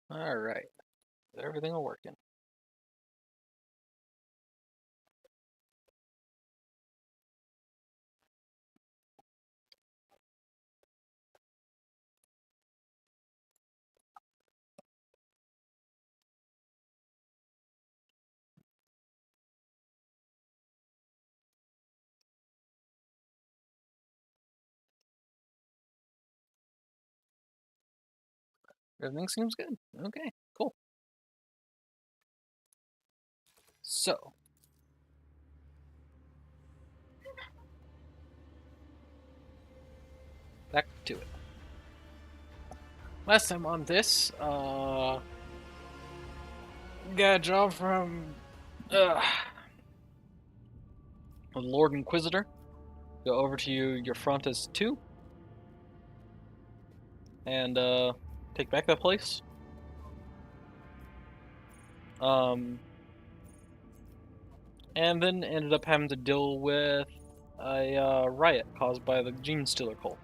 Alright. Everything will working. Everything seems good. Okay, cool. So, back to it. Last time on this, got a job from the Lord Inquisitor. Go over to Eufrantes II and take back that place. And then ended up having to deal with a riot caused by the Gene Stealer cult.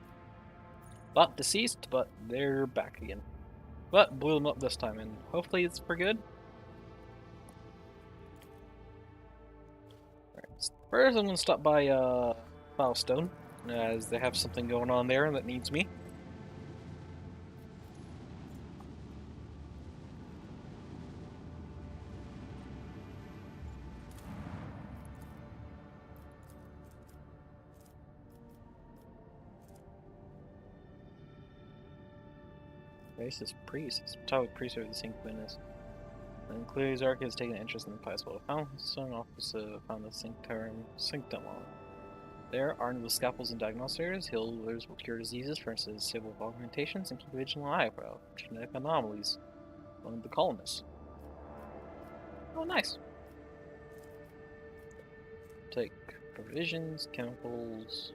Not deceased, but they're back again. But blew them up this time, and hopefully it's for good. First, I'm going to stop by Milestone, as they have something going on there that needs me. Racist priests. Metallic priests are the synchronous. Includes Ark has taken an interest in the possible Foundation Office found the Synctum on. There, armed with scalpels and diagnosers, healers will cure diseases, for instance, civil augmentations, and keep a vigilant eye for genetic anomalies among the colonists. Oh, nice. Take provisions, chemicals.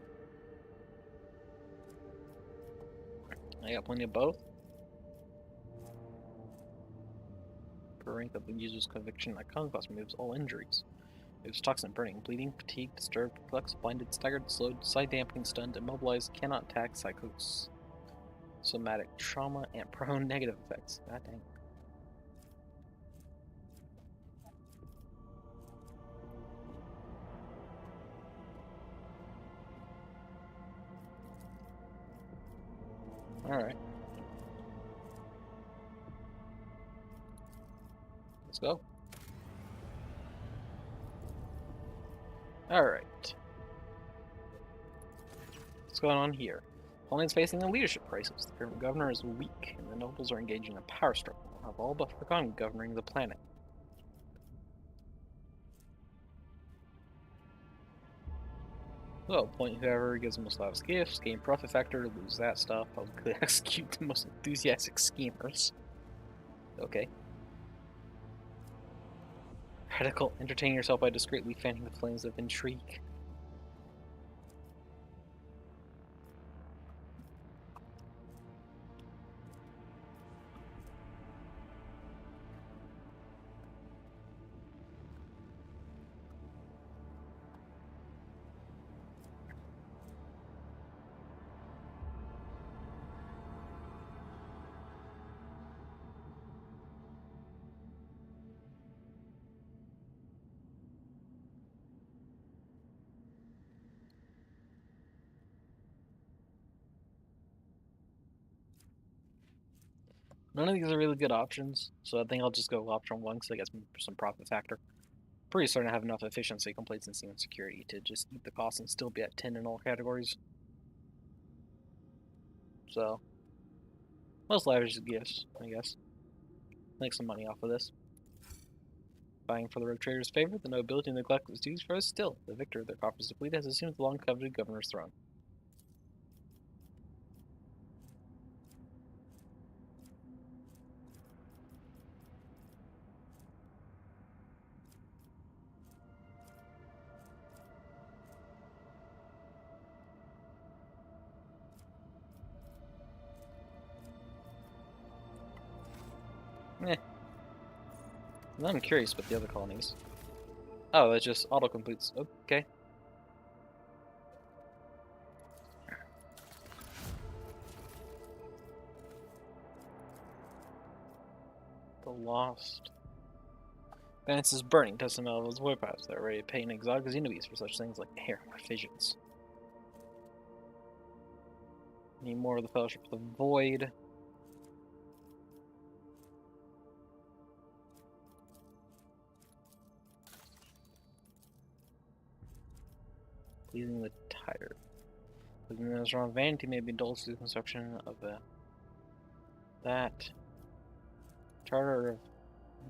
I got plenty of both. Per rank of the user's conviction, Iconoclast removes all injuries. Moves toxin, burning, bleeding, fatigued, disturbed, perplexed, blinded, staggered, slowed, side dampening, stunned, immobilized, cannot attack, psychosomatic trauma, and prone negative effects. God dang. Alright. Let's go. Alright. What's going on here? Poland is facing a leadership crisis. The current governor is weak, and the nobles are engaging in a power struggle. They'll have all but forgotten governing the planet. So, appoint whoever gives the most lavish gifts, gain profit factor, lose that stuff, publicly execute the most enthusiastic schemers. Okay. Radical, entertain yourself by discreetly fanning the flames of intrigue. None of these are really good options, so I think I'll just go option 1 because I get some profit factor. Pretty starting to have enough efficiency, complacency, and security to just eat the cost and still be at 10 in all categories. So, most lavish gifts, I guess. Make some money off of this. Vying for the rogue trader's favor, the nobility neglect its duties for us still. The victor of their coffers depleted has assumed the long coveted governor's throne. Eh. Now I'm curious about the other colonies. Oh, it just auto-completes. Okay. The Lost. Vance is burning, testing all of those void pipes. They're ready to pay an exotic xenobeast for such things like air or fissions. Need more of the Fellowship of the Void. Pleasing the tired. Pleasing the strong vanity may be indulged through the construction of that Charter of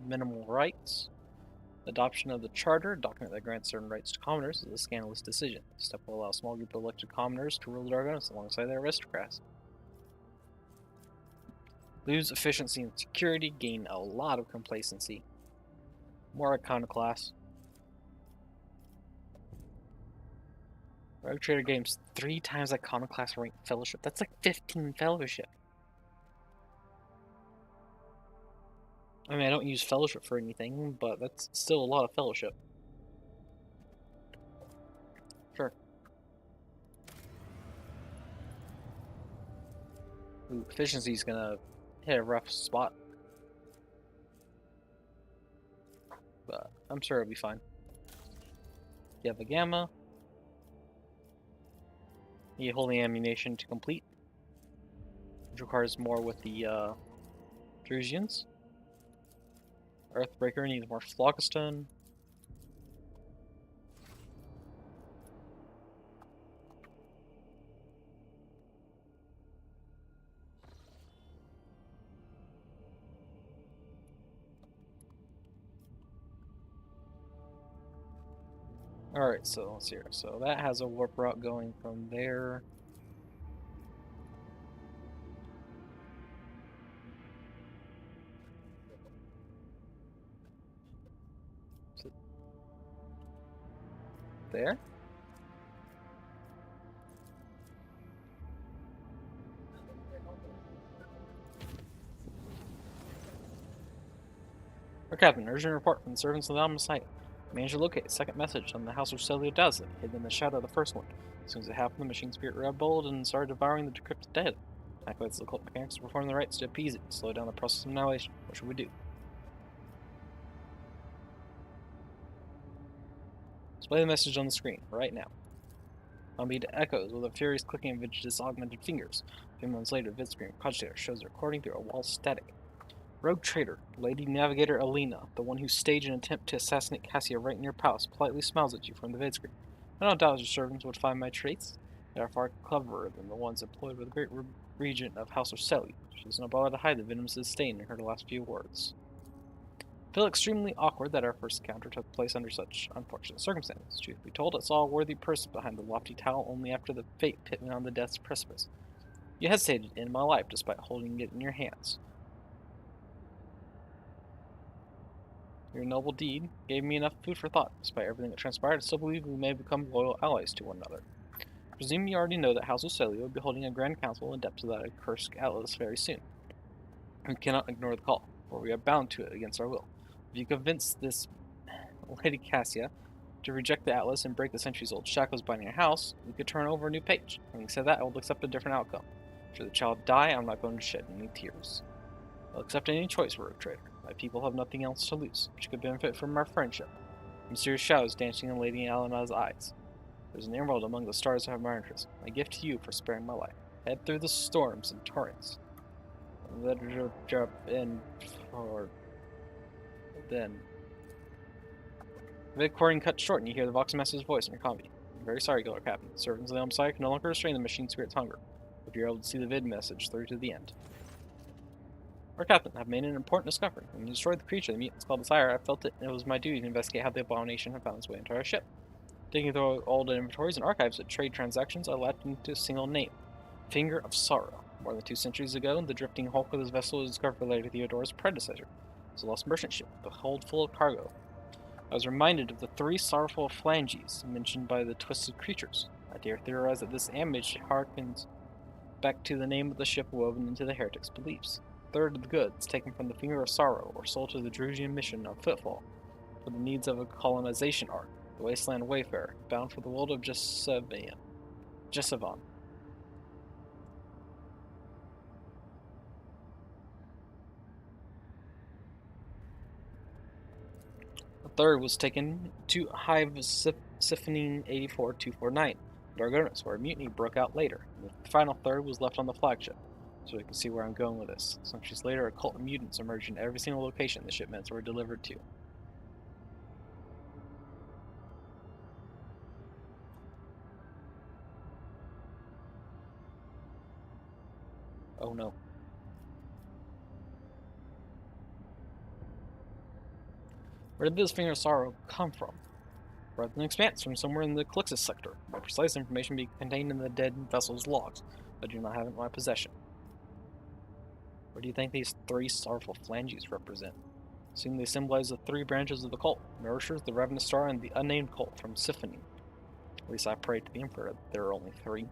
Minimal Rights. Adoption of the Charter, a document that grants certain rights to commoners, is a scandalous decision. The step will allow a small group of elected commoners to rule the Dargonis alongside their aristocrats. Lose efficiency and security, gain a lot of complacency. More iconoclast. Rogue Trader gains 3 times iconoclast rank fellowship. That's like 15 fellowship. I mean, I don't use fellowship for anything, but that's still a lot of fellowship. Sure. Ooh, efficiency's gonna hit a rough spot. But I'm sure it'll be fine. You have a gamma. Need holding ammunition to complete, which requires more with the Drusians. Earthbreaker needs more phlogiston. Alright, so let's see here. So that has a warp route going from there. To there? Our captain, urgent report from the servants of the Alma site. Managed to locate a second message on the House of Celia Dazzlet, hidden in the shadow of the first one. As soon as it happened, the machine spirit rebelled and started devouring the decrypted dead. Activates the occult mechanics to perform the rites to appease it, slow down the process of annihilation. What should we do? Display the message on the screen, right now. Unbeat echoes with a furious clicking of Vigidus augmented fingers. A few moments later, Vidscreen Cogitator shows the recording through a wall static. Rogue Trader, Lady Navigator Alina, the one who staged an attempt to assassinate Cassia right in your palace, politely smiles at you from the vidscreen. I don't doubt your servants would find my traits. They are far cleverer than the ones employed by the great regent of House of Selly. She does not bother to hide the venomous disdain in her last few words. I feel extremely awkward that our first encounter took place under such unfortunate circumstances. Truth be told, I saw a worthy person behind the lofty towel only after the fate pit me on the death's precipice. You hesitated in my life despite holding it in your hands. Your noble deed gave me enough food for thought. Despite everything that transpired, I still believe we may become loyal allies to one another. I presume you already know that House of Celia will be holding a grand council in depth of that accursed atlas very soon. We cannot ignore the call, for we are bound to it against our will. If you convince this Lady Cassia to reject the atlas and break the centuries-old shackles binding our house, we could turn over a new page. Having said that, I will accept a different outcome. Should the child die, I'm not going to shed any tears. I'll accept any choice, Rogue Trader. My people have nothing else to lose, which could benefit from our friendship. Mysterious shadows dancing in Lady Alana's eyes. There's an emerald among the stars that have my interest. My gift to you for sparing my life. Head through the storms and torrents. Let her jump in for then. The recording cut short and you hear the Vox Master's voice in your combi. I'm very sorry, Guilder Captain. The servants of the Messiah can no longer restrain the machine spirit's hunger. If you're able to see the vid message through to the end. Our captain, I've made an important discovery. When you destroyed the creature the mutants called the Sire, I felt it was my duty to investigate how the abomination had found its way into our ship. Digging through old inventories and archives of trade transactions, I latched into a single name, Finger of Sorrow. More than 2 centuries ago, the drifting hulk of this vessel was discovered by Lady Theodora's predecessor. It was a lost merchant ship, with a hold full of cargo. I was reminded of the 3 sorrowful phalanges mentioned by the twisted creatures. I dare theorize that this image harkens back to the name of the ship woven into the heretics' beliefs. Third of the goods taken from the Finger of Sorrow or sold to the Drusian mission of Footfall for the needs of a colonization arc, the Wasteland Wayfarer, bound for the world of Jesavon. III was taken to Hive Siphoning 84249, Dargonis, where a mutiny broke out later. The final third was left on the flagship, so you can see where I'm going with this. Centuries later, a cult of mutants emerged in every single location the shipments were delivered to. Oh no. Where did this finger of sorrow come from? Rather than expanse from somewhere in the cultists sector. More precise information be contained in the dead vessel's logs, but I do not have it in my possession. What do you think these three sorrowful phalanges represent? Seem they symbolize the three branches of the cult: Nourishers, the Ravenous Star, and the unnamed cult from Siphoning. At least I prayed to the Emperor that there are only three.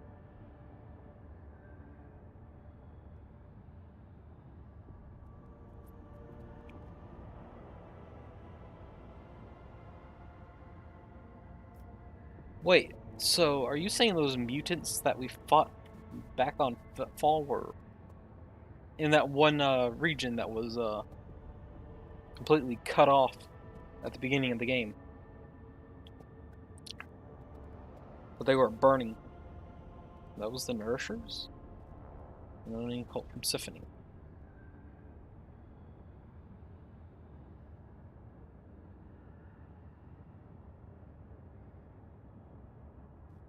Wait, so are you saying those mutants that we fought back on Fall were in that one region that was completely cut off at the beginning of the game? But they were burning. That was the Nourishers? And the unnamed cult from Siphoning.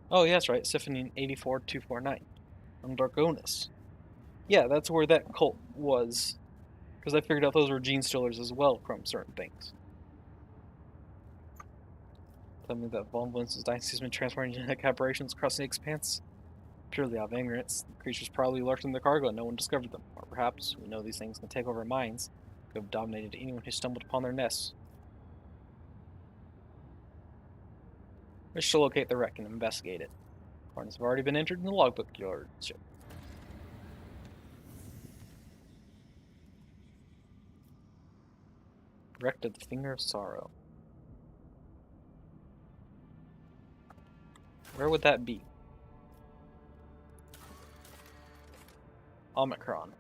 Oh, yeah, that's right. Siphoning 84249 on Dargonis. Yeah, that's where that cult was. Because I figured out those were gene stealers as well from certain things. Tell me that Von Blintz's dynasty has been transforming genetic aberrations across the expanse? Purely out of ignorance, the creatures probably lurked in the cargo and no one discovered them. Or perhaps, we know these things can take over minds, could have dominated anyone who stumbled upon their nests. We should locate the wreck and investigate it. Coordinates have already been entered in the logbook of your ship. Wreck of the Finger of Sorrow. Where would that be? Omicron.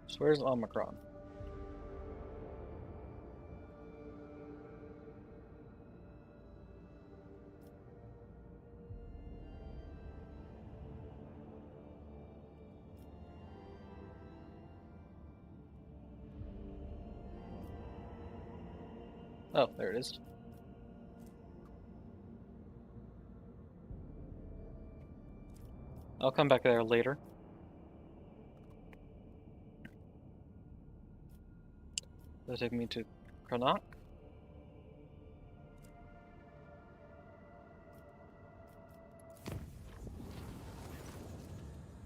So where's Omicron? Oh, there it is. I'll come back there later. That'll take me to Karnak.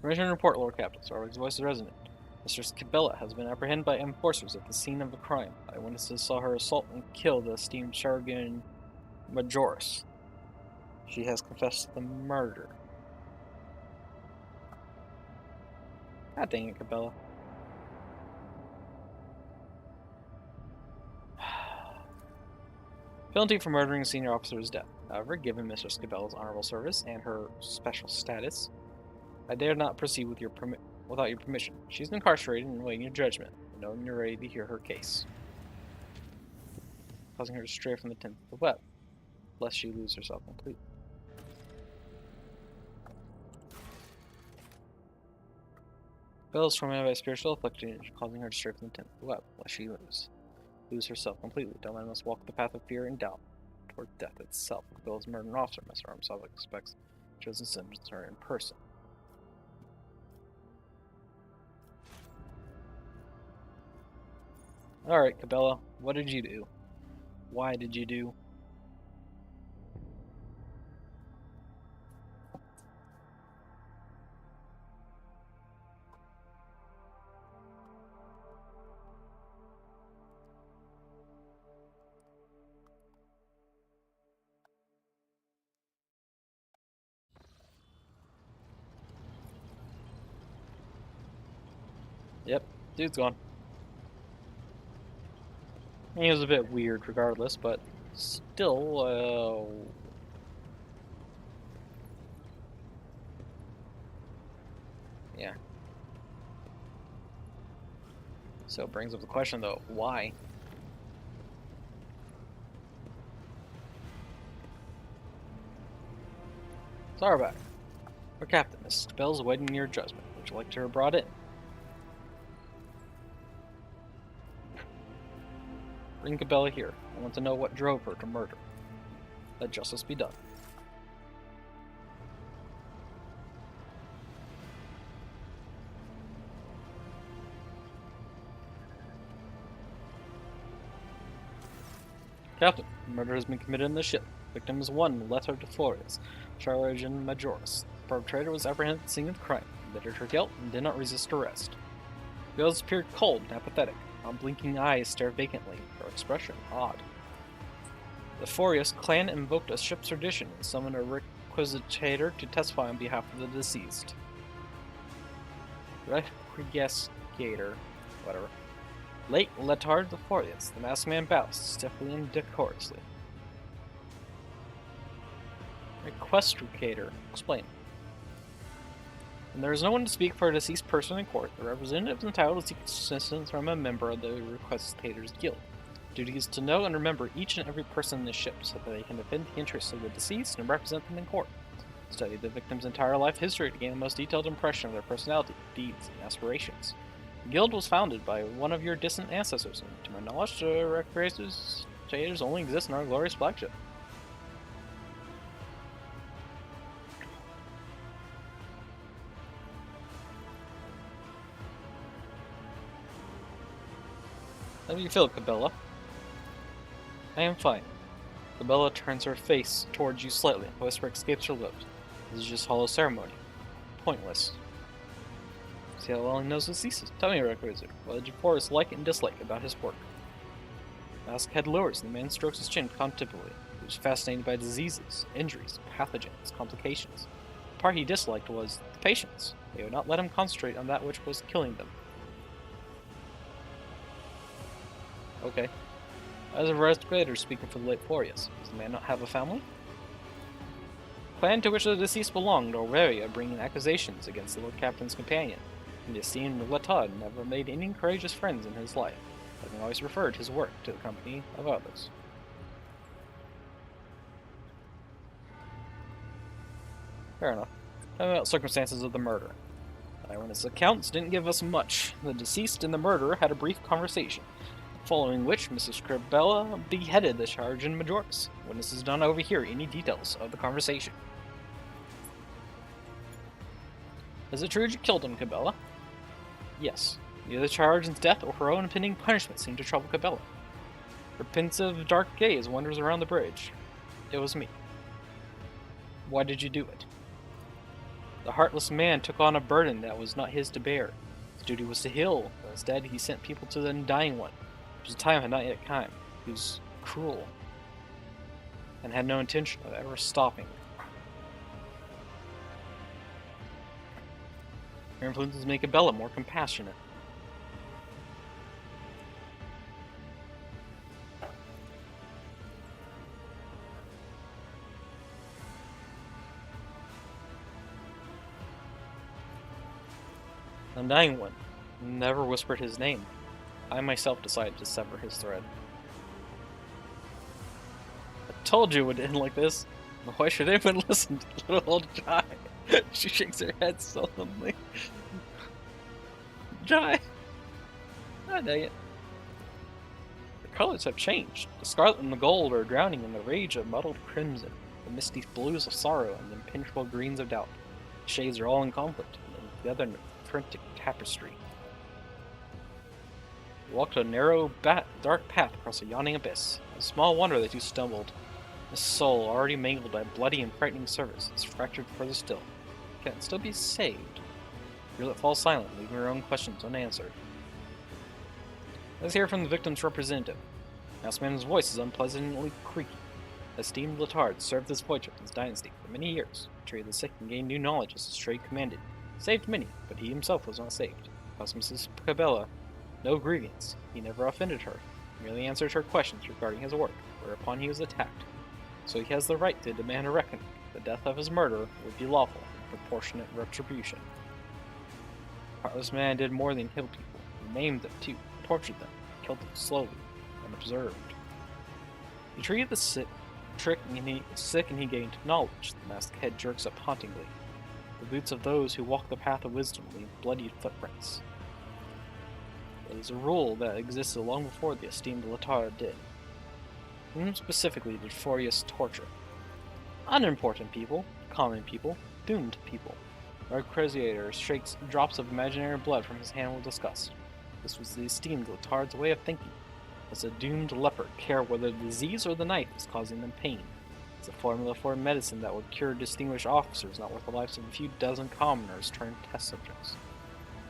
Permission report, Lord Captain. Starwick's voice is resonant. Mistress Cabela has been apprehended by enforcers at the scene of the crime. Eyewitnesses saw her assault and kill the esteemed Sharagan Majoris. She has confessed to the murder. God dang it, Cabela. Penalty for murdering a senior officer is death. However, given Mistress Cabela's honorable service and her special status, I dare not proceed with without your permission. She's incarcerated and awaiting your judgment, knowing you're ready to hear her case, causing her to stray from the tenth of the web, lest she lose herself completely. Belle is tormented by spiritual affliction, causing her to stray from the tenth of the web, lest she lose herself completely. Delman must walk the path of fear and doubt toward death itself. Belle is murdered an officer, Mr. Armstrong expects chosen sentence her in person. Alright, Cabela, what did you do? Why did you do? Yep, dude's gone. He was a bit weird regardless, but still, yeah. So it brings up the question though, why? Sorry about it. Our captain, Mrs. Cabela's awaiting your judgment. Would you like to have brought in? Bring Cabela here. I want to know what drove her to murder. Let justice be done. Captain, murder has been committed in the ship. Victim is one letter to Flores, charge in majoris. The perpetrator was apprehended at the scene of the crime, admitted her guilt, and did not resist arrest. The others appeared cold and apathetic. Unblinking eyes stare vacantly, her expression odd. The Furious clan invoked a ship's tradition and summoned a requisitator to testify on behalf of the deceased. Requiescator, whatever. Late Letard the Furious, the masked man bows, stiffly and decorously. Requestricator, explain. When there is no one to speak for a deceased person in court, the representative is entitled to seek assistance from a member of the Requestator's Guild. Duty is to know and remember each and every person in the ship so that they can defend the interests of the deceased and represent them in court. Study the victim's entire life history to gain the most detailed impression of their personality, deeds, and aspirations. The guild was founded by one of your distant ancestors, and to my knowledge, the Requestators only exist in our glorious flagship. How do you feel, Cabela? I am fine. Cabela turns her face towards you slightly. A whisper escapes her lips. This is just hollow ceremony. Pointless. See how well he knows his thesis. Tell me, Requisitor, what did Forrest like and dislike about his work? Mask head lowers, and the man strokes his chin contemplatively. He was fascinated by diseases, injuries, pathogens, complications. The part he disliked was the patients. They would not let him concentrate on that which was killing them. Okay. As a respirator speaking for the late Florius, does the man not have a family? The clan to which the deceased belonged are wary of bringing accusations against the Lord Captain's companion, and the esteemed Letad never made any courageous friends in his life, having always referred his work to the company of others. Fair enough. Tell me about circumstances of the murder. Eyewitness accounts didn't give us much. The deceased and the murderer had a brief conversation, following which Mrs. Cabela beheaded the charge in majoris. Witnesses do not overhear any details of the conversation. Is it true you killed him, Cabela? Yes. Either the charge and death or her own impending punishment seemed to trouble Cabela. Her pensive, dark gaze wanders around the bridge. It was me. Why did you do it? The heartless man took on a burden that was not his to bear. His duty was to heal, but instead he sent people to the undying one. His time had not yet come. He was cruel, and had no intention of ever stopping. Her influences make Cabela more compassionate. The undying one never whispered his name. I myself decided to sever his thread. I told you it would end like this. Why should anyone listen to little old Jai? She shakes her head sullenly. Jai! Ah, dang it. The colors have changed. The scarlet and the gold are drowning in the rage of muddled crimson, the misty blues of sorrow and the impenetrable greens of doubt. The shades are all in conflict, and together in a frantic tapestry. You walked a narrow, dark path across a yawning abyss. It's small wonder that you stumbled. This soul, already mangled by bloody and frightening service, is fractured further still. Can it still be saved? Your lip falls silent, leaving your own questions unanswered. Let's hear from the victim's representative. Mouseman's voice is unpleasantly creaky. Esteemed Letard served this voyage of his dynasty for many years, treated the sick and gained new knowledge as his trade commanded. Saved many, but he himself was not saved. asked Mrs. Cabela. No grievance. He never offended her. He merely answered her questions regarding his work, whereupon he was attacked. So he has the right to demand a reckoning. The death of his murderer would be lawful and proportionate retribution. Heartless man did more than kill people. He maimed them too, tortured them, killed them slowly, unobserved. He treated the sick, and he gained knowledge. The masked head jerks up tauntingly. The boots of those who walk the path of wisdom leave bloodied footprints. It is a rule that existed long before the esteemed Latara did. Whom specifically did Furius torture? Unimportant people, common people, doomed people. Our Crusader shakes drops of imaginary blood from his hand with disgust. This was the esteemed Latard's way of thinking. Does a doomed leper care whether the disease or the knife is causing them pain? It's a formula for a medicine that would cure distinguished officers not worth the lives of a few dozen commoners turned test subjects.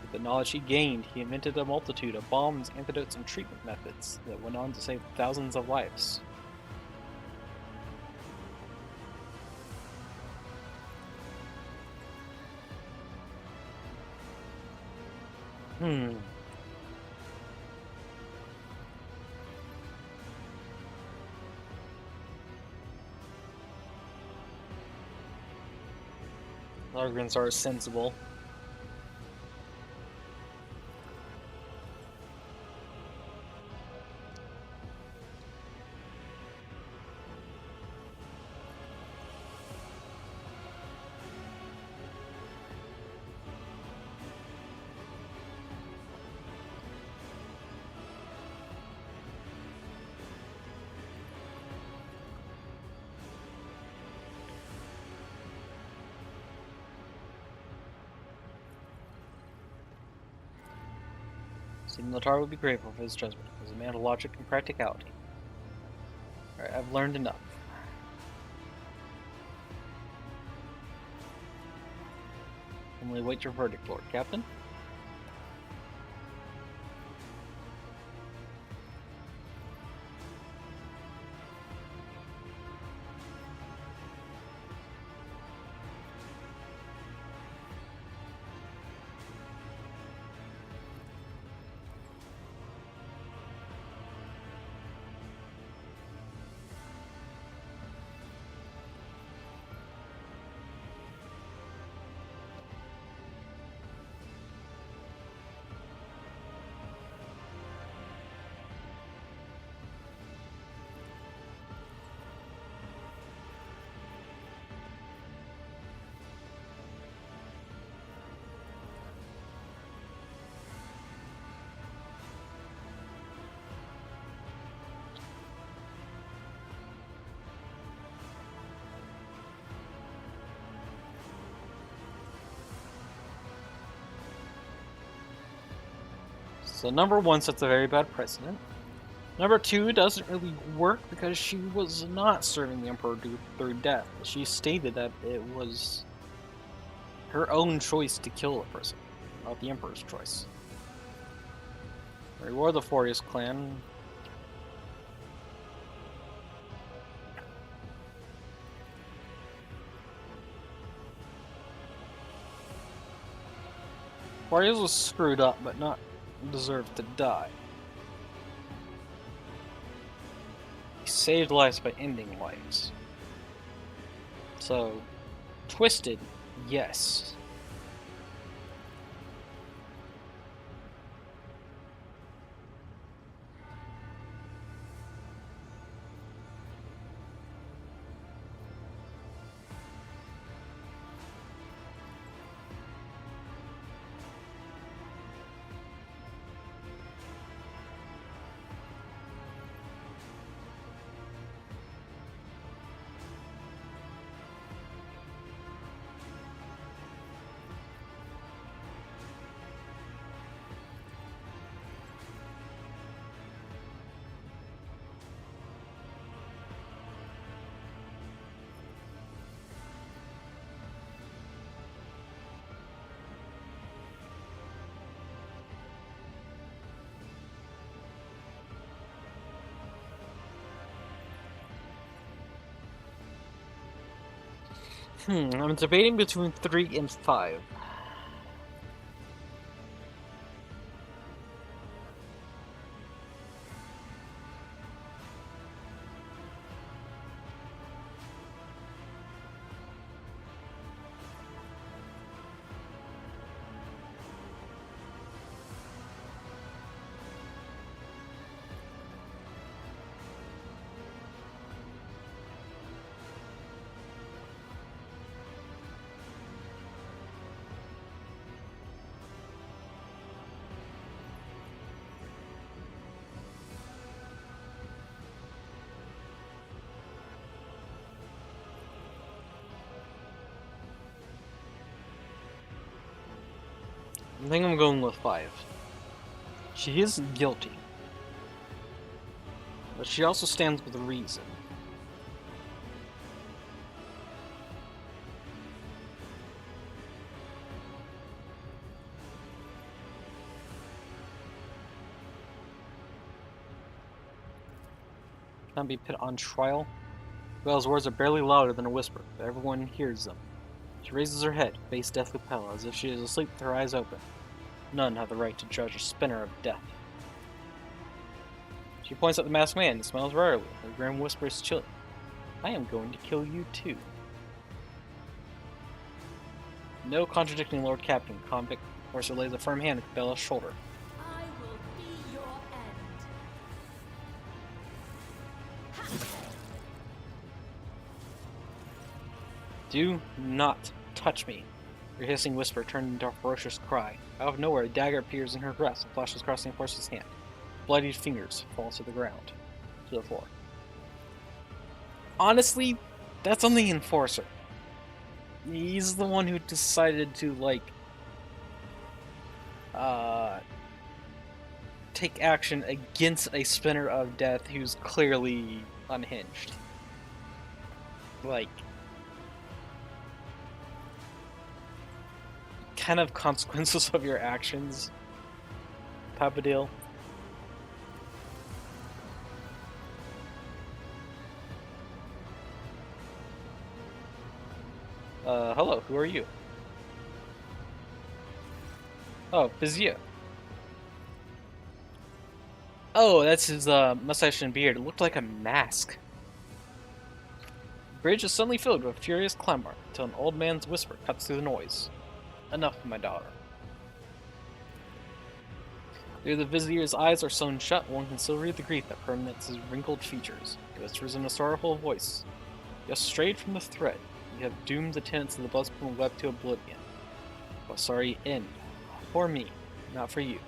With the knowledge he gained, he invented a multitude of bombs, antidotes, and treatment methods that went on to save thousands of lives. Arguments are sensible. Latar would be grateful for his judgment. He was a man of logic and practicality. Alright, I've learned enough. Only wait your verdict, Lord Captain. So number one sets a very bad precedent. Number two doesn't really work because she was not serving the Emperor through death. She stated that it was her own choice to kill a person, not the Emperor's choice. Reward the Furious clan. Furious was screwed up, but not deserved to die. He saved lives by ending lives. So, twisted, yes. I'm debating between 3 and 5. I think I'm going with 5. She is guilty, but she also stands with reason. Not be put on trial. Belle's words are barely louder than a whisper, but everyone hears them. She raises her head, face deathly pale, as if she is asleep with her eyes open. None have the right to judge a spinner of death. She points at the masked man and smiles rarely. Her grim whisper is chilling. I am going to kill you too. No contradicting Lord Captain, convict Horser lays a firm hand on Bella's shoulder. I will be your end. Do not touch me. Her hissing whisper turned into a ferocious cry. Out of nowhere, a dagger appears in her grasp and flashes across the enforcer's hand. Bloodied fingers fall to the ground, to the floor. Honestly, that's on the enforcer. He's the one who decided to, take action against a spinner of death who's clearly unhinged. Kind of consequences of your actions type of deal. Hello, who are you? Oh, Vizier. Oh, that's his mustache and beard. It looked like a mask. The bridge is suddenly filled with a furious clamor until an old man's whisper cuts through the noise. Enough, my daughter. Though the Vizier's eyes are sewn shut, one can still read the grief that permeates his wrinkled features. He whispers in a sorrowful voice. You have strayed from the thread. You have doomed the tenants of the Bloodspoon web to oblivion. But sorry end. For me, not for you.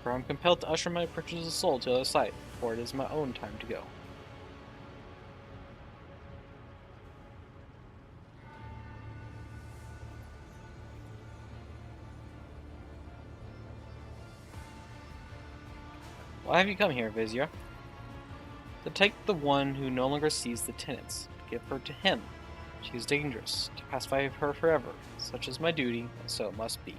For I am compelled to usher my purchaser's soul to the other side, for it is my own time to go. Why have you come here, Vizier? To take the one who no longer sees the tenants, to give her to him. She is dangerous, to pacify her forever. Such is my duty, and so it must be.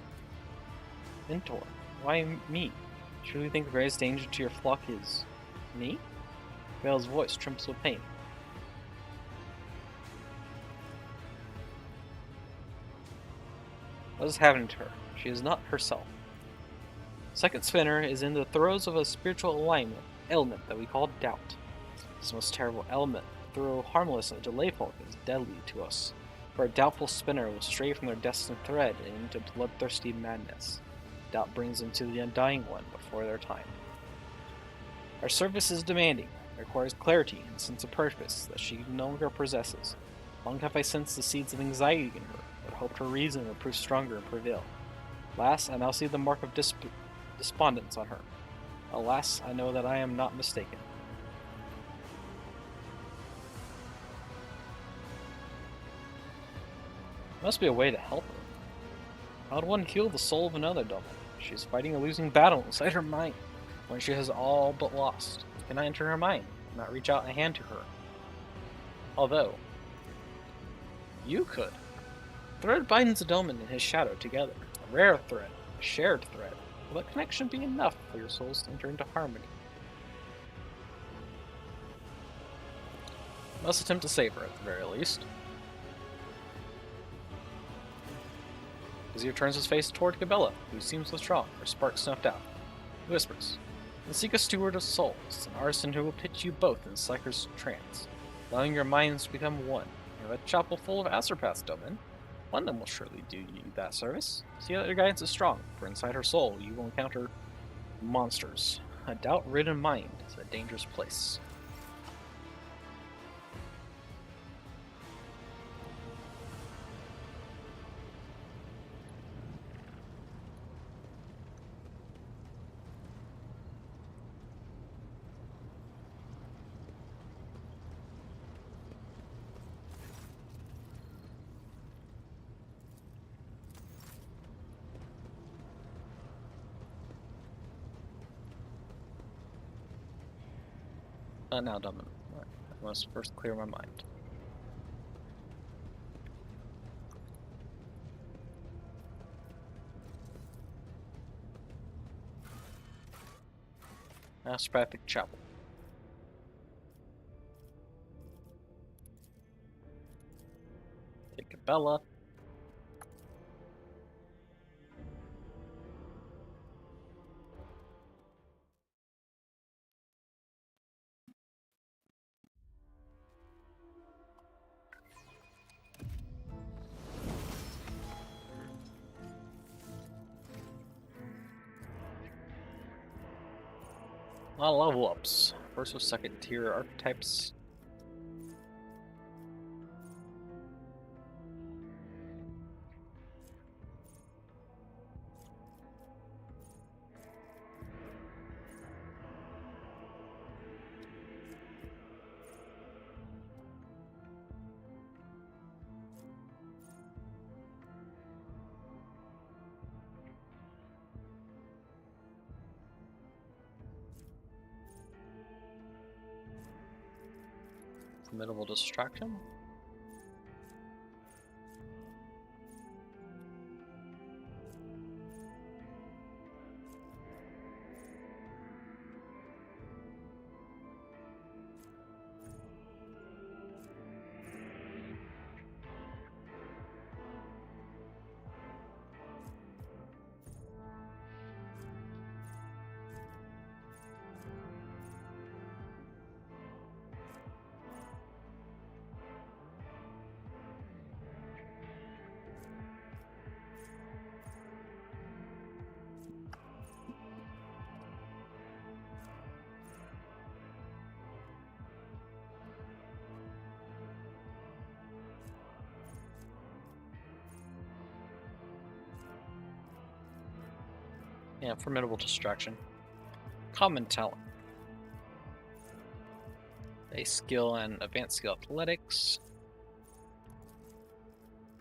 Mentor, why me? Do you truly think the greatest danger to your flock is me? Vale's voice trembles with pain. What is happening to her? She is not herself. Second Spinner is in the throes of a spiritual ailment that we call doubt. This most terrible element, though harmless and delayful, is deadly to us. For a doubtful spinner will stray from their destined thread and into bloodthirsty madness. Doubt brings them to the undying one before their time. Our service is demanding. It requires clarity and sense of purpose that she no longer possesses. Long have I sensed the seeds of anxiety in her, but hoped her reason would prove stronger and prevail. Alas, I now see the mark of despondence on her. Alas, I know that I am not mistaken. There must be a way to help her. How would one heal the soul of another Domin? She is fighting a losing battle inside her mind, when she has all but lost. Can I enter her mind, and not reach out a hand to her? Although, you could. Thread binds the Domin and his shadow together. A rare thread, a shared thread. Will that connection be enough for your souls to enter into harmony? Must attempt to save her, at the very least. Vizier turns his face toward Cabela, who seems withdrawn, her spark snuffed out. He whispers, "Then seek a steward of souls, an artisan who will pitch you both in Psyker's trance, allowing your minds to become one. You have a chapel full of astropaths, Domin. One of them will surely do you that service. See that your guidance is strong, for inside her soul you will encounter monsters. A doubt-ridden mind is a dangerous place." Now Dublin. Right. I must first clear my mind. Astropathic Chapel. Take a Bella. A lot of level ups. First or second tier archetypes. Formidable Distraction. Yeah, Formidable Distraction. Common Talent. Base skill and advanced skill athletics.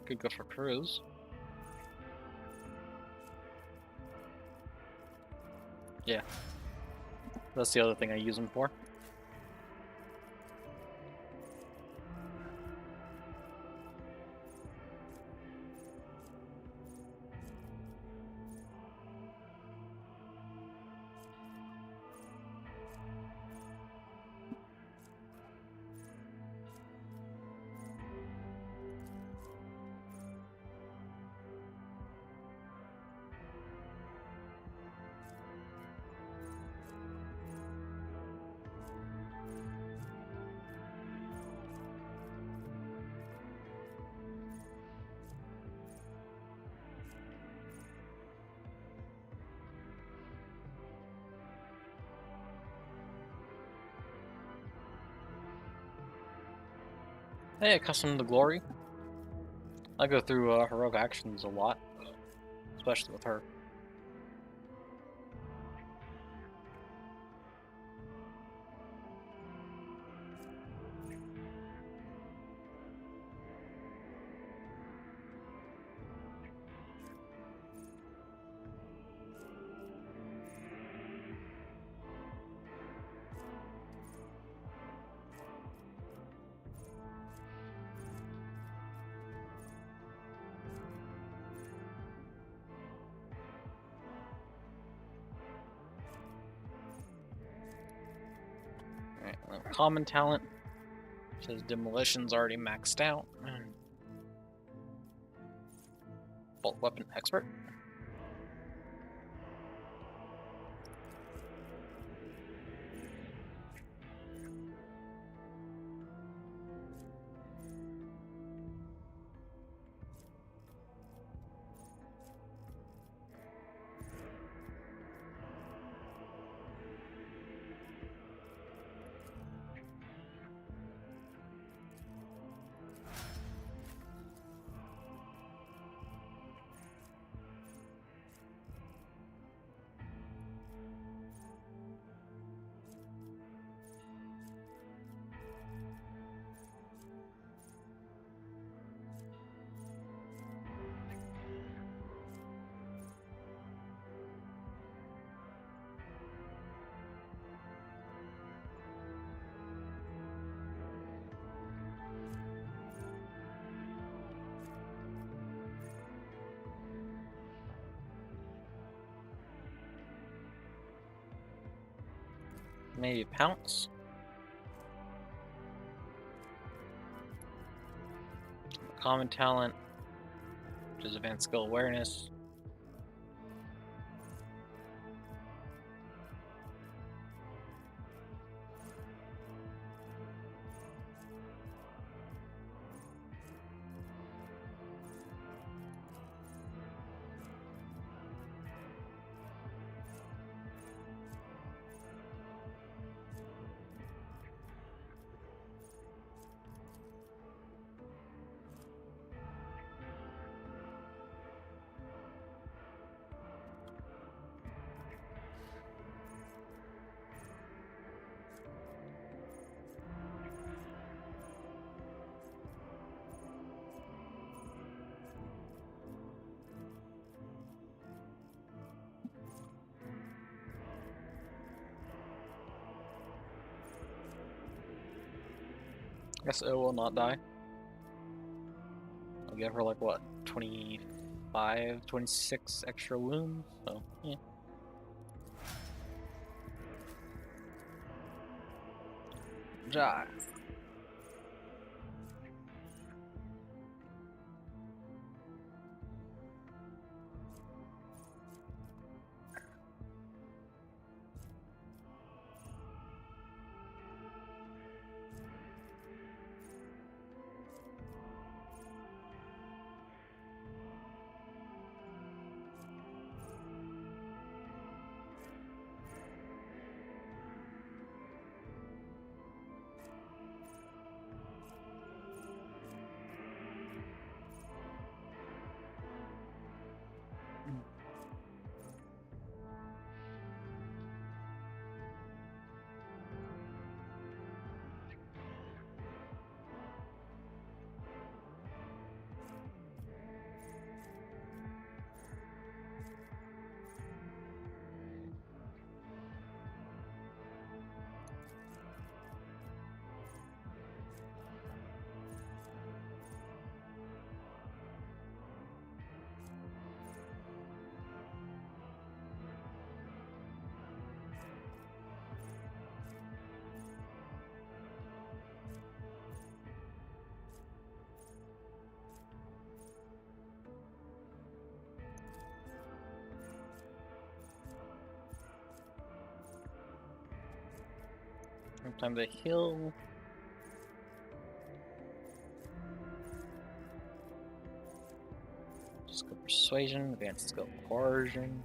Could go for cruise. Yeah. That's the other thing I use them for. Hey, Accustomed to Glory. I go through heroic actions a lot, especially with her. Alright, common talent. Says demolition's already maxed out. Bolt weapon expert. Maybe Pounce. Common talent, which is advanced skill awareness. I guess it will not die. I'll give her like what, 25, 26 extra wounds, so yeah. Die. Time to heal. Just go persuasion, advanced skill coercion.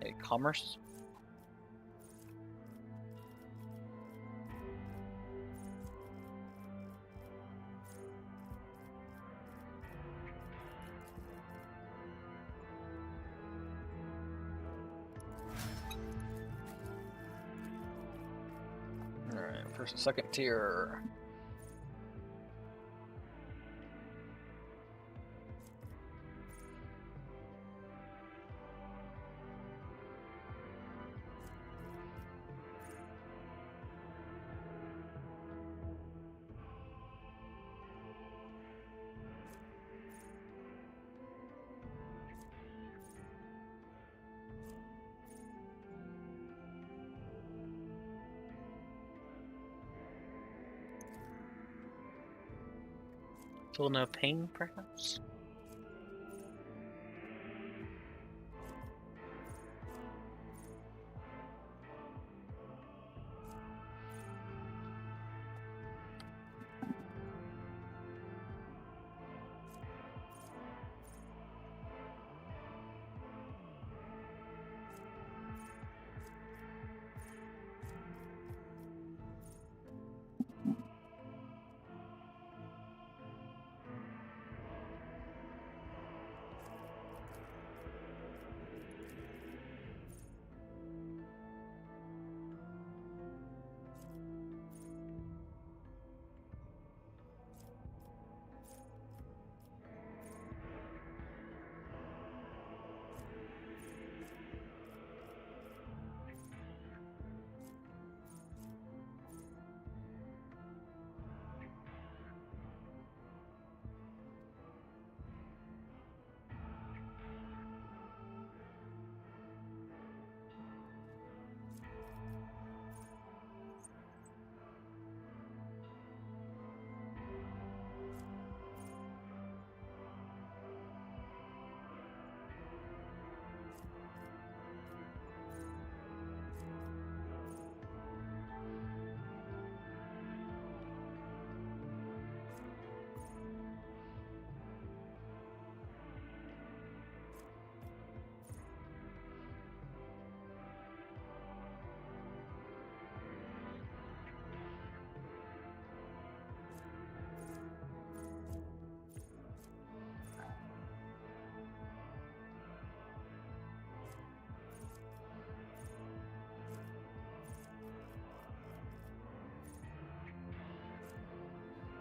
Okay, commerce. Alright, first and second tier. Feel no pain, perhaps?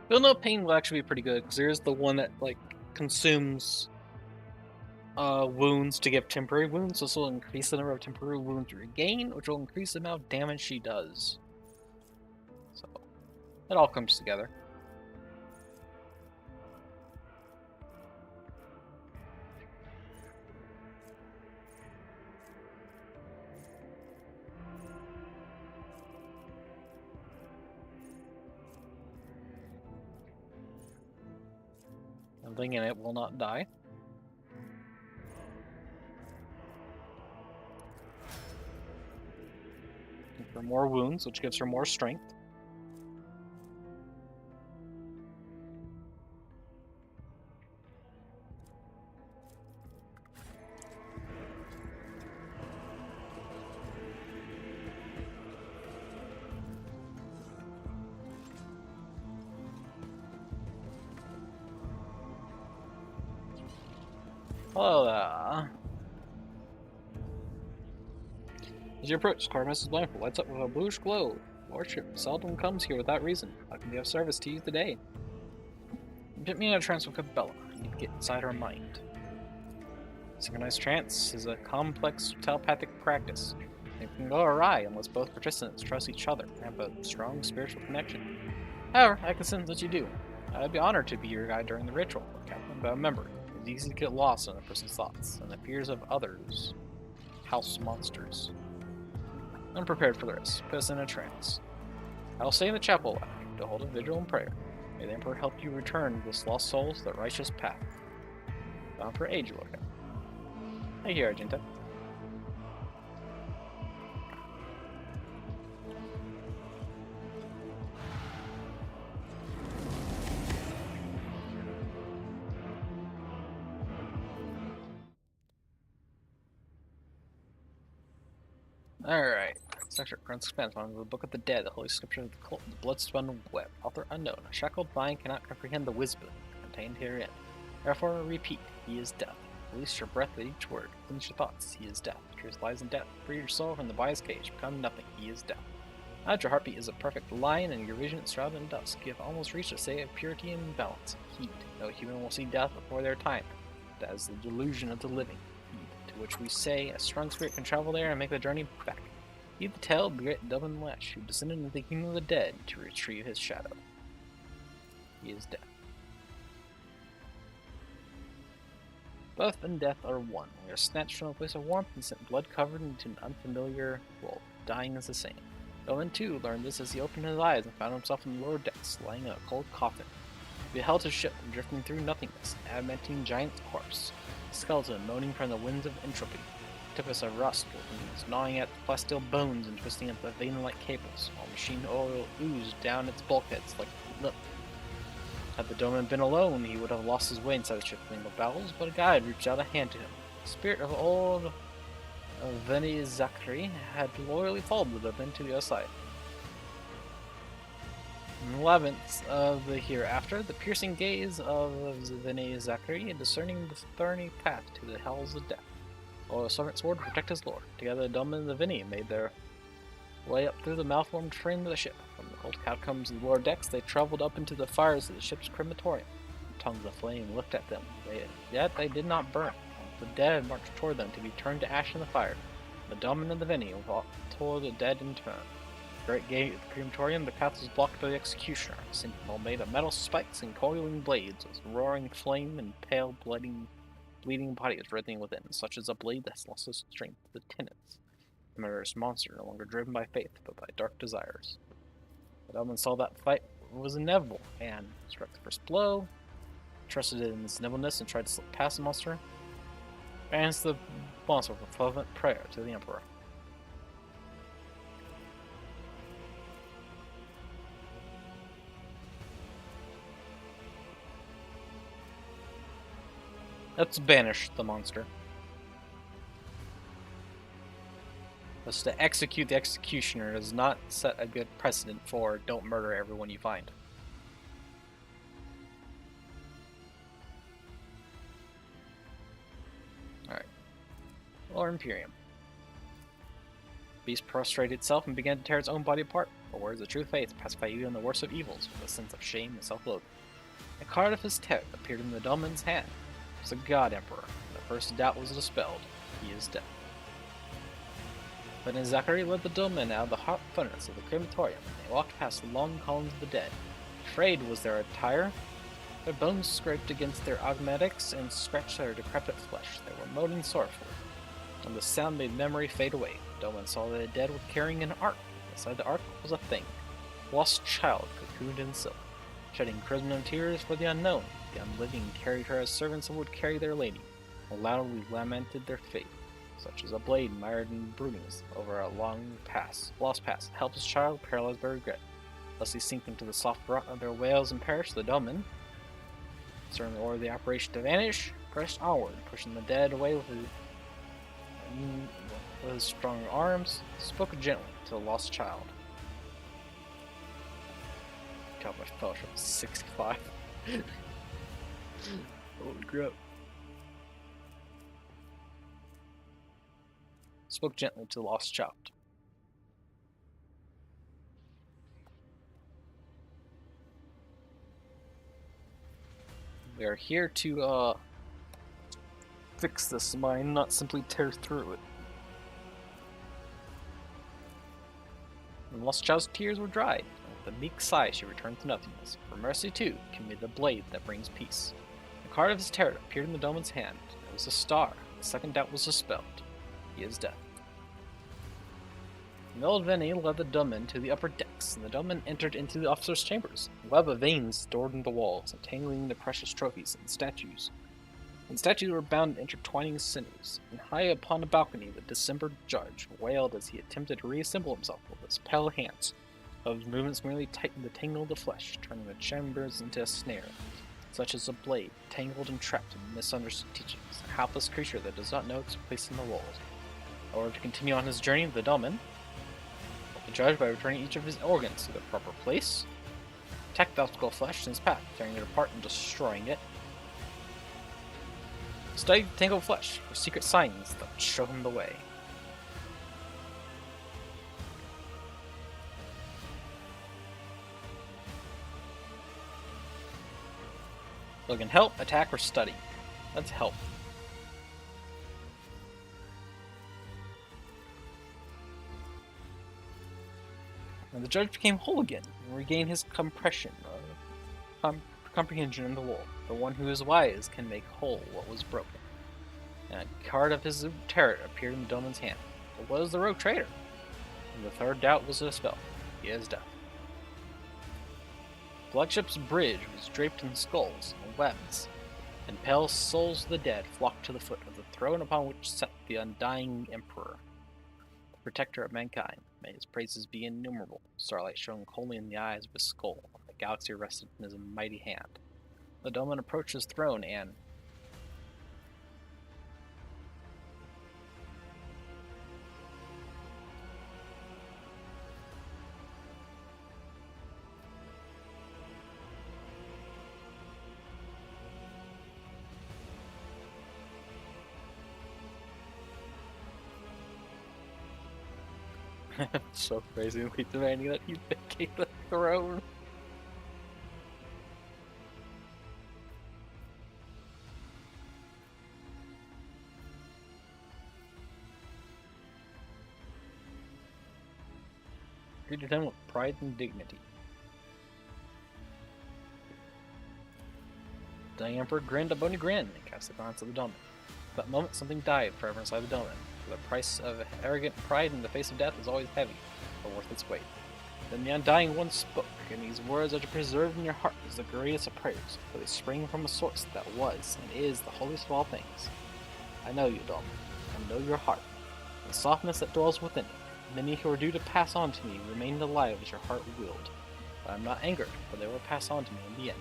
Feel no pain will actually be pretty good because there is the one that like consumes wounds to give temporary wounds. This will increase the number of temporary wounds you regain, which will increase the amount of damage she does. So it all comes together. Something in it will not die. For more wounds, which gives her more strength. Hello there. As you approach, Mrs. Blanford lights up with a bluish glow. Lordship seldom comes here without reason. How can be of service to you today? You put me in a trance with Cabela. I need to get inside her mind. Synchronized trance is a complex telepathic practice. It can go awry unless both participants trust each other and have a strong spiritual connection. However, I can sense that you do. I'd be honored to be your guide during the ritual, Captain, but remember, it's easy to get lost in a person's thoughts and the fears of others. House monsters. I'm prepared for the rest. Put us in a trance. I will stay in the chapel to hold a vigil and prayer. May the Emperor help you return this lost soul to the righteous path. Bound for age, Lord. Thank you, Argenta. Alright. Section Prince Expanse on the Book of the Dead, the Holy Scripture of the Cult, the Bloodspun Web. Author unknown. A shackled mind cannot comprehend the wisdom contained herein. Therefore, repeat, he is death. Release your breath at each word. Cleanse your thoughts, he is death. Truth lies in death. Free your soul from the bias cage. Become nothing, he is death. Now your heartbeat is a perfect line, and your vision is shrouded in dusk. You have almost reached a state of purity and balance. Heed. No human will see death before their time. That is the delusion of the living. Heed. To which we say, a strong spirit can travel there and make the journey back. Heed the tale of the great Dublin Lash, who descended into the kingdom of the dead to retrieve his shadow. He is death. Both and death are one. We are snatched from a place of warmth and sent blood-covered into an unfamiliar world. Dying is the same. Dublin, too, learned this as he opened his eyes and found himself in the lower decks, lying in a cold coffin. He beheld his ship drifting through nothingness, an adamantine giant's corpse, a skeleton moaning from the winds of entropy. Tempest of rust was gnawing at the plasteel bones and twisting at the vein-like cables, while machine oil oozed down its bulkheads like milk. Had the Doman been alone, he would have lost his way inside the ship's mingled bowels, but a guide reached out a hand to him. The spirit of old Veni Zachary had loyally followed the Doman to the other side. In the 11th of the hereafter, the piercing gaze of Veni Zachary, discerning the thorny path to the hells of death. While the servant sword to protect his lord. Together, the Doman and the Vinny made their way up through the malformed frame of the ship. From the cold catacombs of the lower decks, they traveled up into the fires of the ship's crematorium. Tongues of flame licked at them, yet they did not burn. The dead marched toward them to be turned to ash in the fire. The Doman and the Vinny toward the dead in turn. The great gate of the crematorium, the path was blocked by the executioner. A sentinel made of metal spikes and coiling blades, with roaring flame and pale bleeding body is writhing within, such as a blade that's lost its strength to the tenets. A murderous monster, no longer driven by faith, but by dark desires. The Doman saw that fight was inevitable, and struck the first blow, trusted in his nimbleness, and tried to slip past the monster, and the monster with a fervent prayer to the Emperor. Let's banish the monster. Thus, to execute the executioner does not set a good precedent for don't murder everyone you find. Alright. Or Imperium. Beast prostrated itself and began to tear its own body apart. but words of true faith pacify even the worst of evils with a sense of shame and self-loathing. A card of his terror appeared in the Domin's hand. It was a god emperor, and the first doubt was dispelled. He is dead. But as Zachary led the Domin out of the hot furnace of the crematorium, they walked past the long columns of the dead. Frayed was their attire. Their bones scraped against their augmatics and scratched their decrepit flesh. They were moaning sorrowfully. And the sound made memory fade away. Domin saw that the dead were carrying an ark. Inside the ark was a thing. A lost child cocooned in silk. Shedding crimson tears for the unknown, the unliving carried her as servants would carry their lady, and loudly lamented their fate, such as a blade mired in broodings over a lost past, a helpless child paralyzed by regret. Lest he sink into the soft rot of their wails and perish, the Domin, sternly ordered the operation to vanish, pressed onward, pushing the dead away with his strong arms, spoke gently to the lost child. God, my fellowship is 65. Holy crap. Spoke gently to the lost child. We are here to fix this mine, not simply tear through it. And the lost child's tears were dried. With a meek sigh, she returned to nothingness. For mercy, too, can be the blade that brings peace. The card of his terror appeared in the Domin's hand. It was a star. The second doubt was dispelled. He is dead. The old Veni led the Domin to the upper decks, and the Domin entered into the officers' chambers. A web of veins stored in the walls, entangling the precious trophies and statues. And statues were bound in intertwining sinews, and high upon a balcony the dismembered judge wailed as he attempted to reassemble himself with his pale hands. Those movements merely tightened the tangle of the flesh, turning the chambers into a snare, such as a blade, tangled and trapped in misunderstood teachings, a helpless creature that does not know its place in the world. In order to continue on his journey, the Domin, the judge by returning each of his organs to their proper place, attacked the obstacle flesh in his path, tearing it apart and destroying it. Studied the tangled flesh for secret signs that would show him the way. So can help, attack, or study. Let's help. And the judge became whole again and regained his comprehension in the world. The one who is wise can make whole what was broken. And a card of his terror appeared in the Domin's hand. It was the rogue traitor. And the third doubt was dispelled. He is dead. The flagship's bridge was draped in skulls and webs, and pale souls of the dead flocked to the foot of the throne upon which sat the undying emperor, the protector of mankind. May his praises be innumerable. Starlight shone coldly in the eyes of his skull, and the galaxy rested in his mighty hand. The Domin approached his throne and so crazy, we demanding that he vacate the throne. Greeted him with pride and dignity. The Emperor grinned a bony grin and cast a glance at the Domin. At that moment, something died forever inside the Domin. The price of arrogant pride in the face of death is always heavy, but worth its weight. Then the Undying One spoke, and these words are to preserve in your heart as the greatest of prayers, for they spring from a source that was and is the holiest of all things. I know you, Domin. I know your heart, and the softness that dwells within it. Many who are due to pass on to me remained alive as your heart willed. But I am not angered, for they will pass on to me in the end.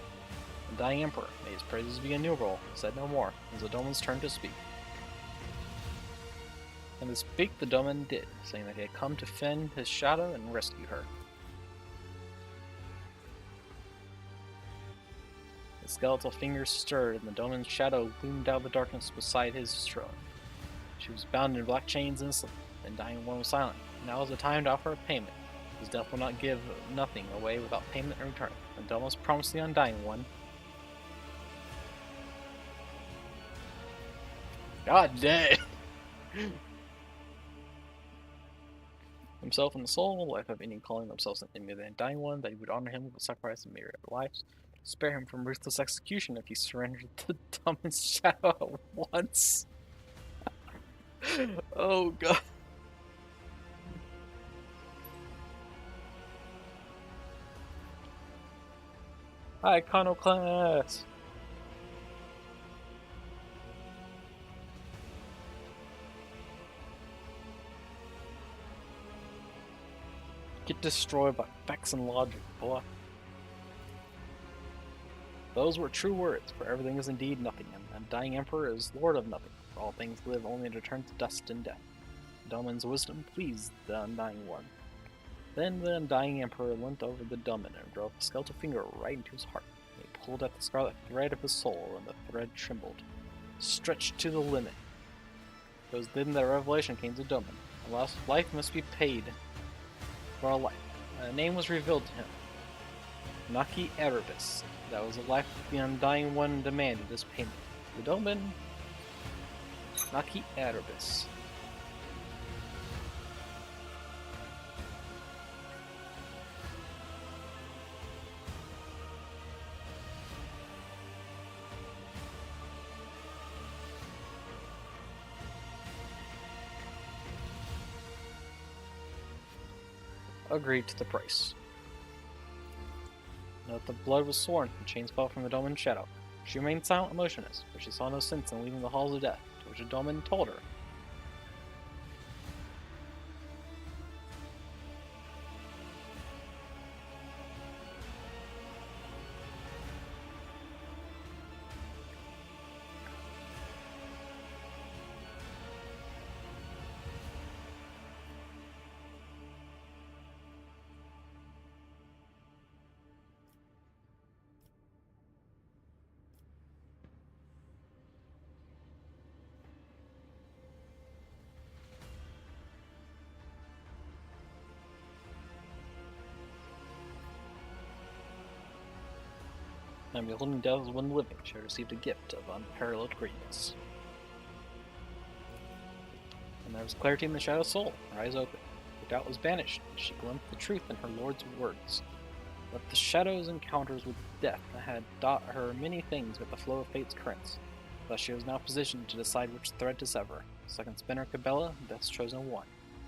The dying Emperor, may his praises be innumerable, said no more, as the Domin's turn to speak. And to speak the Domin did, saying that he had come to fend his shadow and rescue her. His skeletal fingers stirred, and the Domin's shadow loomed out of the darkness beside his throne. She was bound in black chains and asleep. The Dying One was silent. Now was the time to offer a payment. His death will not give nothing away without payment in return. And Delmas promised the Undying One. God dang! Himself and the soul, life of any calling themselves an enemy of the Undying One, that he would honor him with the sacrifice of myriad lives, spare him from ruthless execution if he surrendered to Dumbman's shadow at once. Oh god. Iconoclast! Get destroyed by facts and logic, boy. Those were true words, for everything is indeed nothing, and the Undying Emperor is Lord of nothing, for all things live only to return to dust and death. Domin's wisdom pleased the Undying One. Then the Undying Emperor leant over the Domin and drove a skeletal finger right into his heart. He pulled at the scarlet thread of his soul, and the thread trembled, stretched to the limit. It was then that a revelation came to Domin. Alas, life must be paid for a life. A name was revealed to him. Naki Erebus. That was the life the Undying One demanded as payment. The Domin. Naki Erebus. Agreed to the price. Now that the blood was sworn, and chains fell from the Domin's shadow, she remained silent and motionless, for she saw no sense in leaving the halls of death, to which the Domin told her. And beholding death as one living, she had received a gift of unparalleled greatness. And there was clarity in the shadow's soul, her eyes opened. Her doubt was banished, and she glimpsed the truth in her lord's words. But the shadow's encounters with death had taught her many things with the flow of fate's currents. Thus she was now positioned to decide which thread to sever. Second spinner Cabela, death's chosen one.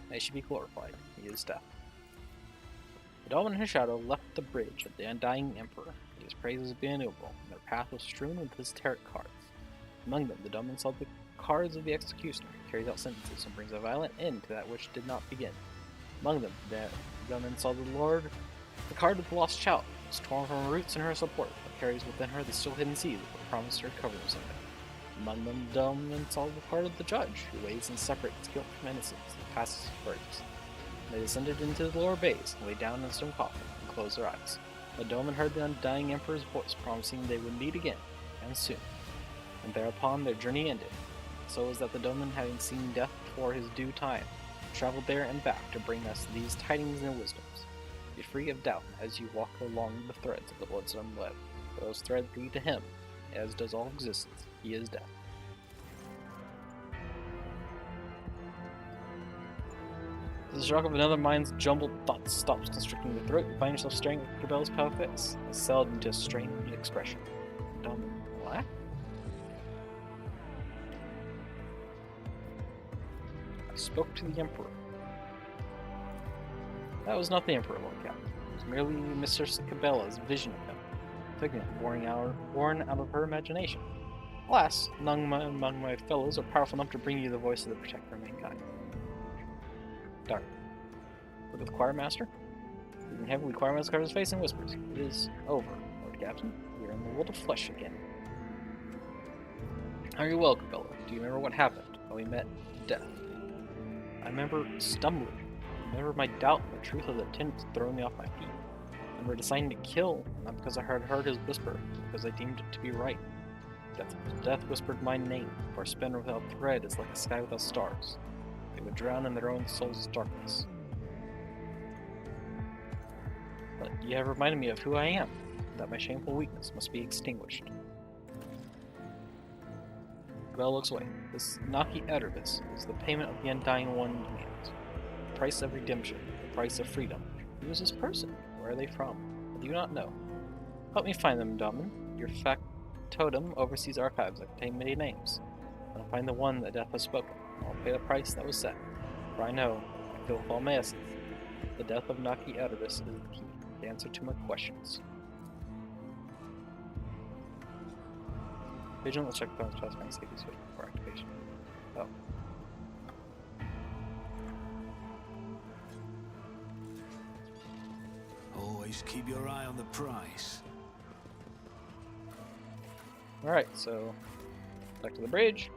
May she be glorified. He is death. The Domin and his shadow left the bridge of the Undying Emperor. His praises be innumerable, and their path was strewn with his tarot cards. Among them, the Domin saw the cards of the executioner, who carries out sentences and brings a violent end to that which did not begin. Among them, the Domin saw the card of the lost child, who was torn from her roots and her support, but carries within her the still hidden seed that will promise to recover them someday. Among them, the Domin saw the card of the judge, who weighs and separates guilt from innocence and passes verdicts. They descended into the lower bays, lay down in a stone coffin, and closed their eyes. The Domin heard the Undying Emperor's voice promising they would meet again, and soon. And thereupon their journey ended. So was that the Domin, having seen death before his due time, traveled there and back to bring us these tidings and wisdoms. Be free of doubt as you walk along the threads of the bloodstone web. For those threads lead to him, as does all existence. He is death. The shock of another mind's jumbled thoughts stops constricting the throat. You find yourself staring at Cabela's pale face, settled into a strange expression. Domin, what? I spoke to the Emperor. That was not the Emperor, Lord Captain. It was merely Mistress Cabela's vision of him, a figment born out of her imagination. Alas, none among my fellows are powerful enough to bring you the voice of the protector of mankind. Dark. Look at the choirmaster. Even heavily, the choirmaster covers his face and whispers, "It is over, Lord Captain. We are in the world of flesh again." Are you well, Cabela? Do you remember what happened when we met death? I remember stumbling. I remember my doubt and the truth of the attendants throwing me off my feet. I remember deciding to kill, not because I had heard his whisper, but because I deemed it to be right. Death whispered my name, for a spinner without thread is like a sky without stars. They would drown in their own soul's darkness. but you have reminded me of who I am, that my shameful weakness must be extinguished. Bell looks away. This Naki Erebus is the payment of the Undying One demands. The price of redemption, the price of freedom. Who is this person? Where are they from? I do not know. Help me find them, Daman. Your factotum oversees archives that contain many names. When I find the one that death has spoken, I will pay the price that was set. For I know, I feel with all my essence, the death of Naki Erebus is the key, the answer to my questions. Vigilant, let's check the phone's past safety switch before activation. Oh. Always keep your eye on the price. Alright, so back to the bridge.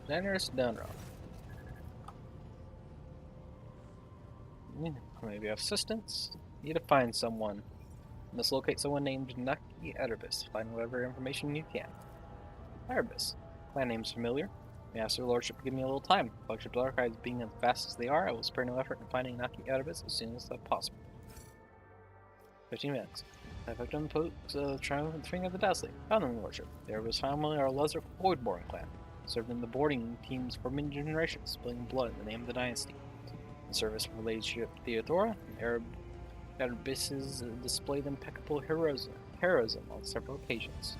Generous donor. Maybe assistance. Need to find someone. You must locate someone named Naki Erebus. Find whatever information you can. Erebus. Clan name's familiar. May I ask your lordship to give me a little time. Flagship archives being as fast as they are, I will spare no effort in finding Naki Erebus as soon as possible. 15 minutes. I have done the triumphant finger of the Dazzling. Found them, lordship. The Erebus family are a lesser Voidborn clan. Served in the boarding teams for many generations, spilling blood in the name of the dynasty. In service for Lady Ship Theodora, Erebuses displayed impeccable heroism on several occasions.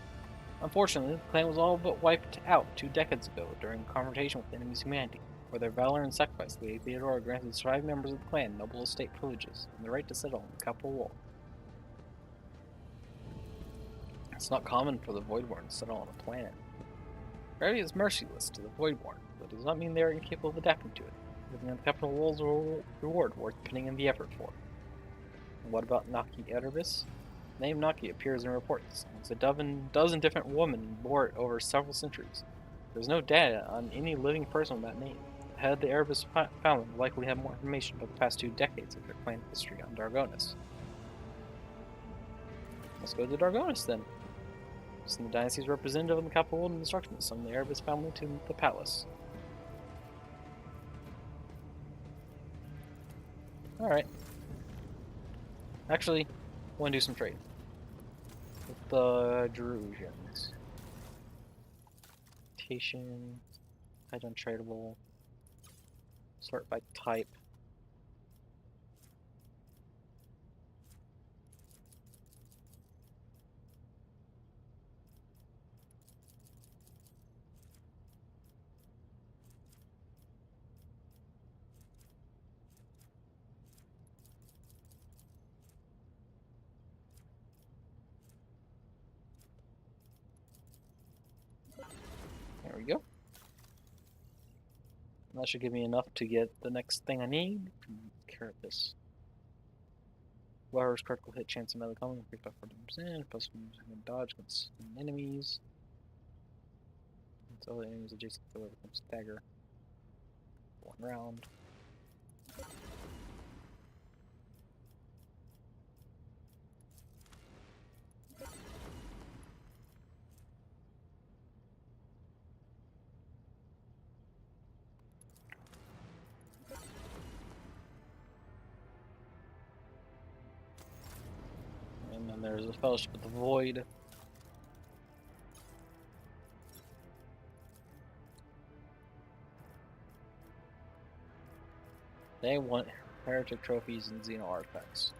Unfortunately, the clan was all but wiped out 2 decades ago during a confrontation with enemy's humanity. For their valor and sacrifice, Lady Theodora granted surviving members of the clan noble estate privileges and the right to settle in the capital wall. It's not common for the Voidborn to settle on a planet. Gravity is merciless to the Voidborn, but does not mean they are incapable of adapting to it. Living on the capital wall is a reward worth putting in the effort for. And what about Naki Erebus? The name Naki appears in reports. It's a dozen different women bore it over several centuries. There's no data on any living person with that name. The head of the Erebus family will likely have more information about the past 2 decades of their clan history on Dargonis. Let's go to Dargonis then. Send the dynasty's representative in the capital world and instructions from the Erebus family to the palace. Alright. Actually, I want to do some trading with the Drusians. Mutation, type untradable, sort by type. There we go. And that should give me enough to get the next thing I need. Carapace. Warhammer's critical hit chance of melee coming increased by 40%, plus dodge against enemies. It's all the enemies adjacent to whoever can stagger. 1 round. And then there's a Fellowship of the Void. They want heretic trophies and Xeno artifacts.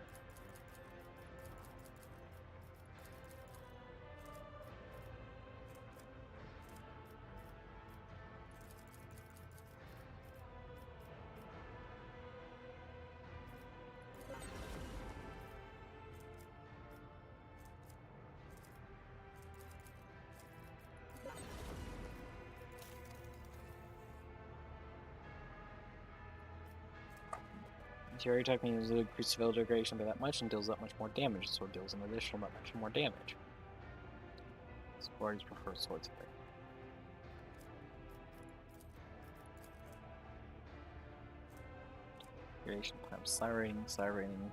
Meteor attack means it increases spell degradation by that much and deals that much more damage, so it deals an additional that much more damage. Swords prefer swords attack. Creation times Sirating.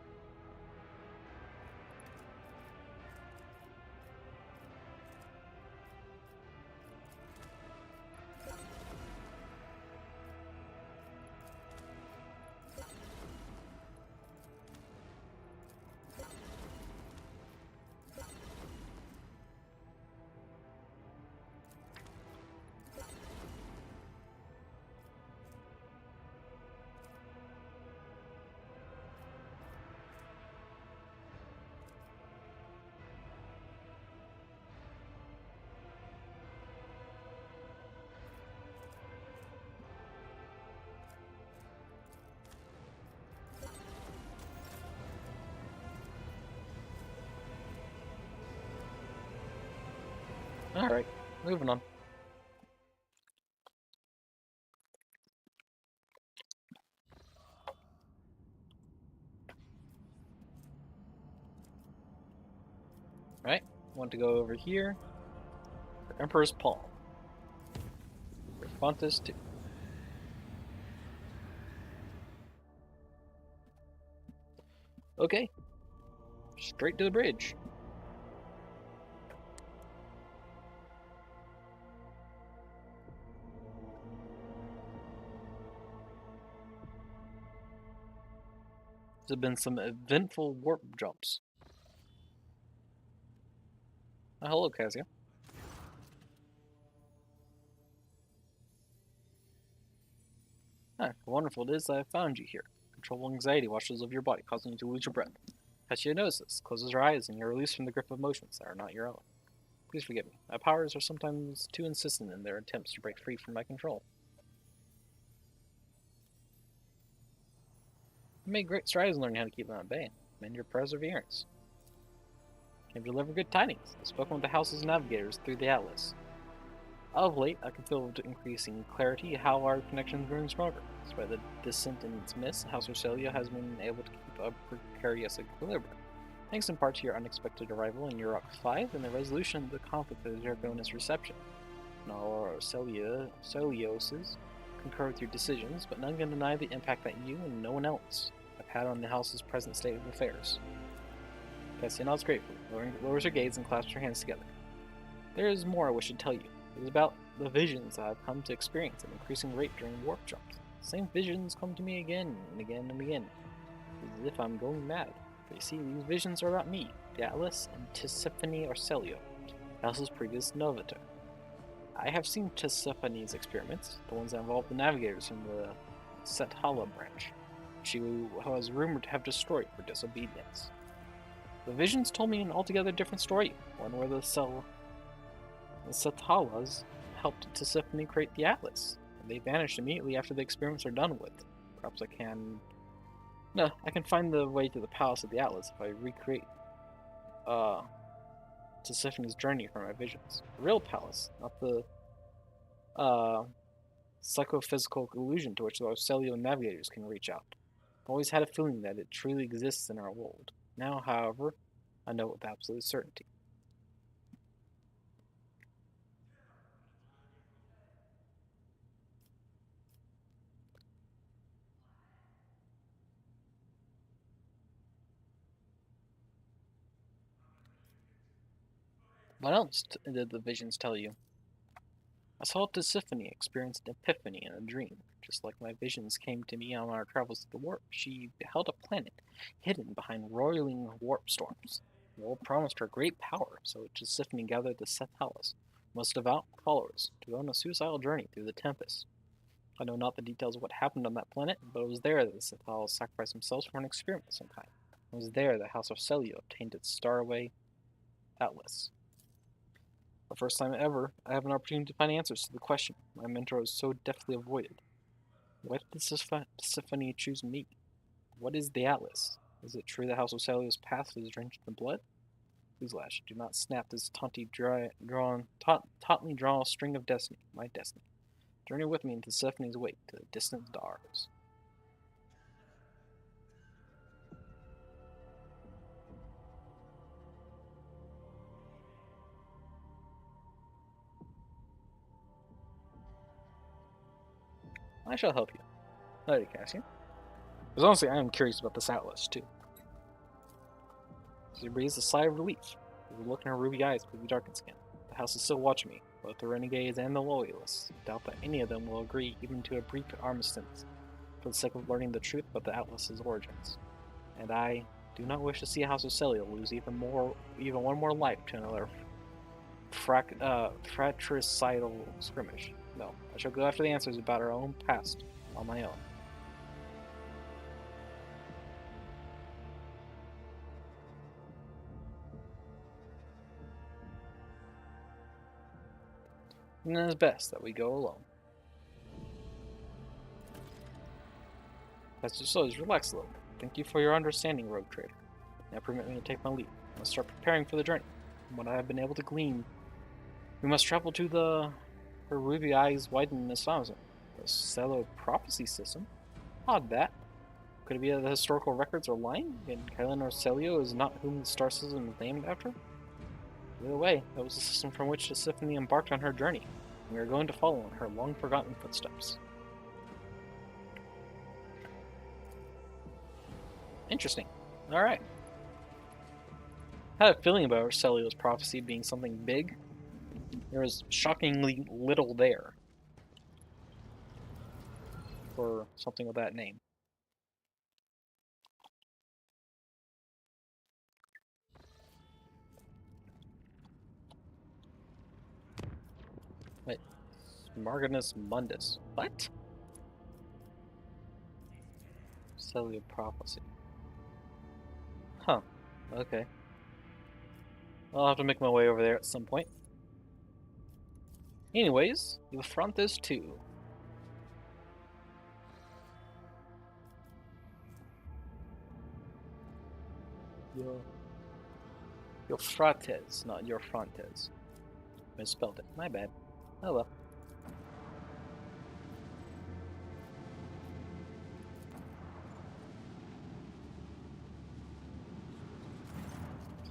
Alright, moving on. Right, want to go over here for Emperor's Palm. Eufrantes II. Okay, straight to the bridge. There have been some eventful warp jumps. Hello, Cassia. Ah, wonderful it is that I found you here. Control anxiety washes over your body, causing you to lose your breath. Cassia knows this, closes her eyes, and you're released from the grip of emotions that are not your own. Please forgive me. My powers are sometimes too insistent in their attempts to break free from my control. You made great strides in learning how to keep them at bay. Mend your perseverance. Came to deliver good tidings. I've spoken with the House's navigators through the Atlas. Of late, I can feel with increasing clarity how our connection is growing stronger. Despite the descent in its midst, House Roselia has been able to keep a precarious equilibrium. Thanks in part to your unexpected arrival in Europe 5 and the resolution of the conflict that is your bonus reception. Nor Celioses concur with your decisions, but none can deny the impact that you and no one else have had on the House's present state of affairs. Cassia nods gratefully, lowers her gaze and clasps her hands together. There is more I wish to tell you. It is about the visions I have come to experience at an increasing rate during warp jumps. The same visions come to me again and again and again. It is as if I'm going mad. For you see, these visions are about me, the Atlas, and Tisiphone Arcelio, House's previous novator. I have seen Tisiphone's experiments, the ones that involved the navigators from the Sethala branch, she was rumored to have destroyed for disobedience. The visions told me an altogether different story, one where the Sethalas helped Tisiphone create the Atlas, and they vanished immediately after the experiments are done with. Perhaps I can... No, I can find the way to the Palace of the Atlas if I recreate Tisiphone's journey from my visions. The real palace, not the psychophysical illusion to which the Arcelio navigators can reach out. I've always had a feeling that it truly exists in our world. Now, however, I know with absolute certainty. What else did the visions tell you? I saw Tisiphone experience an epiphany in a dream. Just like my visions came to me on our travels to the warp, she beheld a planet hidden behind roiling warp storms. The world promised her great power, so Tisiphone gathered the Sethalas, most devout followers, to go on a suicidal journey through the tempest. I know not the details of what happened on that planet, but it was there that the Sethalas sacrificed themselves for an experiment of some kind. It was there that House of Celio obtained its staraway Atlas. The first time ever, I have an opportunity to find answers to the question my mentor has so deftly avoided. Why did Tisiphone choose me? What is the Atlas? Is it true that House of Celio's past is drenched in blood? Please, Lash, do not snap this tautly drawn string of destiny, my destiny. Journey with me into Tisiphone's wake to the distant stars. I shall help you. Lady Cassian. Because honestly, I am curious about this Atlas, too. She breathes a sigh of relief. The look in her ruby eyes could be darkened skin. The house is still watching me, both the renegades and the loyalists. I doubt that any of them will agree even to a brief armistice for the sake of learning the truth about the Atlas's origins. And I do not wish to see House of Celia lose even one more life to another fratricidal skirmish. No, I shall go after the answers about our own past on my own. And it is best that we go alone. Pastor Soldiers, relax a little bit. Thank you for your understanding, rogue trader. Now permit me to take my leave. I must start preparing for the journey. From what I have been able to glean, we must travel to the... Her ruby eyes widen in astonishment. The Cello prophecy system? Odd that. Could it be that the historical records are lying, and Kylan Celio is not whom the star system is named after? Either way, that was the system from which the Symphony embarked on her journey, and we are going to follow in her long-forgotten footsteps. Interesting. Alright. I had a feeling about Celio's prophecy being something big. There was shockingly little there for something with that name. Wait, Marginus Mundus. What? Celio prophecy. Huh. Okay. I'll have to make my way over there at some point. Anyways, Eufrantes II. Eufrates, not Eufrantes. Misspelled it. My bad. Oh well.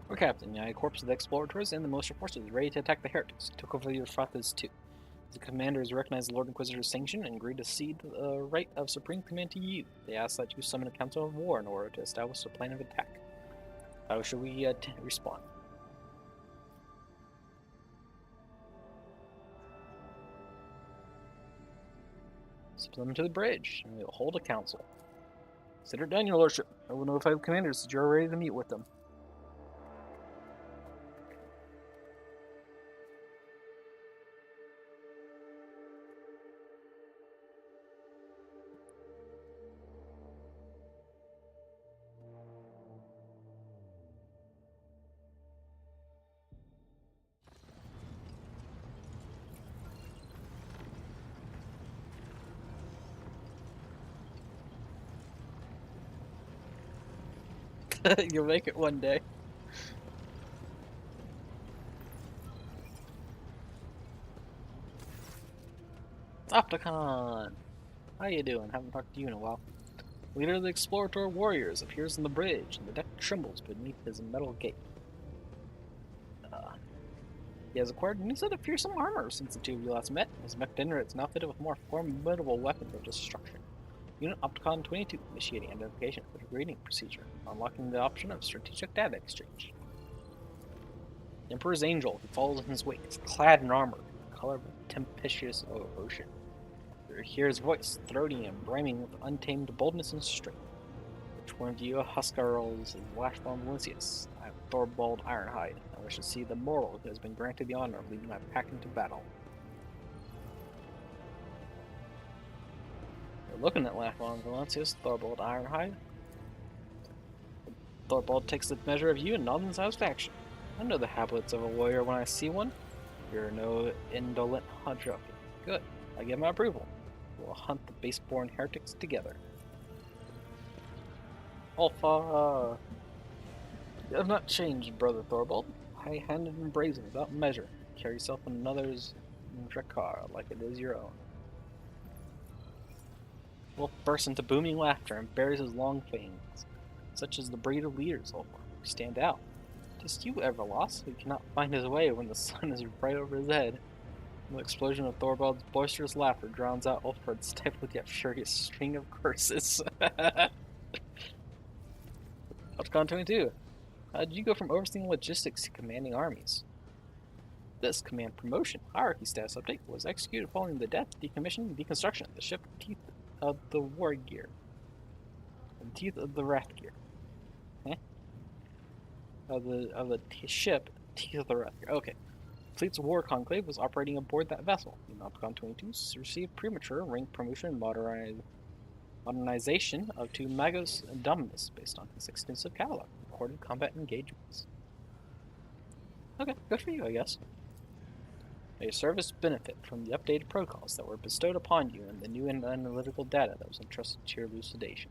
Our captain, United Corps of the Explorators and the militia forces ready to attack the heretics. Took over the Eufrates II. The commanders recognized the Lord Inquisitor's sanction and agreed to cede the right of supreme command to you. They asked that you summon a council of war in order to establish a plan of attack. How should we respond? Summon them to the bridge, and we will hold a council. Consider it done, your lordship. I will notify the commanders that you are ready to meet with them. You'll make it one day. Opticon! How you doing? Haven't talked to you in a while. Leader of the Explorator Warriors appears on the bridge, and the deck trembles beneath his metal gate. He has acquired a new set of fearsome armor since the two of you last met. His mech dinner is now fitted with more formidable weapons of destruction. Unit Opticon 22, initiating identification with a grading procedure, unlocking the option of strategic data exchange. The Emperor's Angel, who follows in his wake, is clad in armor, the color of a tempestuous ocean. You hear his voice, throaty and brimming with untamed boldness and strength. Which one of you Huskarls is Lashbond Vincius? I am Thorvald Ironhide. I wish to see the mortal who has been granted the honor of leading my pack into battle. You're looking at Lashbond Vincius, Thorvald Ironhide. Thorvald takes the measure of you and nods in satisfaction. I know the habits of a warrior when I see one. You're no indolent hunter of it. Good. I give my approval. We'll hunt the base-born heretics together. Alpha, you have not changed, brother Thorvald. High-handed and brazen, without measure. Carry yourself in another's Drakkar like it is your own. Wolf bursts into booming laughter and bares his long fangs. Such is the breed of leaders, Alpha. You stand out. Just you, Everlost, who cannot find his way when the sun is right over his head. The explosion of Thorvald's boisterous laughter drowns out Ulfred's stifled yet furious string of curses. Opticon 22. How did you go from overseeing logistics to commanding armies? This command promotion hierarchy status update was executed following the death, decommission, and deconstruction of the ship Teeth of the War Gear. And Teeth of the Wrath Gear. Ship Teeth of the Wrath Gear. Okay. Fleet's War Conclave was operating aboard that vessel. Opticon 22 received premature rank promotion and modernization of to Magos Dominus based on his extensive catalog of recorded combat engagements. Okay, good for you, I guess. A service benefit from the updated protocols that were bestowed upon you and the new analytical data that was entrusted to your elucidation.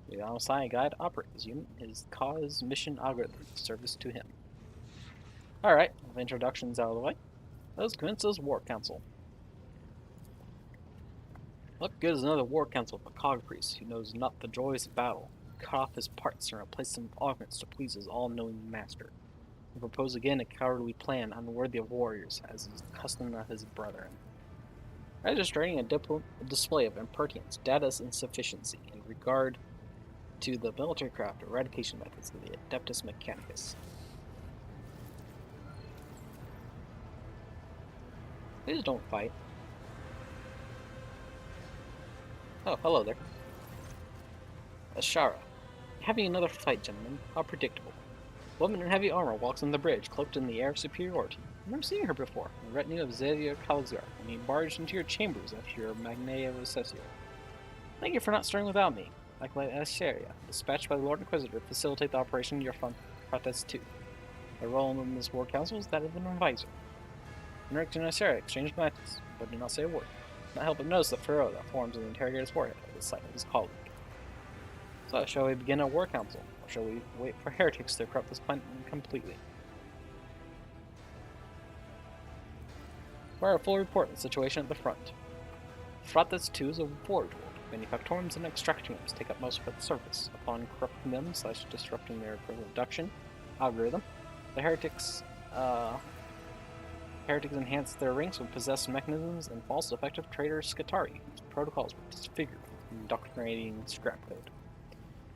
The Omniscient Guide operates unit his cause mission algorithm service to him. Alright, with introductions out of the way, let's commence this War Council. What good is another War Council of a cog priest who knows not the joys of battle, cut off his parts and replace them with augments to please his all-knowing master? He proposed again a cowardly plan unworthy of warriors, as is the custom of his brethren. Registering a display of impertinence, data's insufficiency in regard to the military craft eradication methods of the Adeptus Mechanicus. Please don't fight. Oh, hello there. Ashara. Having another fight, gentlemen. How predictable. Woman in heavy armor walks on the bridge, cloaked in the air of superiority. I've never seen her before. A retinue of Zelia Calzar, and he barged into your chambers after your Magnea Recessio. Thank you for not starting without me. Like Asheria, dispatched by the Lord Inquisitor to facilitate the operation of Eufrantes II. My role in this war council is that of an advisor. Enric and Asheria exchanged glances, but did not say a word. Not help but notice the furrow that forms on the interrogator's forehead at the sight of his colleague. So, shall we begin a war council, or shall we wait for heretics to corrupt this planet completely? For a full report of the situation at the front. Eufrantes II is a forge world. Manufactorums and extractorums take up most of the surface. Upon corrupting them / disrupting their production algorithm, the heretics enhance their ranks with possessed mechanisms and false effective traitor Scutari, whose protocols were disfigured with indoctrinating scrap code.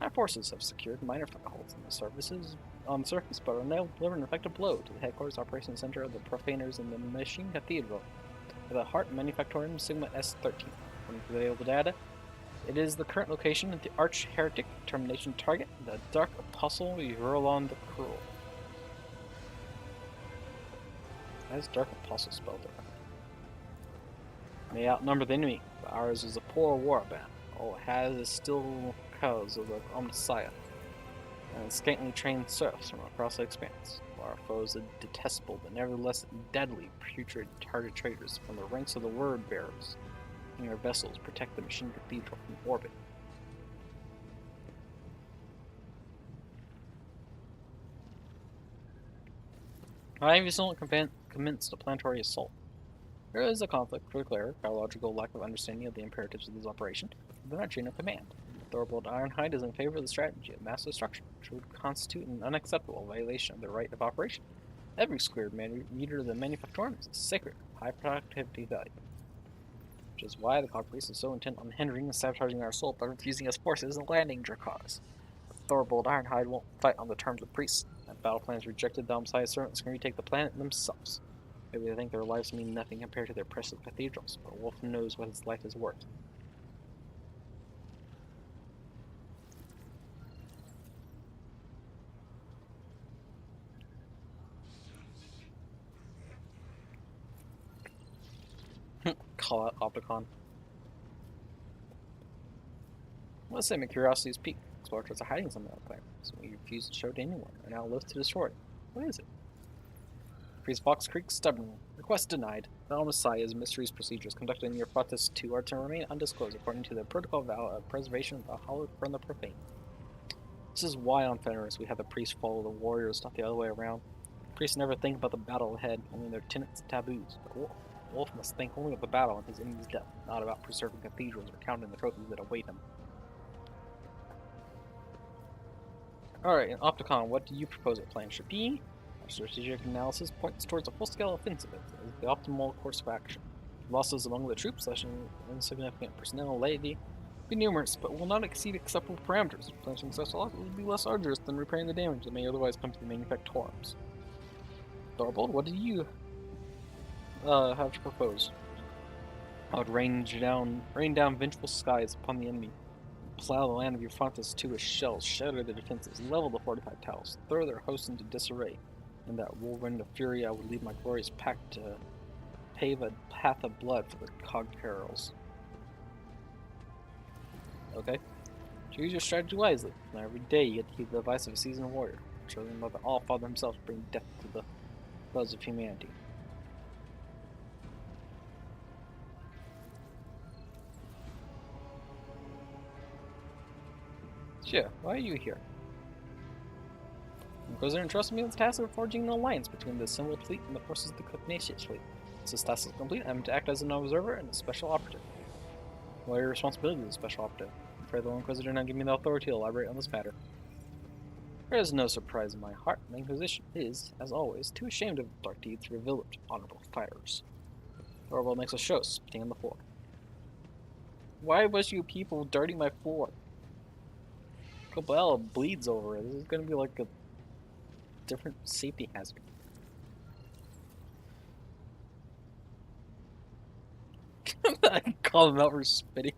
Our forces have secured minor footholds on the surface, but are now delivering an effective blow to the headquarters operations center of the profaners in the Machine Cathedral, at the Heart Manufactorum Sigma S13. According to the available data, it is the current location of the arch-heretic termination target, the Dark Apostle Eurolon the Cruel. Why is Dark Apostle spelled different? May outnumber the enemy, but ours is a poor war band. All it has is still cows of the Omniscient, and scantily trained serfs from across the expanse, while our foes are detestable but nevertheless deadly putrid target traitors from the ranks of the word bearers, and their vessels protect the Machine Cathedral from orbit. I have recently commenced a planetary assault. There is a conflict for the clear, biological lack of understanding of the imperatives of this operation within our chain of command. Thorvald Ironhide is in favor of the strategy of mass destruction, which would constitute an unacceptable violation of the right of operation. Every square meter of the manufactorum is sacred, high productivity value. Which is why the Cog Priest is so intent on hindering and sabotaging our assault by refusing his forces and landing Dracaris. Thorvald Ironhide won't fight on the terms of priests. If battle plans rejected, the Omniscient servants can retake the planet themselves. Maybe they think their lives mean nothing compared to their precious cathedrals, but Wolf knows what his life is worth. Call out Opticon. Let's say my curiosity is piqued. Explorers are hiding something on the planet, so we refuse to show it to anyone, and now loath to destroy it. What is it? Priest Fox Creek stubbornly. Request denied. The Omniscient's mysteries procedures conducted in Eufrantes II are to remain undisclosed according to the protocol vow of preservation of the hallowed from the profane. This is why on Fenris we have the priests follow the warriors, not the other way around. Priests never think about the battle ahead, only their tenets and taboos. But Wolf must think only of the battle and his enemy's death, not about preserving cathedrals or counting the trophies that await him. Alright, in Opticon, what do you propose a plan should be? Our strategic analysis points towards a full-scale offensive as the optimal course of action. Losses among the troops, such as insignificant personnel levy, be numerous, but will not exceed acceptable parameters. Planting such losses will be less arduous than repairing the damage that may otherwise come to the manufactorums. Thorbold, what do you have to propose? I would rain down vengeful skies upon the enemy, plow the land of Eufrantes II with shells, shatter their defenses, level the fortified towers, throw their hosts into disarray. In that whirlwind of fury, I would lead my glorious pack to pave a path of blood for the cog perils. Okay. Choose your strategy wisely. Now every day you get to keep the advice of a seasoned warrior, chosen by the All-Father himself to bring death to the foes of humanity. Sure, why are you here? The Inquisitor entrusted me with the task of forging an alliance between the assembled fleet and the forces of the Cognatius fleet. Once this task is complete, I am to act as an observer and a special operative. What are your responsibilities as a special operative? I'm afraid the Inquisitor did not give me the authority to elaborate on this matter. There is no surprise in my heart. The Inquisition is, as always, too ashamed of dark deeds to reveal it to honorable fighters. Thorvald makes a show, spitting on the floor. Why was you people dirty my floor? Cobell bleeds over it. This is gonna be like a different safety hazard. I can call him out for spitting.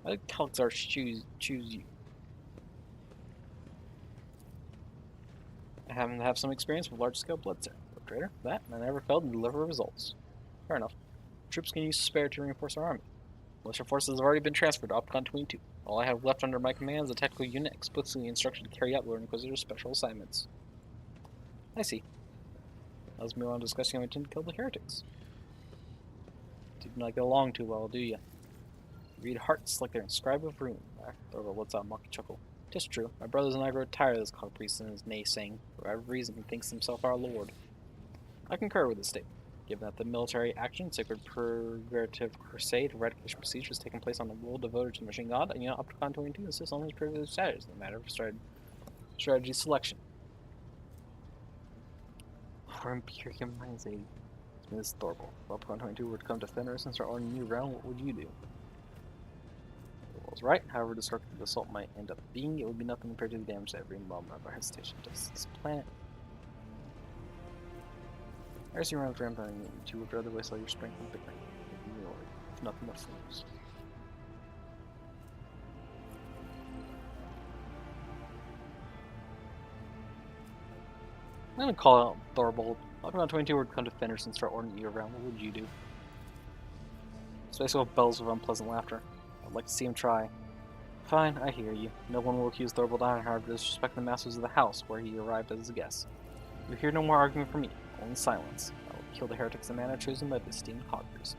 Why did Kalxar choose you? I happen to have some experience with large-scale bloodshed. Traitor, that, and I never failed to deliver results. Fair enough. Troops can use spare to reinforce our army. Militia forces have already been transferred to Opticon 22. All I have left under my command is a tactical unit explicitly instructed to carry out Lord Inquisitor's special assignments. I see. Let's move on to discussing how we intend to kill the heretics. Do not get along too well, do you? Read hearts like they're inscribed with rune. Thorvald lets out a mocky chuckle. Tis true. My brothers and I grow tired of this cog priest and his naysaying. For whatever reason, he thinks himself our lord. I concur with this statement. Given that the military action, sacred purgative crusade, eradication procedure has taken place on a world devoted to the machine god, and Opticon 22 insists on his privileged status in the matter of strategy selection. For Imperium Rising, Ms. Thorvald. If Opticon 22 were to come defend us and start ordering a new round, what would you do? Thorvald's right. However destructive the assault might end up being, it would be nothing compared to the damage that every moment of our hesitation does to this planet. I see around ramping, you would rather waste all your strength on bickering. If nothing but fools. I'm gonna call out Thorvald. Opticon 22 would come defenders and start ordering you around. What would you do? Space Wolf bells with unpleasant laughter. I'd like to see him try. Fine, I hear you. No one will accuse Thorvald Ironheart of disrespecting the masters of the house where he arrived as a guest. You hear no more argument from me, only silence. I will kill the heretics in the manner chosen by the esteemed cog priest.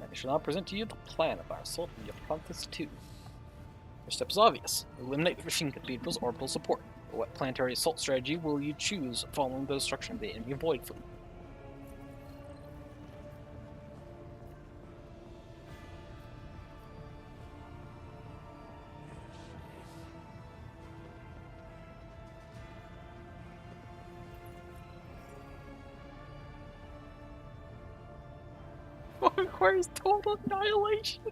I shall now present to you the plan of our assault on Eufrantes II. Your step is obvious. Eliminate the machine cathedral's orbital support. What planetary assault strategy will you choose following the destruction of the enemy void fleet? What requires total annihilation?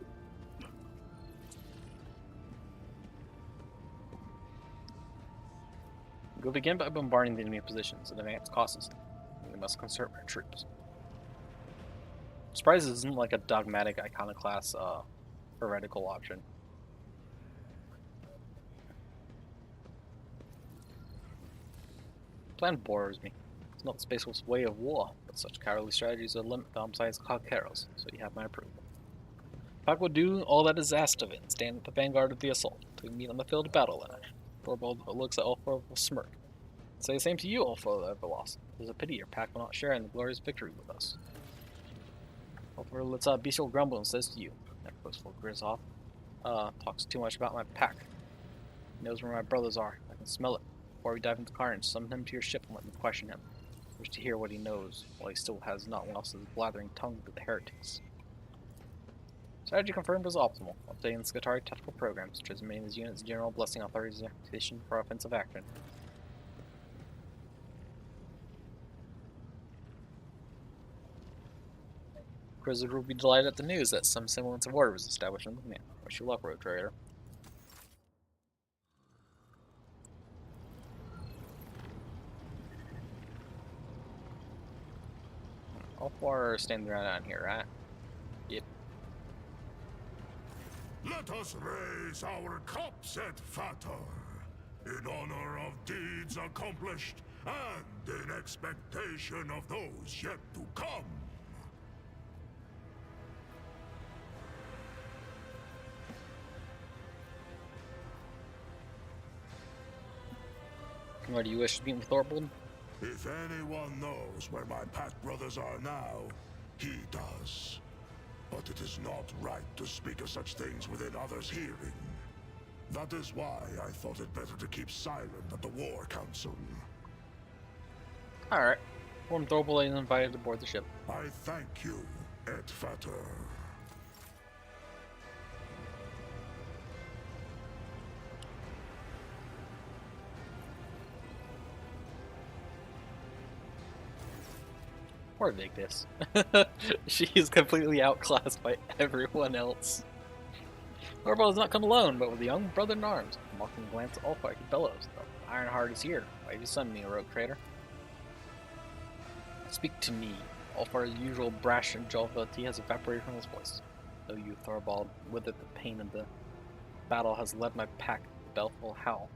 We'll begin by bombarding the enemy positions at advanced costs. We must conserve our troops. Surprise isn't like a dogmatic iconoclast heretical option. Plan bores me. It's not Space Wolf's way of war, but such cowardly strategies would limit Domside's Cogcaros, so you have my approval. Pac will do all that is asked of it and stand at the vanguard of the assault, to meet on the field of battle in it. Thorvald looks at Ulfar with a smirk. Say the same to you, Ulfar Everlost. It is a pity your pack will not share in the glorious victory with us. Ulfar lets out a bestial grumble and says to you, that boastful Grizzoff, talks too much about my pack. He knows where my brothers are. I can smell it. Before we dive into carnage, summon him to your ship and let me question him. I wish to hear what he knows, while he still has not lost his blathering tongue to the heretics. Strategy confirmed was optimal, updating the Skitarii tactical programs, transmitting his units general blessing authorization for offensive action. Grizzard will be delighted at the news that some semblance of order was established in Lumian. Wish you luck, Road Trader. All four are standing around down here, right? Yep. Let us raise our cups at Fator, in honor of deeds accomplished and in expectation of those yet to come. Where do you wish to meet with Thorbold? If anyone knows where my pack brothers are now, he does. But it is not right to speak of such things within others' hearing. That is why I thought it better to keep silent at the War Council. Alright. Form Thorbold is invited to board the ship. I thank you, Et Fater. Poor Vigdis. She is completely outclassed by everyone else. Thorbold has not come alone, but with a young brother in arms. A mocking glance at Ulfar, he bellows. The Ironheart is here. Why have you summoned me, a rogue trader? Speak to me. Ulfar's usual brash and joviality has evaporated from his voice. Though you, Thorbold, withered the pain of the battle has led my pack to the baleful howl.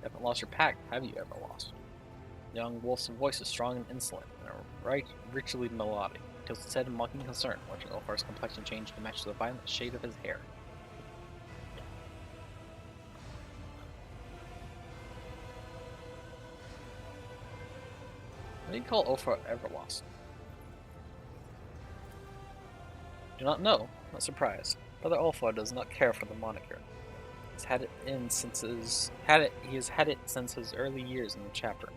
You haven't lost your pack, have you ever lost? The young wolf's voice is strong and insolent, and richly melodic. Tilts his head in mocking concern, watching Ulfar's complexion change to match the violent shade of his hair. What do you call Ulfar Everlost? Do not know, not surprised. Brother Ulfar does not care for the moniker. He has had it since his early years in the chapter.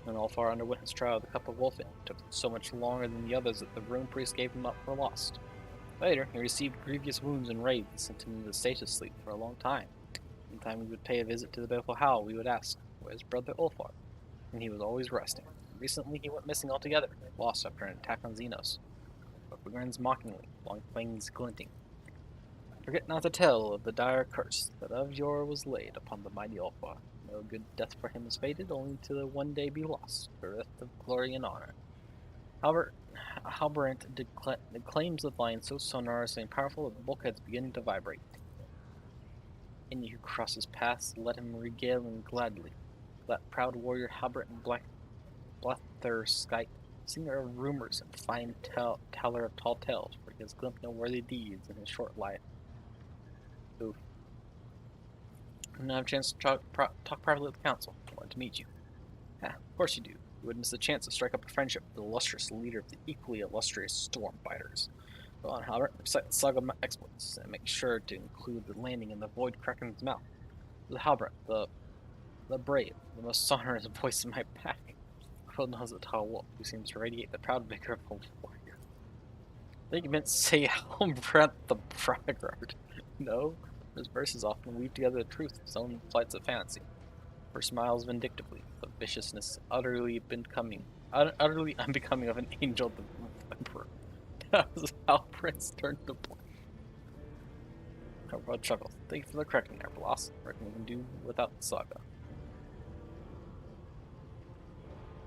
When Ulfar underwent his trial of the Cup of Wolfin, it took so much longer than the others that the Rune Priest gave him up for lost. Later, he received grievous wounds and raids that sent him into stasis sleep for a long time. Anytime we would pay a visit to the Baleful Howl, we would ask, "Where's Brother Ulfar?" And he was always resting. Recently, he went missing altogether, lost after an attack on Xenos. But grins mockingly, long fangs glinting. Forget not to tell of the dire curse that of yore was laid upon the mighty Ulfar. No good death for him is fated, only to one day be lost, bereft of glory and honor. Halberant declaims the line so sonorous and powerful that the bulkheads beginning to vibrate. Any who cross his paths, let him regale him gladly. That proud warrior Halberant and Blatherskite, singer of rumors and fine teller of tall tales, for he has glimpsed no worthy deeds in his short life. Oof. I didn't have a chance to talk privately with the council. I wanted to meet you. Of course you do. You would miss the chance to strike up a friendship with the illustrious leader of the equally illustrious Stormfighters. Go on, Halbert, recite the saga of my exploits, and make sure to include the landing in the Void Kraken's mouth. The Halbert, the brave, the most sonorous voice in my pack. Well knows a tall wolf who seems to radiate the proud vigor of a warrior. I think you meant to say Halbert the Braggart. No? His verses often weave together the truth of his own flights of fancy. Her smiles vindictively, the viciousness utterly unbecoming of an angel of the emperor. That was how Prince turned to point. Rod chuckles. Thank you for the correcting there, Bloss. Reckon we can do without the saga.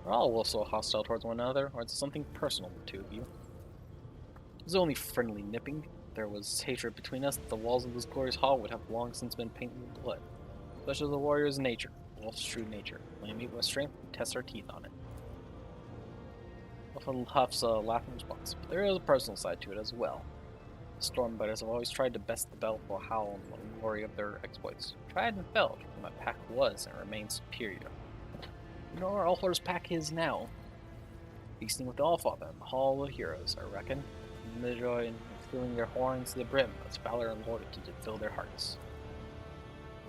Are all wolves so hostile towards one another, or is it something personal, the two of you? It was only friendly nipping. If there was hatred between us, the walls of this glorious hall would have long since been painted with blood. Such is the warrior's nature, the wolf's true nature. When we meet with strength, we test our teeth on it. Wolf huffs a laugh in response, but there is a personal side to it as well. The Stormbiters have always tried to best the Baleful Howl and the glory of their exploits. Tried and failed, but my pack was and remains superior. You know where Ulfar's pack is now? Feasting with the Allfather in the Hall of Heroes, I reckon. And the joy in filling their horns to the brim as valor and loyalty did fill their hearts.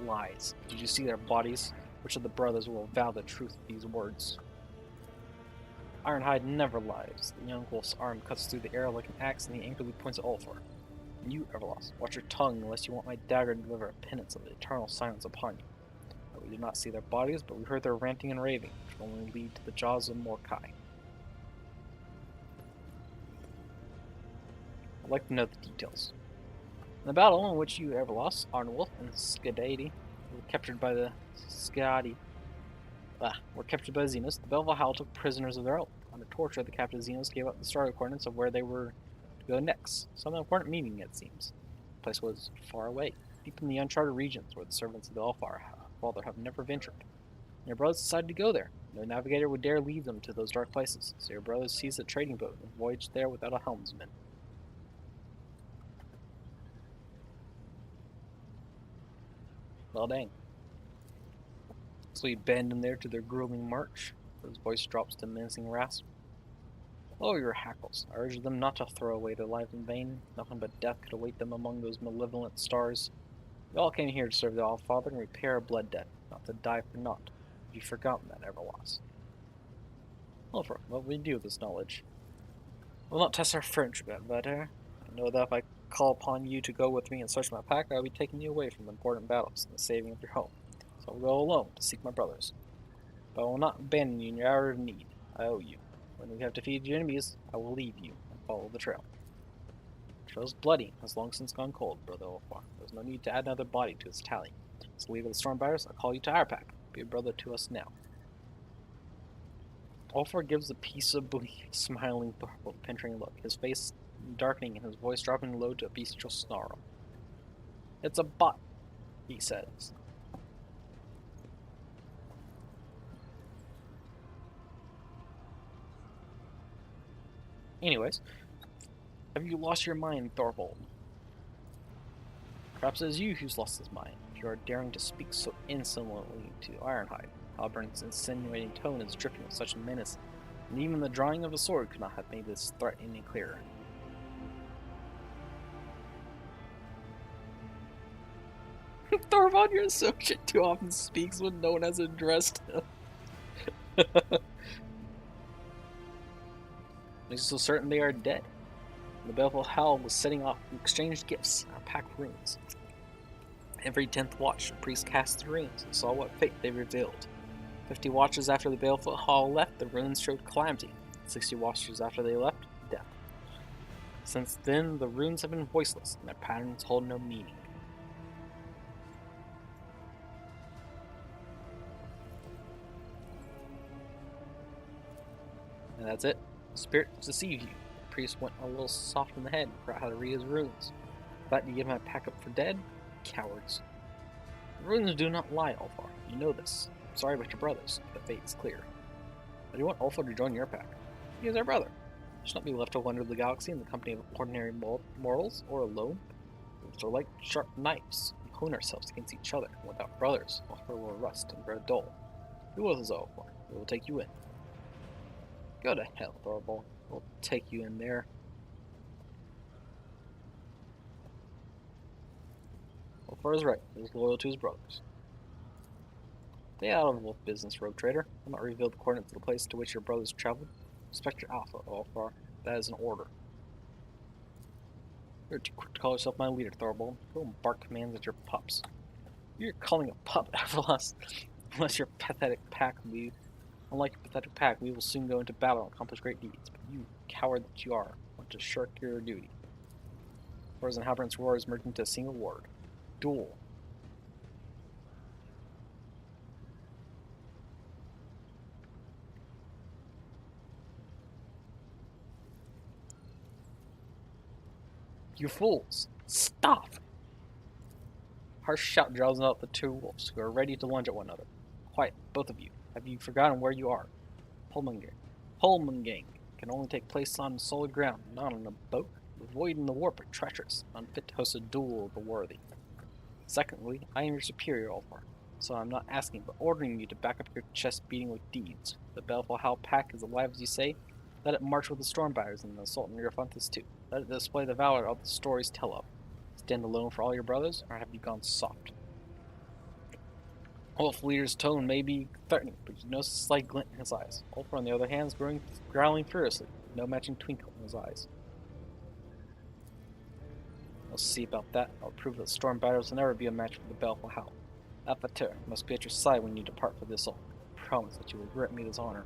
Lies. Did you see their bodies? Which of the brothers will avow the truth of these words? Ironhide never lies. The young wolf's arm cuts through the air like an axe, and he angrily points at Ulfar. And you, Everlost, watch your tongue unless you want my dagger to deliver a penance of eternal silence upon you. Now, we did not see their bodies, but we heard their ranting and raving, which will only lead to the jaws of Mordecai. I'd like to know the details. In the battle in which you, Everlost, Arnwolf, and Skadadi were captured by the Xenos, the Belval took prisoners of their own. Under torture, the captive Xenos gave up the starting coordinates of where they were to go next. Some important meaning, it seems. The place was far away, deep in the uncharted regions where the servants of the Father have never ventured. And your brothers decided to go there. No navigator would dare lead them to those dark places, so your brothers seized a trading boat and voyaged there without a helmsman. Well, dang. So we abandon there to their grueling march. His voice drops to menacing rasp. Oh, your hackles. I urge them not to throw away their lives in vain. Nothing but death could await them among those malevolent stars. We all came here to serve the All-Father and repair a blood debt, not to die for naught. Have you forgotten that, Everlost? Ulfar, what will we do with this knowledge? We'll not test our friendship yet, better. I know that if I call upon you to go with me and search my pack, I will be taking you away from important battles and the saving of your home. So I will go alone to seek my brothers. But I will not abandon you in your hour of need. I owe you. When we have defeated your enemies, I will leave you and follow the trail. The trail's bloody, has long since gone cold, Brother Ulfar. There's no need to add another body to its tally. So leave the Stormbuyers, I'll call you to our pack. Be a brother to us now. Ulfar gives a piece of belief, smiling with a penetrating look, his face darkening and his voice dropping low to a bestial snarl. It's a bot, he says. Anyways, have you lost your mind, Thorvald? Perhaps it is you who's lost his mind, if you are daring to speak so insolently to Ironhide. Halbern's insinuating tone is dripping with such menace, and even the drawing of a sword could not have made this threat any clearer. Thorvald, your associate too often speaks when no one has addressed him. Makes us so certain they are dead. The baleful Hell was setting off. We exchanged gifts, our pack runes. Every 10th watch, the priest cast the runes and saw what fate they revealed. 50 watches after the baleful Hall left, the runes showed calamity. 60 watches after they left, death. Since then, the runes have been voiceless, and their patterns hold no meaning. And that's it. Spirit deceived you. The priest went a little soft in the head and forgot how to read his runes. Thought you give my pack up for dead? Cowards. The runes do not lie, Ulfar. You know this. I'm sorry about your brothers. The fate is clear. But you want Ulfar to join your pack. He is our brother. He should not be left to wander the galaxy in the company of ordinary mortals or alone. Runes are like sharp knives. We hone ourselves against each other. Without brothers, Ulfar will rust and grow dull. Who will is Ulfar? We will take you in. Go to hell, Thorvald. We'll take you in there. Ulfar is right. He is loyal to his brothers. Stay out of Wolf business, rogue trader. I'll not reveal the coordinates of the place to which your brothers traveled. Respect your alpha, Ulfar. That is an order. You're too quick to call yourself my leader, Thorvald. Go and bark commands at your pups. You're calling a pup, Everlost. Unless your pathetic pack leave. Unlike your pathetic pack, we will soon go into battle and accomplish great deeds. But you, coward that you are, want to shirk your duty. Whereas in Halbrand's roars merged into a single word. Duel. You fools! Stop! Harsh shout drowns out the two wolves, who are ready to lunge at one another. Quiet, both of you. Have you forgotten where you are? Holmengang can only take place on solid ground, not on a boat. The void and the warp are treacherous, unfit to host a duel of the worthy. Secondly, I am your superior, Ulfar, so I'm not asking but ordering you to back up your chest beating with deeds. The Baleful Howl pack is alive as you say. Let it march with the Stormbuyers and the assault on Eufrantes II. Let it display the valor of the stories tell of. Stand alone for all your brothers, or have you gone soft? Wolf Leader's tone may be threatening, but you notice a slight glint in his eyes. Ulfar, on the other hand, is growling furiously, no matching twinkle in his eyes. We'll see about that. I'll prove that storm batters will never be a match for the baleful Howl. Apater must be at your side when you depart for this old. I promise that you will grant me this honor.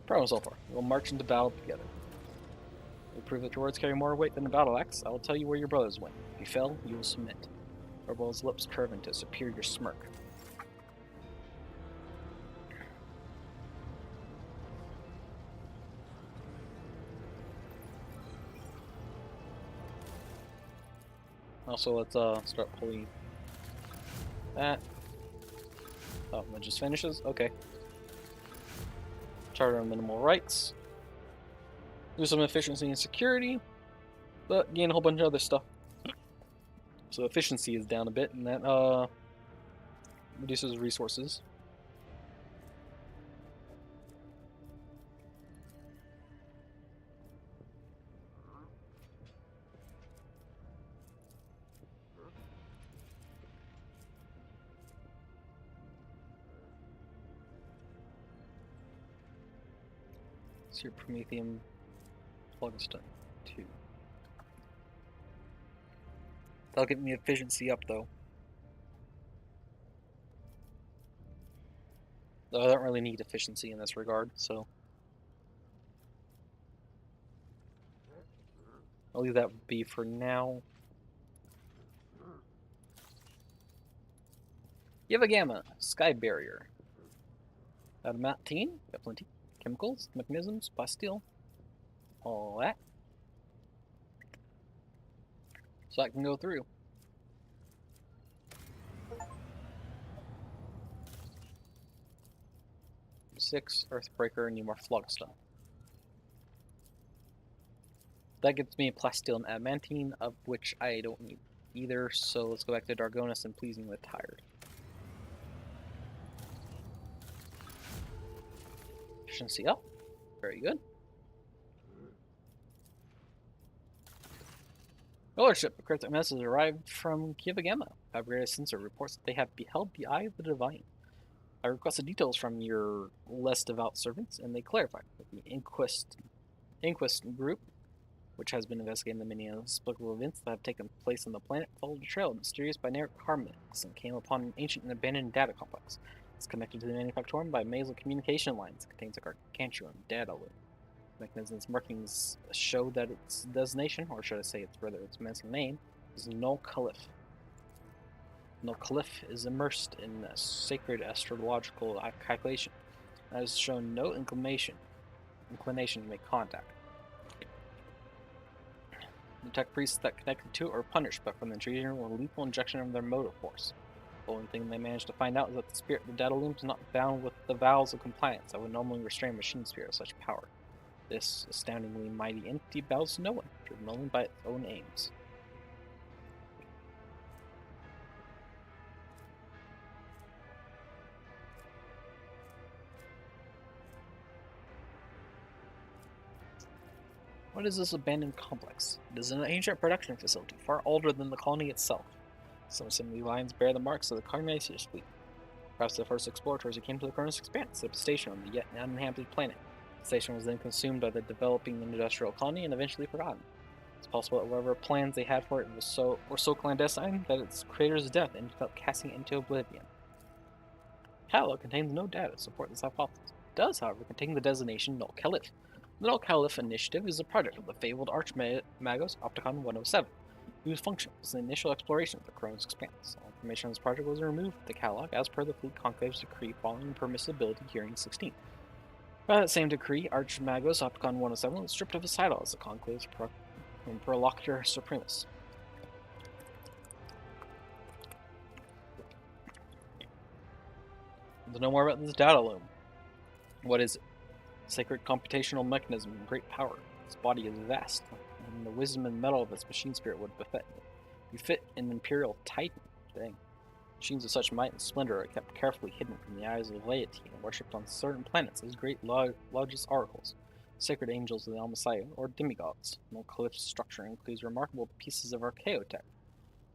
Promise, Ulfar. We'll march into battle together. We'll prove that your words carry more weight than a battle axe. I will tell you where your brothers went. If you fail, you will submit. Orbol's lips curve into a superior smirk. Also, let's start pulling that. Oh, that just finishes? Okay. Charter on minimal rights. Do some efficiency and security, but gain a whole bunch of other stuff. So efficiency is down a bit, and that reduces resources. So your Prometheum Phlogiston 2. That'll get me efficiency up though. Though I don't really need efficiency in this regard, so I'll leave that be for now. Give a Gamma, Sky Barrier. Adamantine, got plenty. Chemicals, mechanisms, plasteel, all that. So I can go through. Six, Earthbreaker, and more Phlogiston. That gives me plasteel and adamantine, of which I don't need either, so let's go back to Dargonus and pleasing with tired. Efficiency up. Very good. Rulership. A cryptic message arrived from Kiva-Gamma. Fabricated sensor reports that they have beheld the eye of the divine. I requested details from your less devout servants, and they clarified that the Inquest group, which has been investigating the many inexplicable events that have taken place on the planet, followed a trail of mysterious binary harmonics and came upon an ancient and abandoned data complex. It's connected to the manufactorium by maze of communication lines. It contains a gargantuan data loop. Mechanism's markings show that its designation, or should I say its mental name, is Null Caliph. Null Caliph is immersed in a sacred astrological calculation and has shown no inclination to make contact. The tech priests that connected to it are punished, but from the intrusion with a lethal injection of their motive force. The only thing they managed to find out is that the spirit of the data loom is not bound with the vows of compliance that would normally restrain a machine spirit of such power. This astoundingly mighty entity bows to no one, driven only by its own aims. What is this abandoned complex? It is an ancient production facility, far older than the colony itself. Some assembly lines bear the marks of the Carnaceous fleet. Perhaps the first explorers who came to the Cronus Expanse set up a station on the yet uninhabited planet. The station was then consumed by the developing industrial colony and eventually forgotten. It's possible that whatever plans they had for it were so clandestine that its creator's death ended up casting it into oblivion. Catalog contains no data to support this hypothesis. It does, however, contain the designation Null Caliph. The Null Caliph initiative is a project of the fabled Archmagos Opticon 107, whose function was the initial exploration of the Cronus Expanse. All information on this project was removed from the catalog as per the Fleet Conclave's decree following permissibility hearing 16. By that same decree, Archmagos Opticon 107 was stripped of his title as the Conclave's Prolocutor Supremus. To know more about this data loom. What is it? Sacred computational mechanism and great power. Its body is vast, and the wisdom and metal of its machine spirit would befit an imperial titan. Dang. Machines of such might and splendor are kept carefully hidden from the eyes of the laity and worshipped on certain planets as great logis oracles. sacred angels of the Almasiah, or demigods. No Calyp's structure includes remarkable pieces of archaeotech,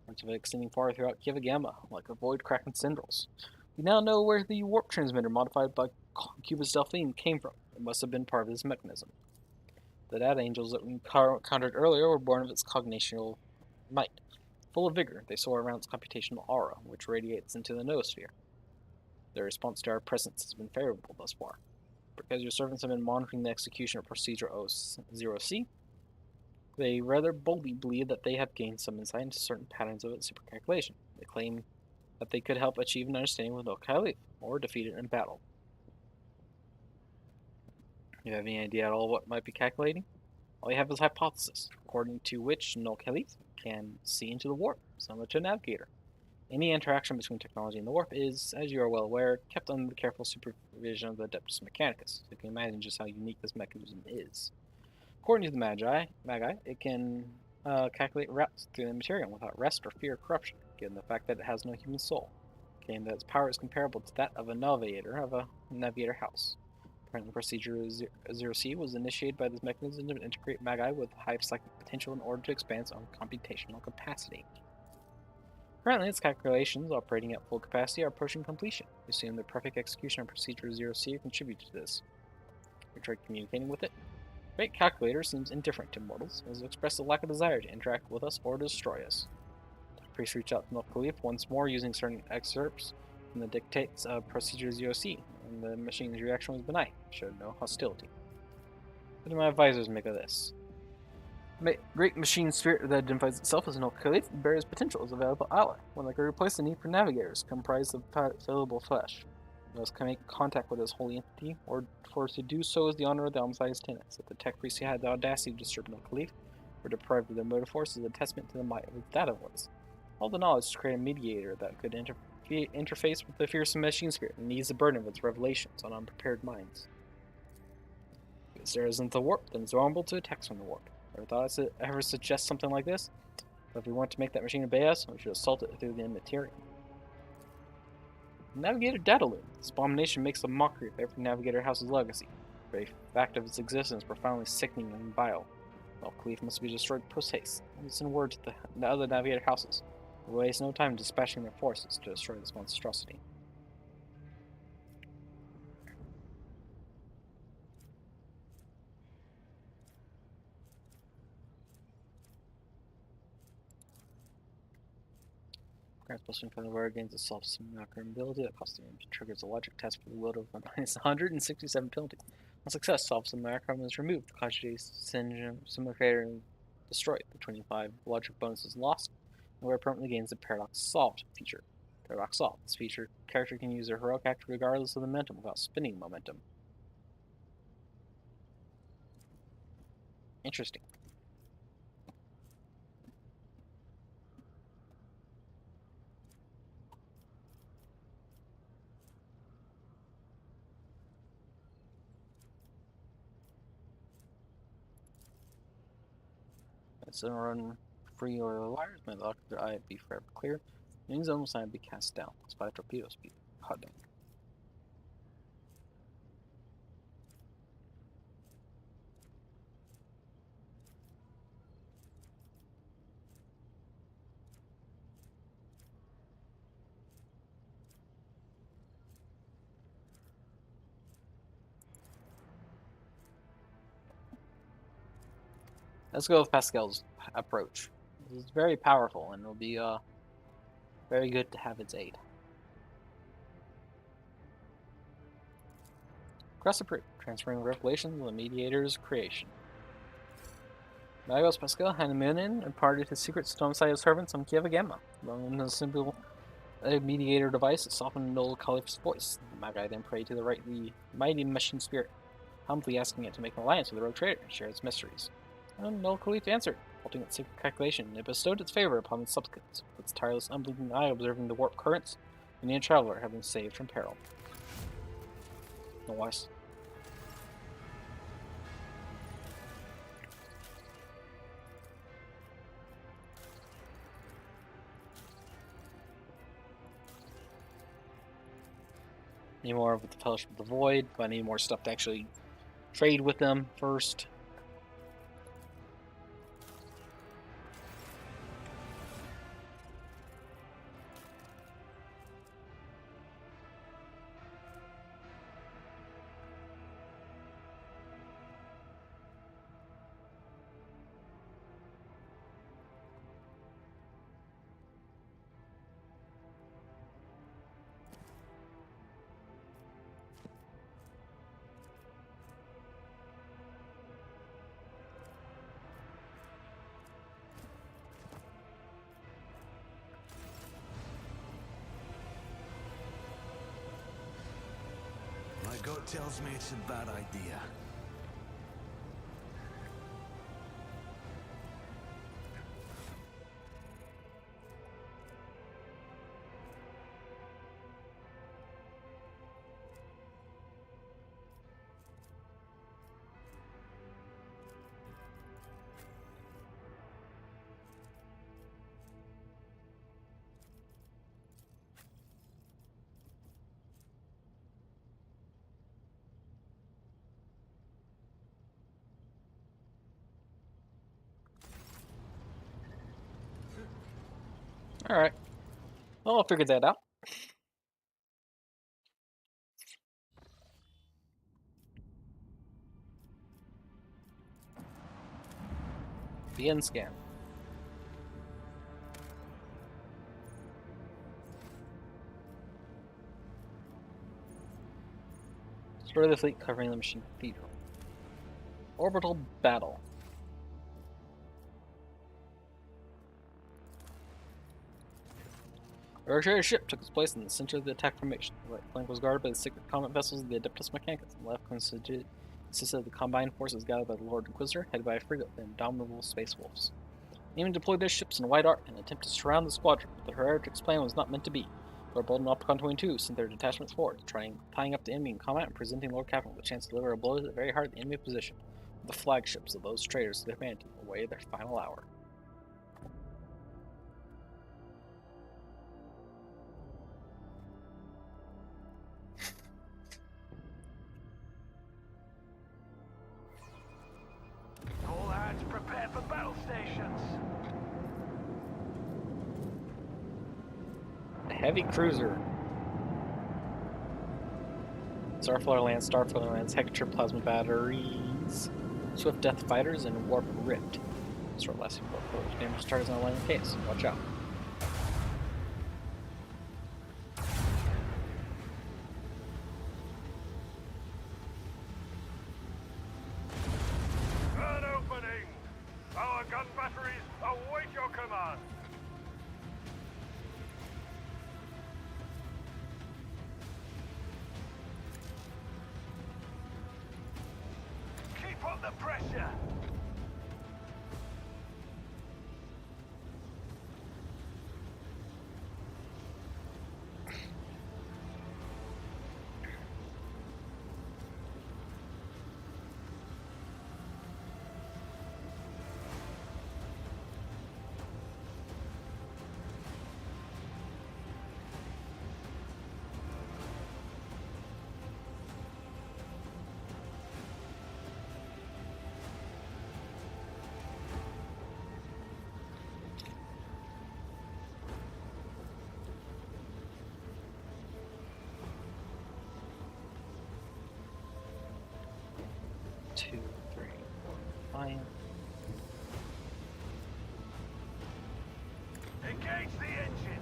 parts of it extending far throughout Kiva Gamma, like a void-cracking spindles. We now know where the warp transmitter modified by Cuba's Delphine came from. It must have been part of this mechanism. The data angels that we encountered earlier were born of its cognitional might. Full of vigor, they soar around its computational aura, which radiates into the noosphere. Their response to our presence has been favorable thus far. Because your servants have been monitoring the execution of Procedure 0C, they rather boldly believe that they have gained some insight into certain patterns of its supercalculation. They claim that they could help achieve an understanding with Caliph, or defeat it in battle. Do you have any idea at all what might be calculating? All you have is a hypothesis, according to which Null Caliph can see into the warp, similar to a navigator. Any interaction between technology and the warp is, as you are well aware, kept under the careful supervision of the Adeptus Mechanicus. You can imagine just how unique this mechanism is. According to the Magi, it can calculate routes through the material without rest or fear of corruption, given the fact that it has no human soul. Claim that its power is comparable to that of a navigator house. Apparently, Procedure 0C was initiated by this mechanism to integrate Magi with high psychic potential in order to expand its own computational capacity. Currently, its calculations, operating at full capacity, are approaching completion. We assume the perfect execution of Procedure 0C contributed to this. We tried communicating with it. The great calculator seems indifferent to mortals, and has expressed a lack of desire to interact with us or destroy us. The priest reached out to Null Caliph once more using certain excerpts from the dictates of Procedure 0C, and the machine's reaction was benign, showed no hostility. What do my advisors make of this? Great machine spirit that identifies itself as an Caliph bears potential as a valuable ally, one that could replace the need for navigators comprised of fallible flesh. Those can make contact with this holy entity, or for to do so is the honor of the Almasiah's tenets. If the tech priests had the audacity to disturb the Caliph, or deprived of their motive force, is a testament to the might of that of was. All the knowledge to create a mediator that could interface with the fearsome machine spirit and ease the burden of its revelations on unprepared minds. If there isn't the warp, then it's vulnerable to attacks from the warp. Never thought I'd ever suggest something like this, but if we want to make that machine obey us, we should assault it through the immaterial. Navigator Daedalus. This abomination makes a mockery of every Navigator house's legacy. The very fact of its existence is profoundly sickening and vile. Well, Caliph must be destroyed post-haste. Let me send word to the other Navigator houses. We waste no time dispatching their forces to destroy this monstrosity. Grants posting from the word gains a self-simulacrum ability that costs the image triggers a logic test for the load of minus 167 penalties. On success, self-simulacrum is removed. The Kajiji simulator destroyed. The 25 logic bonus is lost, and where permanently gains the paradox solved feature. Paradox solved. This feature character can use their heroic act regardless of the momentum without spinning momentum. Interesting. It's a run free or the wires. May the luck of their eye be forever clear. Means almost time be cast down. Plus 5 torpedoes be hot down. Let's go with Pascal's approach. This is very powerful, and it'll be very good to have its aid. Cross approved. Transferring revelations of the mediator's creation. Magos Pascal had him in and imparted his secrets to Almasiah's servants on Kieva Gamma. Along with a simple mediator device that softened Null Caliph's voice. The Magi then prayed to the mighty machine spirit, humbly asking it to make an alliance with the rogue trader and share its mysteries. And Null Caliph answered, halting its secret calculation. It bestowed its favor upon its supplicants, with its tireless, unblinking eye observing the warp currents, and the traveler having saved from peril. Nice. Need more of the Fellowship of the Void, but I need more stuff to actually trade with them first. My gut tells me it's a bad idea. Alright. Well, I'll figure that out. Begin scan. Destroy the fleet covering the machine cathedral. Orbital battle. A Archer ship took its place in the center of the attack formation. The right flank was guarded by the secret combat vessels of the Adeptus Mechanicus, and the left consisted of the combined forces gathered by the Lord Inquisitor, headed by a frigate with the indomitable Space Wolves. They even deployed their ships in wide arc in an attempt to surround the squadron, but the Heretic's plan was not meant to be. Lord Bolden and Opticon 22 sent their detachments forward, tying up the enemy in combat and presenting Lord Captain with a chance to deliver a blow to the very heart of the enemy position. The flagships of those traitors to humanity awaited their final hour. All hands prepared for battle stations. A heavy cruiser. Starflyer lands, Hecator plasma batteries, Swift Death fighters, and Warp Rift. Short lasting warp codes. Damage targets on a line of case. Watch out. An opening! Our gun batteries await your command! Keep up the pressure. Two, three, four, five. Engage the engines.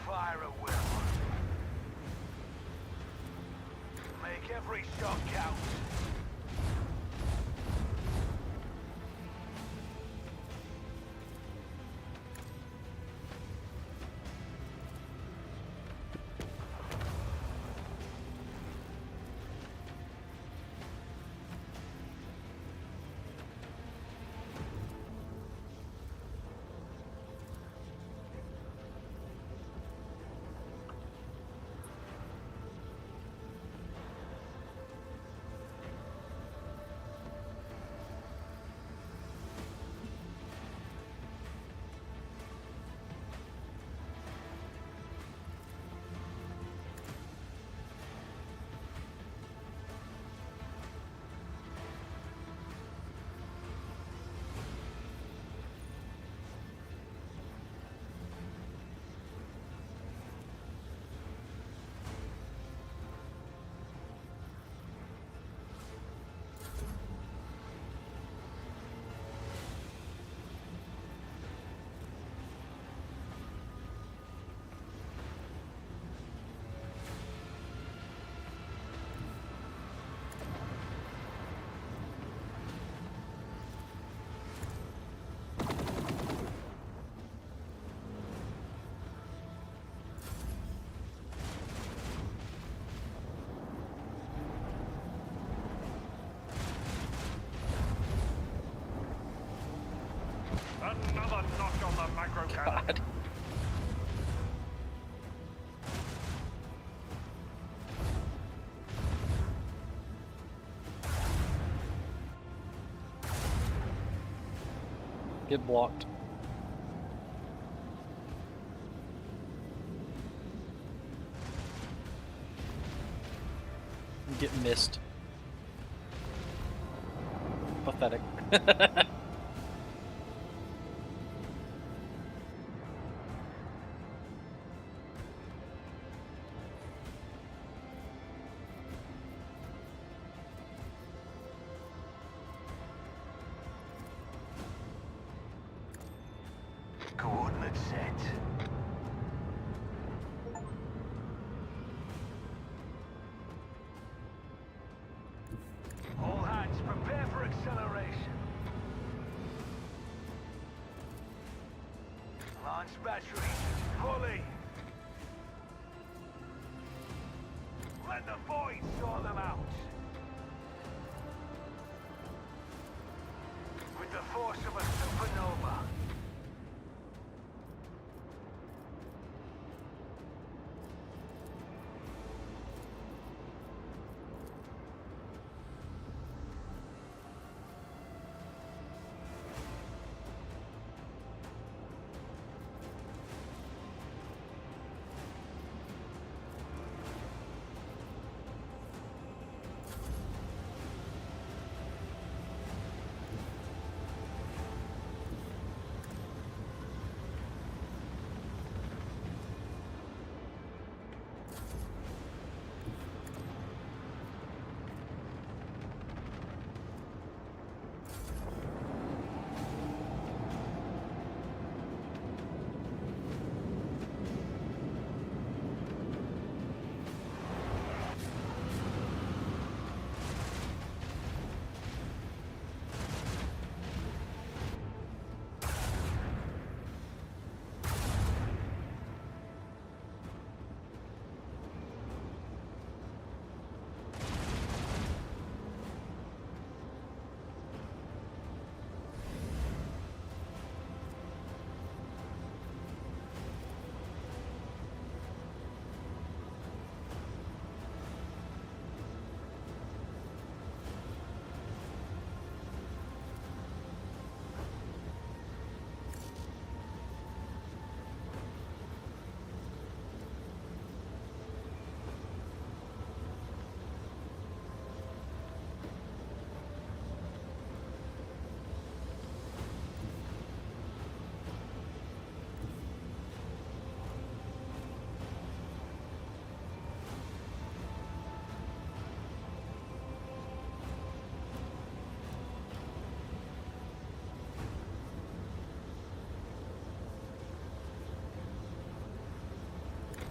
Fire at will. Make every shot count. Get blocked. Get missed. Pathetic. Coordinates set. All hands prepare for acceleration. Launch batteries fully. Let the void saw them out. With the force of a supernova.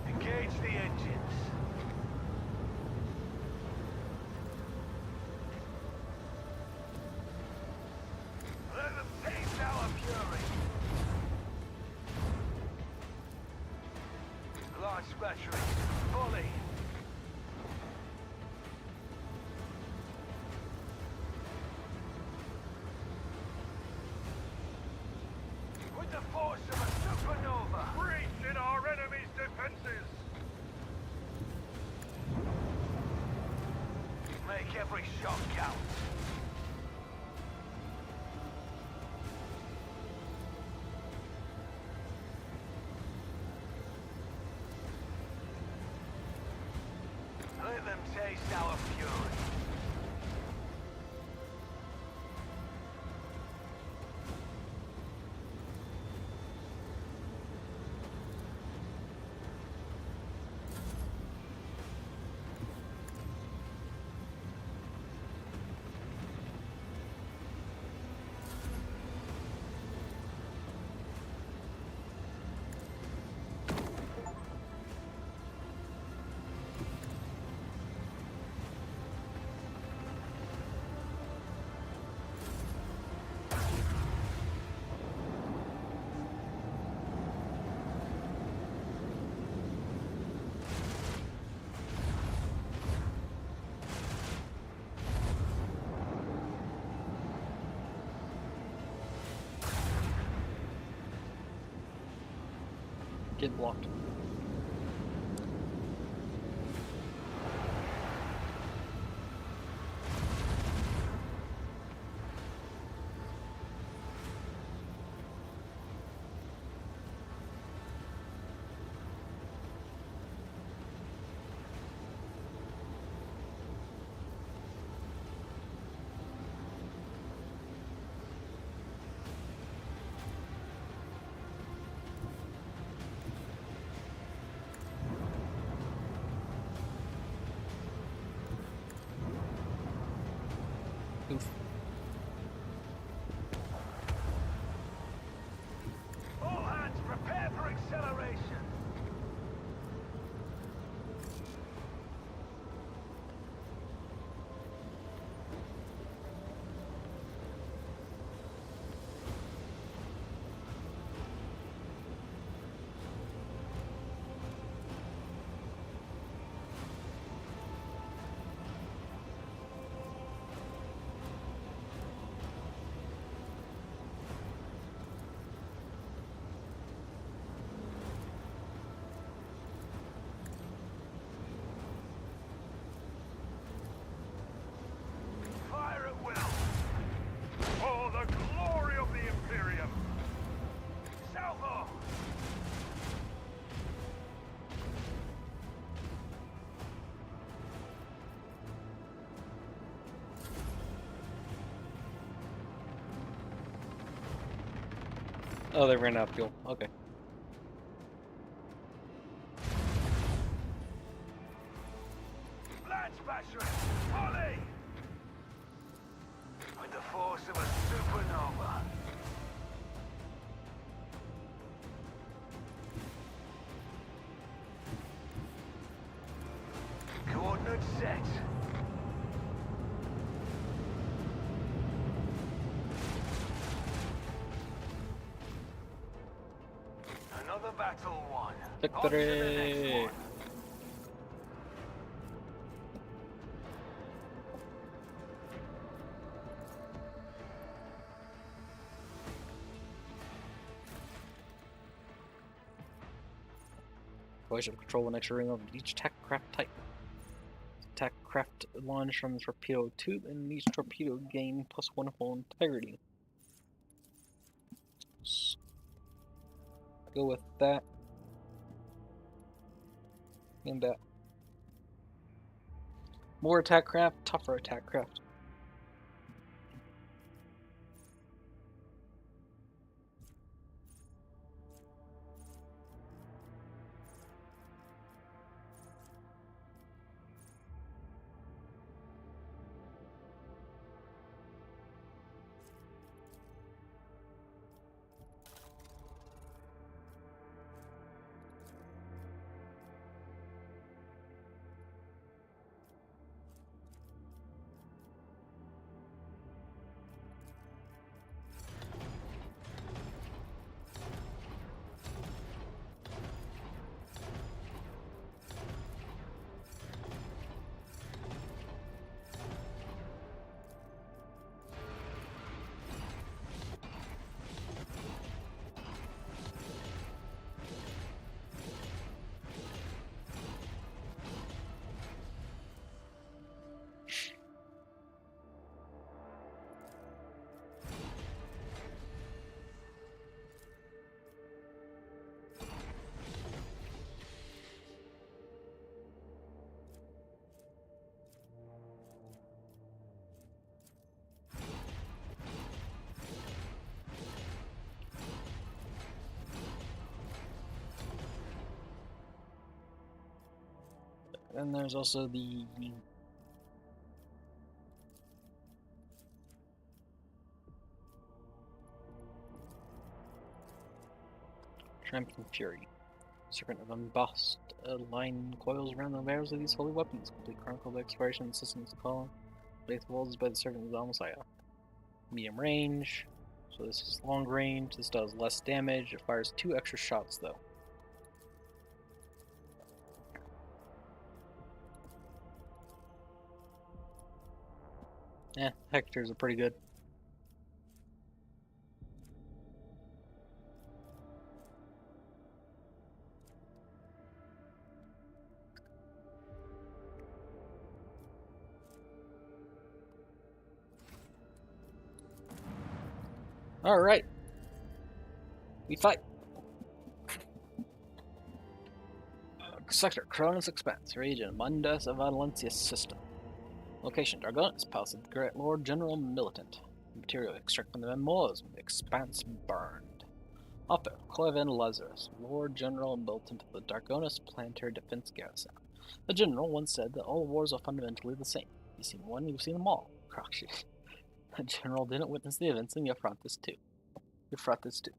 Engage the engines. Let them taste our fury. Launch batteries fully. With the force of a supernova. Breach in our enemy's defenses. Make every shot count. Let them taste our fury. Get blocked. Oof. All hands prepare for acceleration. Fire at will. For the glory of the Imperium. Salvo! Oh, they ran out of fuel. Okay. Lance Basher! Volley! With the force of a supernova. Coordinates set. Another battle won. On to the next Victory! one. Coalition control an extra ring of each attack craft type. Attack craft launch from the torpedo tube, and each torpedo gain +1 hull integrity. Go with that. And that. More attack craft, tougher attack craft. And there's also the Triumphant Fury. Serpent of embossed line coils around the barrels of these holy weapons. Complete chronicle of exploration systems column. Base walls by the Serpent of the Messiah. Medium range. So this is long range. This does less damage. It fires 2 extra shots though. Hectors are pretty good. Alright. We fight. Sector, Cronus Expanse, region, Mundas of Valencia system. Location, Dargonis, Palace of the Great Lord General Militant. Material, extract from the memoirs, Expanse burned. Author, Cleven Lazarus, Lord General Militant of the Dargonis Planetary Defense Garrison. The General once said that all wars are fundamentally the same. You've seen one, you've seen them all. Crockshit. The general didn't witness the events in Eufrantes II. Eufrantes II.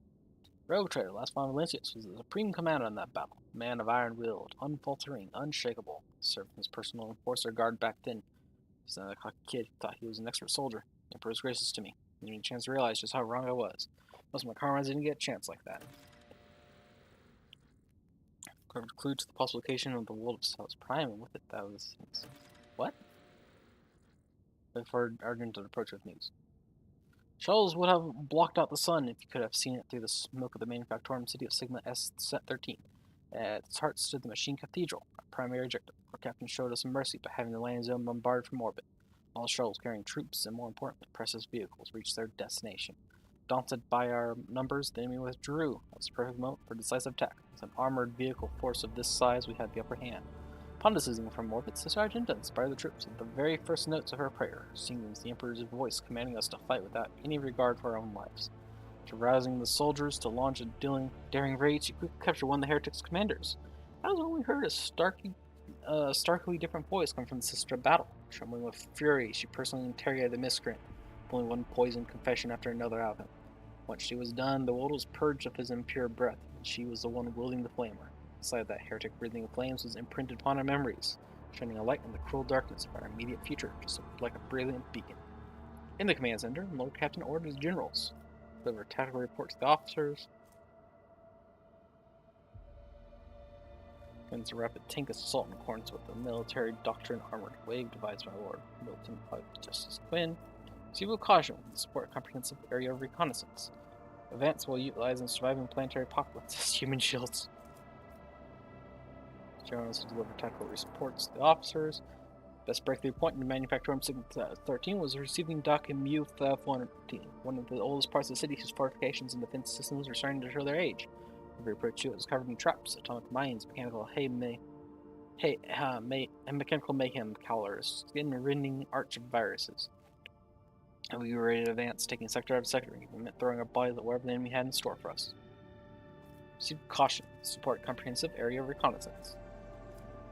Rogue Trader, last von Valencius, was the supreme commander in that battle. A man of iron willed, unfaltering, unshakable. Served as personal enforcer guard back then. He's not a cocky kid who thought he was an expert soldier. The Emperor was gracious to me. He gave me a chance to realize just how wrong I was. Most of my comrades didn't get a chance like that. Carved a clue to the possible location of the world of Sal's Prime, and with it, that was... What? Before Argent to approach with news. Shells would have blocked out the sun if you could have seen it through the smoke of the manufactorum city of Sigma S-13. At its heart stood the machine cathedral, our primary objective. Our captain showed us mercy by having the landing zone bombarded from orbit. All shuttles carrying troops and, more importantly, precious vehicles reached their destination. Daunted by our numbers, the enemy withdrew. That was the perfect moment for decisive attack. With an armored vehicle force of this size, we had the upper hand. Upon descending from orbit, the sergeant inspired the troops with the very first notes of her prayer, singing the Emperor's voice commanding us to fight without any regard for our own lives. After rousing the soldiers to launch a daring raid, she quickly captured one of the heretics' commanders. That was when we heard a starkly different voice come from the sister of battle. Trembling with fury, she personally interrogated the miscreant, pulling one poisoned confession after another out of him. Once she was done, the world was purged of his impure breath, and she was the one wielding the flamer. Inside that heretic breathing of flames was imprinted upon our memories, shining a light in the cruel darkness of our immediate future, just like a brilliant beacon. In the command center, the Lord Captain ordered his generals to deliver a tactical report to the officers, against a rapid tank assault in accordance with the military doctrine armored wave devised by Lord Milton Justice Quinn. Proceed with caution with the support comprehensive area of reconnaissance. Advance while utilizing surviving planetary populace as human shields. Generals to deliver tactical reports to the officers. Best breakthrough point in the manufactorum Sigma 13 was receiving dock in Mu 514, one of the oldest parts of the city whose fortifications and defense systems were starting to show their age. Every approach to it was covered in traps, atomic mines, mechanical and mechanical mayhem cowlers, skin-rending arch of viruses. And we were ready to advance, taking sector after sector, even meant throwing our bodies at whatever the enemy had in store for us. Proceed with caution. Support comprehensive area of reconnaissance.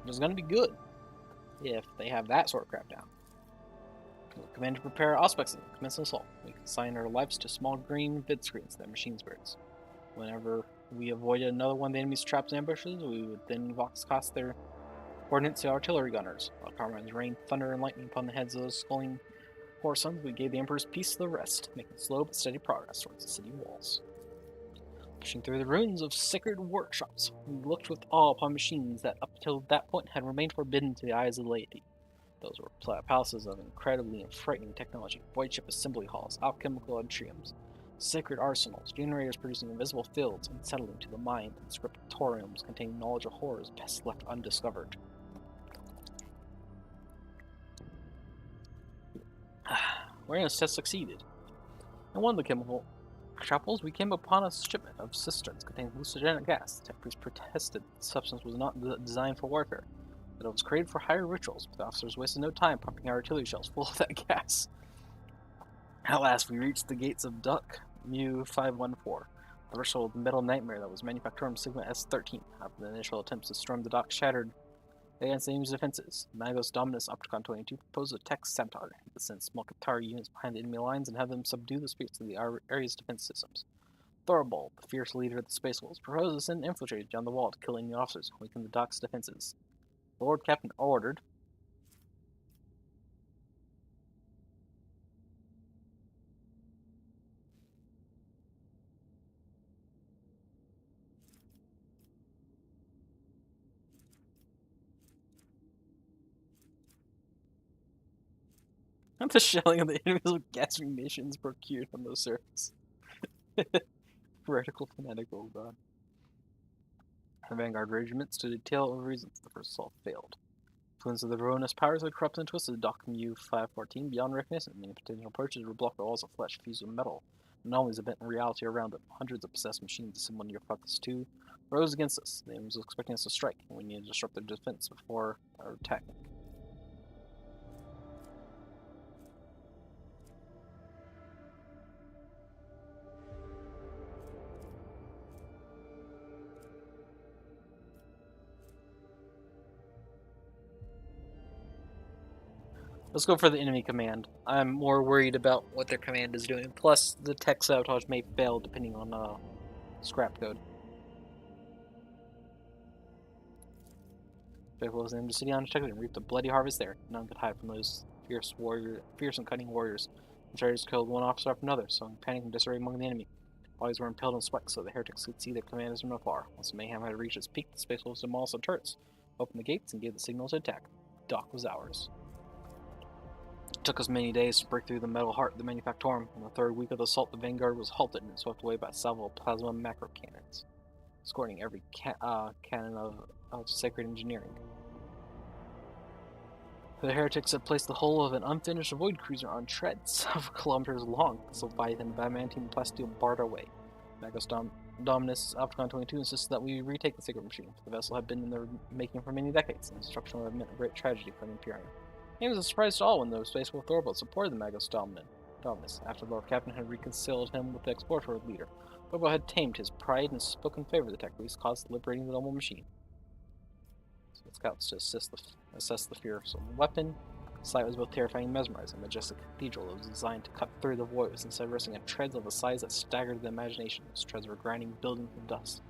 It was going to be good if they have that sort of crap down. Command to prepare Auspex and commence an assault. We consign our lives to small green vid screens that machine spirits. Whenever we avoided another one of the enemy's traps and ambushes, we would then vox cast their coordinates to artillery gunners. While comrades rained thunder and lightning upon the heads of those sculling Horsons, we gave the Emperor's peace to the rest, making slow but steady progress towards the city walls. Pushing through the ruins of sacred workshops, we looked with awe upon machines that up till that point had remained forbidden to the eyes of the laity. Those were palaces of incredibly and frightening technology, void ship assembly halls, alchemical atriums, sacred arsenals, generators producing invisible fields, and settling to the mind, and scriptoriums containing knowledge of horrors best left undiscovered. Uranus test succeeded. In one of the chemical chapels, we came upon a shipment of cisterns containing hallucinogenic gas. The tech priest protested the substance was not designed for warfare, that it was created for higher rituals, but the officers wasted no time pumping our artillery shells full of that gas. At last, we reached the gates of Duck Mu 514, the threshold metal nightmare that was Manufactorum Sigma S-13. After the initial attempts to storm the dock shattered against the enemy's defenses, Magos Dominus Opticon 22 proposed a tech sabotage to send small Qatari units behind the enemy lines and have them subdue the spirits of the area's defense systems. Thorvald, the fierce leader of the Space Wolves, proposed to send infiltrators down the wall to kill enemy officers and weaken the dock's defenses. The Lord Captain ordered the shelling of the enemies with gas munitions procured on the surface. Radical fanatic, oh god. The vanguard regiment stood a tale of reasons the first assault failed. Influence of the ruinous powers had corrupted and twisted Dock Mu 514 beyond recognition. Many potential approaches were blocked by walls of flesh fused with metal. Anomalies of bent reality around them. Hundreds of possessed machines assembled near Eufrantes II rose against us. The enemy was expecting us to strike, and we needed to disrupt their defense before our attack. Let's go for the enemy command. I'm more worried about what their command is doing. Plus, the tech sabotage may fail depending on scrap code. Faithful was in the city undetected and reaped a bloody harvest there. None could hide from those fierce and cunning warriors. The traders killed one officer after another, sowing panic and disarray among the enemy. Bodies were impaled on spikes so the heretics could see their commanders from afar. Once the mayhem had reached its peak, the Space Wolves demolished the turrets, opened the gates, and gave the signal to attack. Dock was ours. It took us many days to break through the metal heart of the Manufactorum. In the third week of the assault, the vanguard was halted and swept away by a salvo of plasma macro cannons, scorning every cannon of sacred engineering. The heretics had placed the hull of an unfinished void cruiser on treads, several kilometers long. The Leviathan Badamantine plasteel barred our way. Magos Dominus Opticon 22 insisted that we retake the sacred machine. The vessel had been in the making for many decades, and destruction would have meant a great tragedy for the Imperium. It was a surprise to all when the Space Wolf Thorbolt supported the Magos Dominus, after the Lord Captain had reconciled him with the exploratory leader. Thorbolt had tamed his pride and spoken in favor of the tech release, caused liberating the noble machine. So the scouts to assess the fearsome weapon. The sight was both terrifying and mesmerizing. A majestic cathedral that was designed to cut through the void was instead resting on treads of a size that staggered the imagination. Those treads were grinding buildings to dust.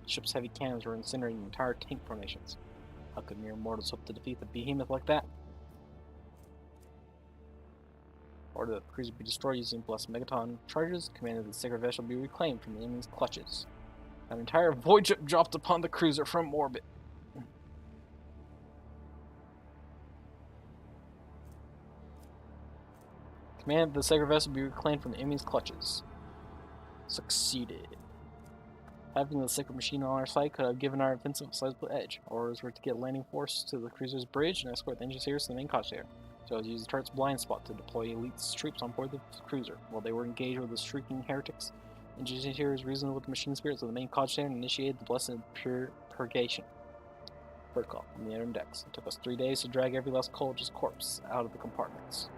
The ship's heavy cannons were incinerating entire tank formations. How could mere mortals hope to defeat a behemoth like that? Order that the cruiser be destroyed using blessed megaton charges. Commanded that the sacred vessel be reclaimed from the enemy's clutches. An entire void ship dropped upon the cruiser from orbit. Command the sacred vessel be reclaimed from the enemy's clutches. Succeeded. Having the sacred machine on our side could have given our offensive a sizable edge. Orders were to get landing force to the cruiser's bridge and escort the engineers to the main caution area. So I was using the turret's blind spot to deploy elite troops on board the cruiser. While they were engaged with the shrieking heretics, engineers reasoned with the machine spirits of the main caution area and initiated the blessed purgation protocol on the inner decks. It took us 3 days to drag every last cultist corpse out of the compartments.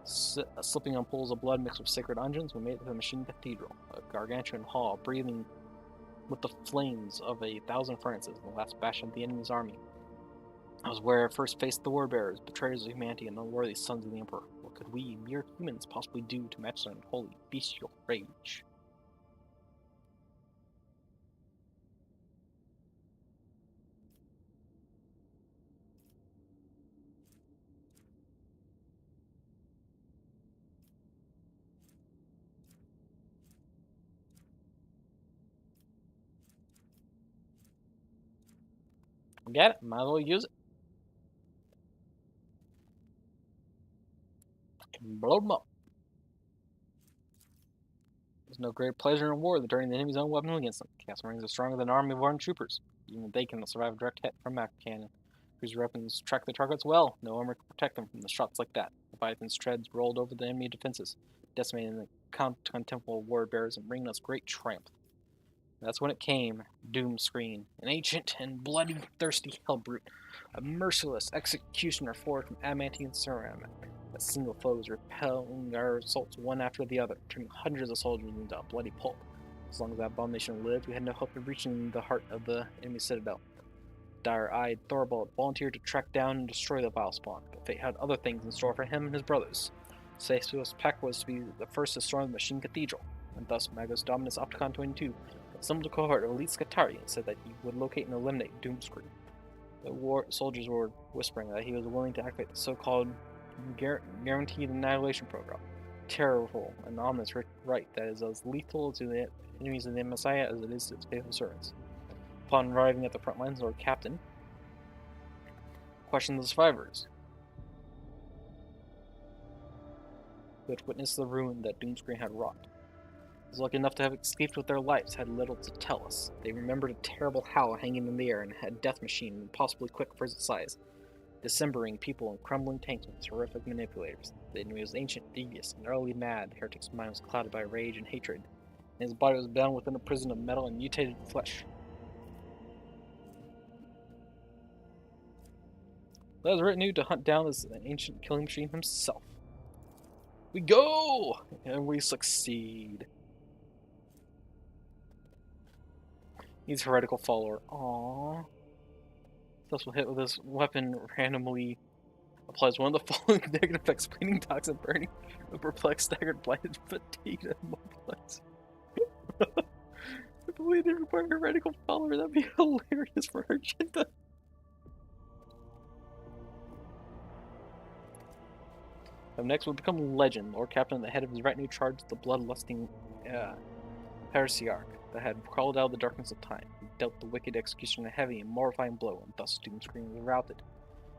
Slipping on pools of blood mixed with sacred unguents, we made it to the machine cathedral, a gargantuan hall breathing with the flames of 1,000 furnaces, the last bastion of the enemy's army. I was where I first faced the war-bearers, betrayers of humanity, and unworthy sons of the Emperor. What could we, mere humans, possibly do to match their unholy, bestial rage? Get it? Might as well use it. Blow them up. There's no great pleasure in war than turning the enemy's own weapons against them. Chaos Marines are stronger than an army of armed troopers. Even they cannot survive a direct hit from macro cannon. Cruiser weapons track their targets well. No armor can protect them from the shots like that. Leviathan's treads rolled over the enemy defenses, decimating the contemptible war bearers and bringing us great triumph. That's when it came. Doom screen. An ancient and bloody thirsty hellbrute. A merciless executioner forged from adamantine ceramic. A single foe was repelling our assaults one after the other, turning hundreds of soldiers into a bloody pulp. As long as that abomination lived, we had no hope of reaching the heart of the enemy citadel. Dire-eyed Thorbolt volunteered to track down and destroy the vile spawn, but fate had other things in store for him and his brothers. Saesu's pact was to be the first to storm the Machine Cathedral, and thus Magos Dominus Opticon 22 assembled a cohort of elite Scutari and said that he would locate and eliminate Doomscreen. The soldiers were whispering that he was willing to activate the so-called Guaranteed Annihilation Program. Terrible and ominous rite that is as lethal to the enemies of the Messiah as it is to its faithful servants. Upon arriving at the front lines, Lord Captain questioned the survivors, who had witnessed the ruin that Doomscreen had wrought. Those lucky enough to have escaped with their lives had little to tell us. They remembered a terrible howl hanging in the air and a death machine impossibly quick for its size, dismembering people and crumbling tanks with horrific manipulators. The enemy was ancient, devious, and utterly mad. The heretic's mind was clouded by rage and hatred, and his body was bound within a prison of metal and mutated flesh. Let us retinue to hunt down this ancient killing machine himself. We go! And we succeed. He's heretical follower. Aww. Successful hit with this weapon randomly Applies one of the following negative effects: bleeding, toxin, burning, perplexed, staggered, blinded, fatigued, and immobilized. I believe they require a radical follower. That'd be hilarious for our agenda. Up next will become legend. Lord Captain at the head of his retinue charged the bloodlusting Heresiarch that had crawled out of the darkness of time. He dealt the wicked executioner a heavy and mortifying blow, and thus Doom Screen was routed.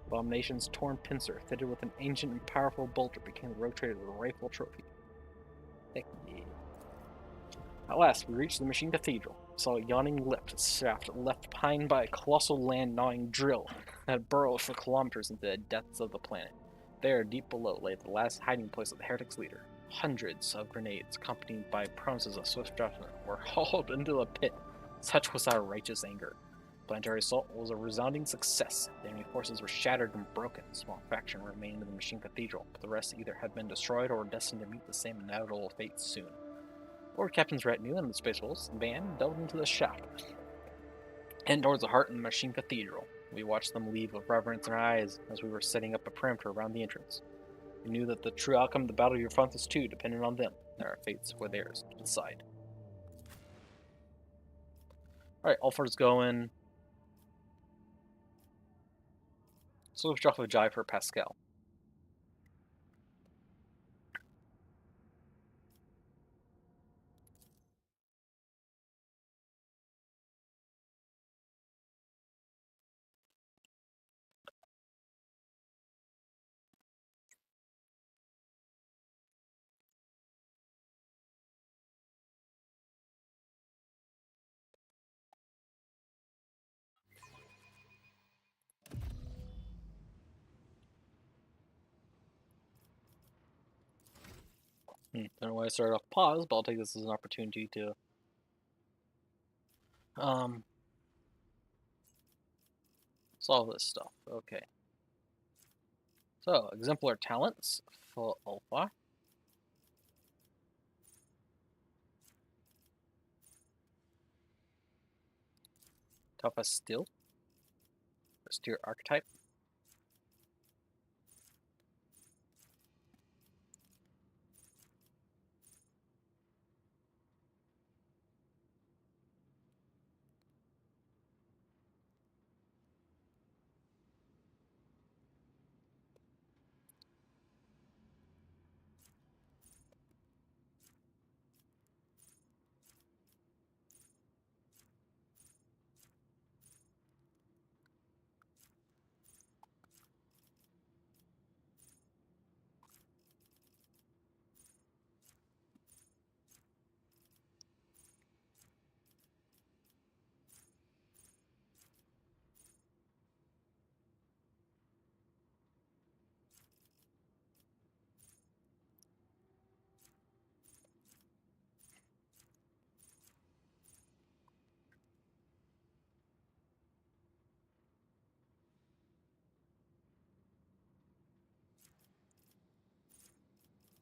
Abomination's torn pincer, fitted with an ancient and powerful bolter, became the rogue trader's rifle trophy. Heck yeah. At last, we reached the Machine Cathedral. We saw a yawning lift, shaft left behind by a colossal land-gnawing drill that had burrowed for kilometers into the depths of the planet. There, deep below, lay the last hiding place of the heretic's leader. Hundreds of grenades, accompanied by promises of swift judgment, were hauled into the pit. Such was our righteous anger. Planetary assault was a resounding success. The enemy forces were shattered and broken. A small fraction remained in the Machine Cathedral, but the rest either had been destroyed or were destined to meet the same inevitable fate soon. Lord Captain's retinue and the Space Wolves band delved into the shaft and towards the heart of the Machine Cathedral. We watched them leave with reverence in our eyes as we were setting up a perimeter around the entrance. We knew that the true outcome of the Battle of Eufrantes II depended on them, and our fates were theirs to decide. Alright, Ulfar's going. So let's drop a jive for Pascal. Don't know why I started off pause, but I'll take this as an opportunity to solve this stuff. Okay. So, exemplar talents for Ulfar. Toughest still. Austere archetype.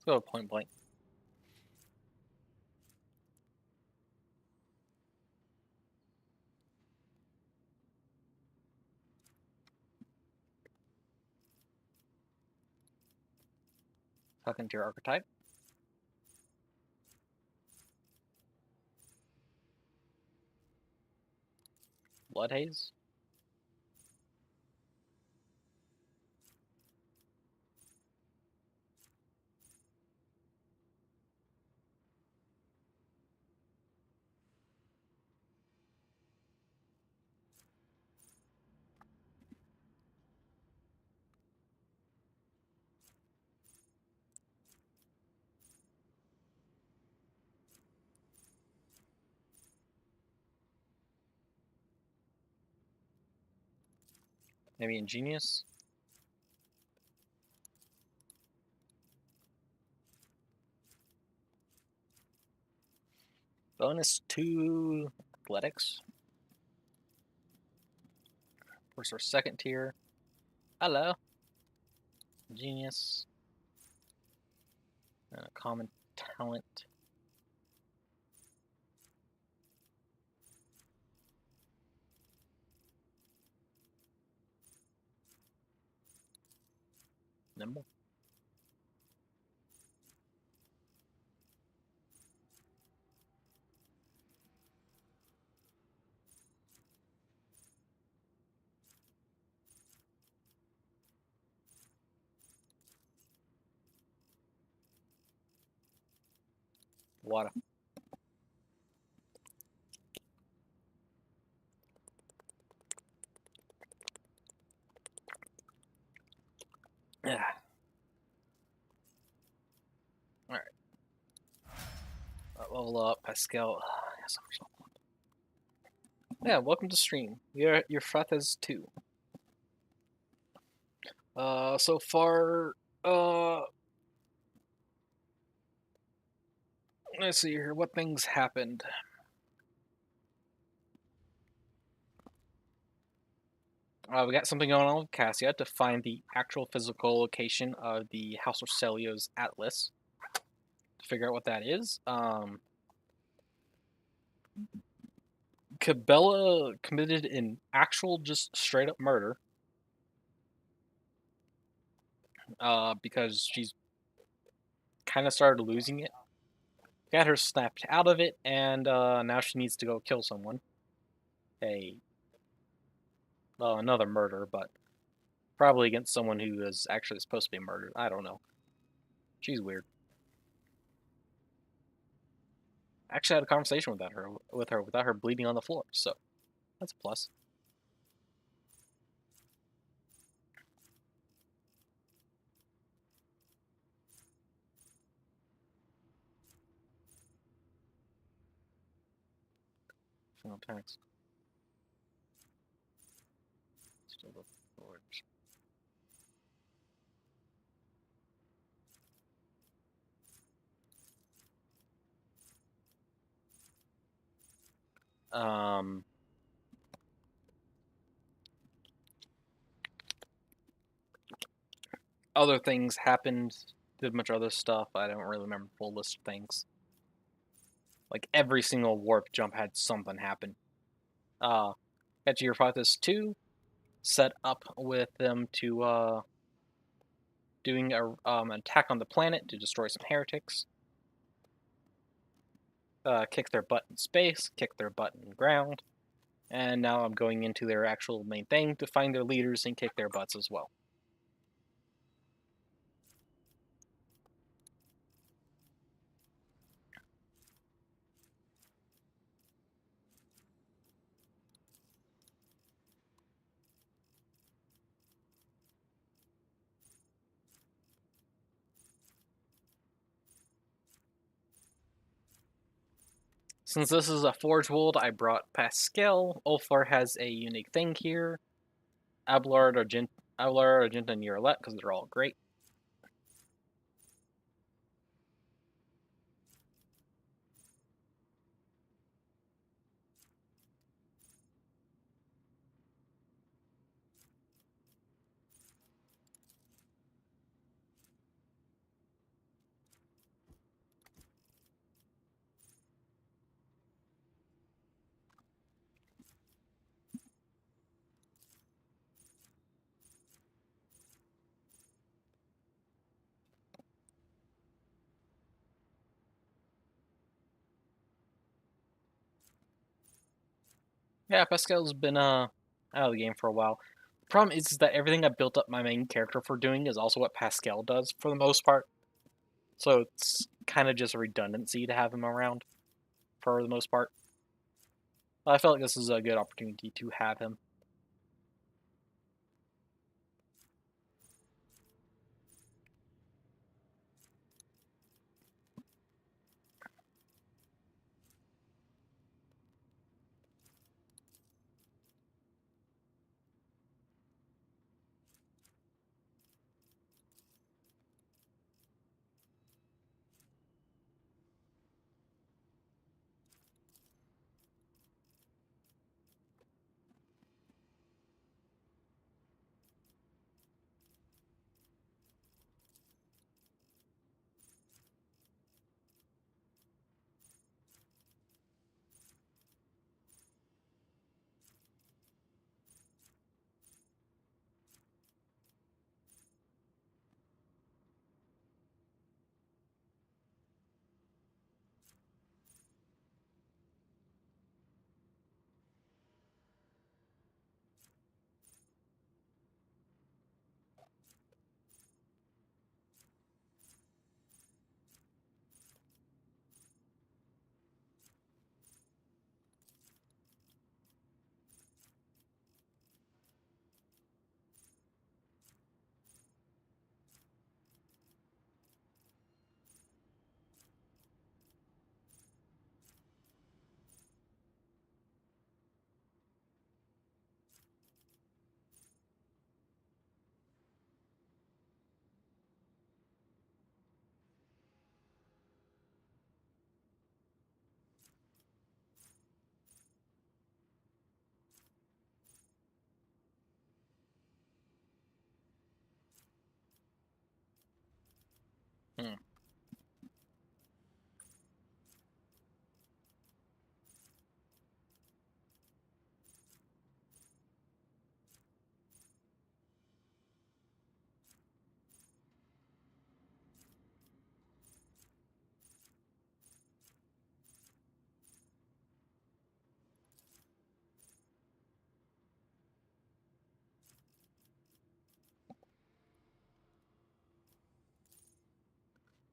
Let's go point blank. Second tier archetype. Blood Haze. Maybe Ingenious. Bonus 2 athletics. First or second tier. Hello. Genius. And a common talent. nimble. Water. Yeah. Alright. Level up, Pascal. Yes, yeah, welcome to stream. You're Eufrantes II. So far, let's see here. What things happened? We got something going on with Cassia to find the actual physical location of the House of Celio's Atlas. To figure out what that is. Cabela committed an actual, just straight up murder. Because she's kind of started losing it. Got her snapped out of it, and now she needs to go kill someone. Another murder, but probably against someone who is actually supposed to be murdered. I don't know. She's weird. I actually had a conversation with her without her bleeding on the floor, so that's a plus. Final attacks. Still the forge. Other things happened. Did a bunch of other stuff. I don't really remember the full list of things. Like every single warp jump had something happen. Got your Eufrantes II set up with them to doing an attack on the planet to destroy some heretics. Kick their butt in space, kick their butt in ground, and now I'm going into their actual main thing to find their leaders and kick their butts as well. Since this is a Forge World, I brought Pascal. Ulfar has a unique thing here. Abelard, Argenta, and Urlet, because they're all great. Yeah, Pascal's been out of the game for a while. The problem is that everything I built up my main character for doing is also what Pascal does for the most part. So it's kind of just a redundancy to have him around for the most part. I felt like this is a good opportunity to have him.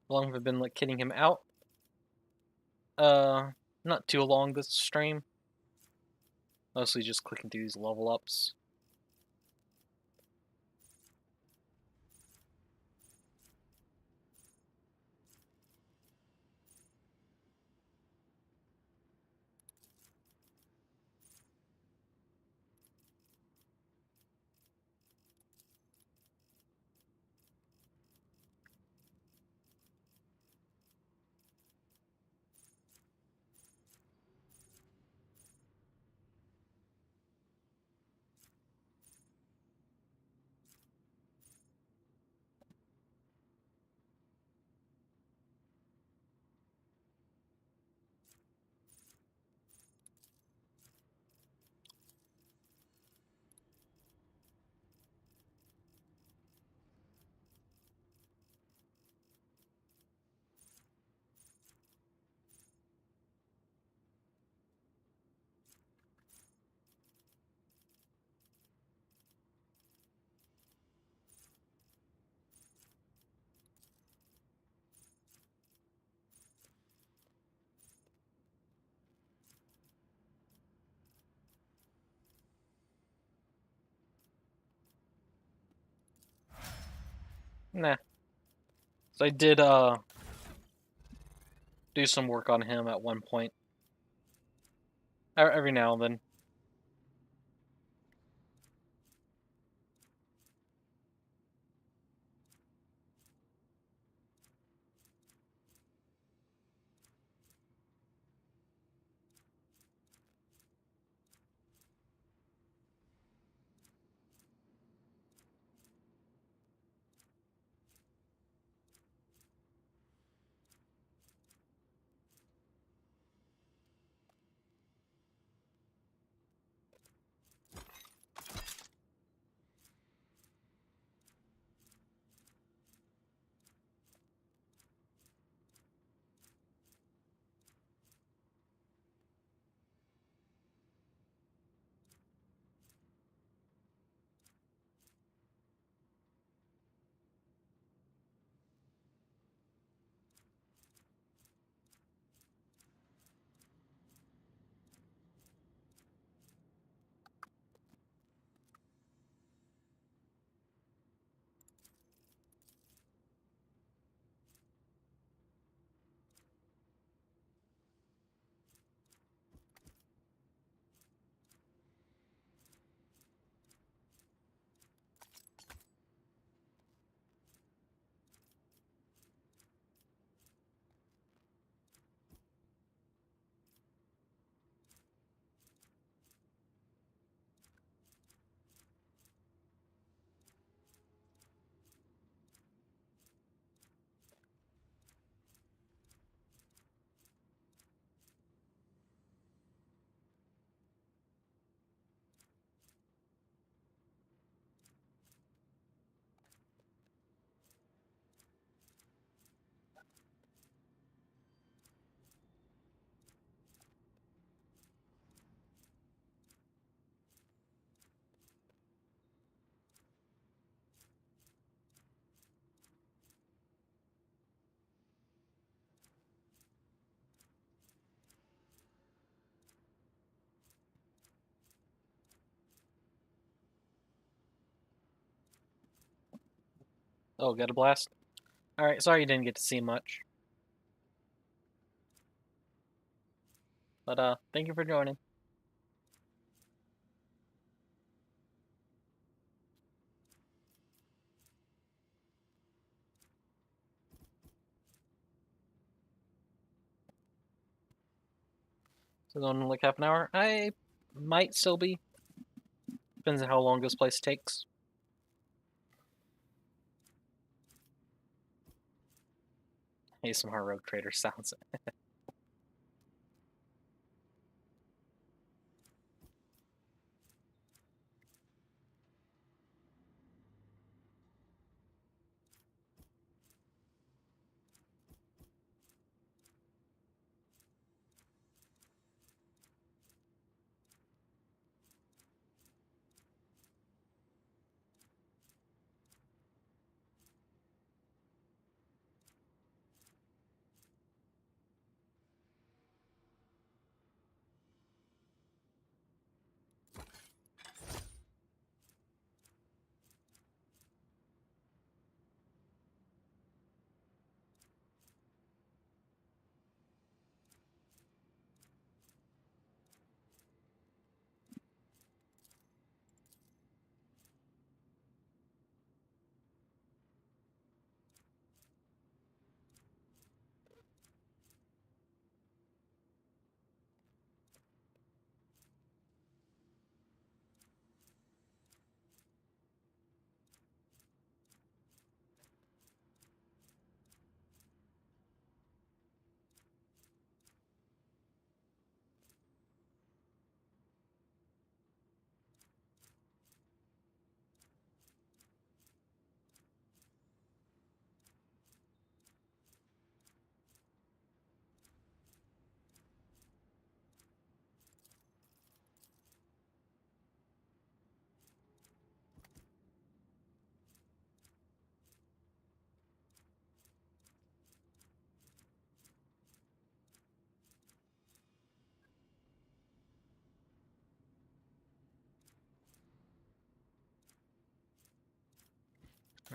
How long have I been like kitting him out? Not too long this stream. Mostly just clicking through these level ups. Nah. So I did do some work on him at one point. Every now and then. Oh, got a blast? Alright, sorry you didn't get to see much. But thank you for joining. So going in like half an hour? I might still be. Depends on how long this place takes. ASMR Rogue Trader sounds.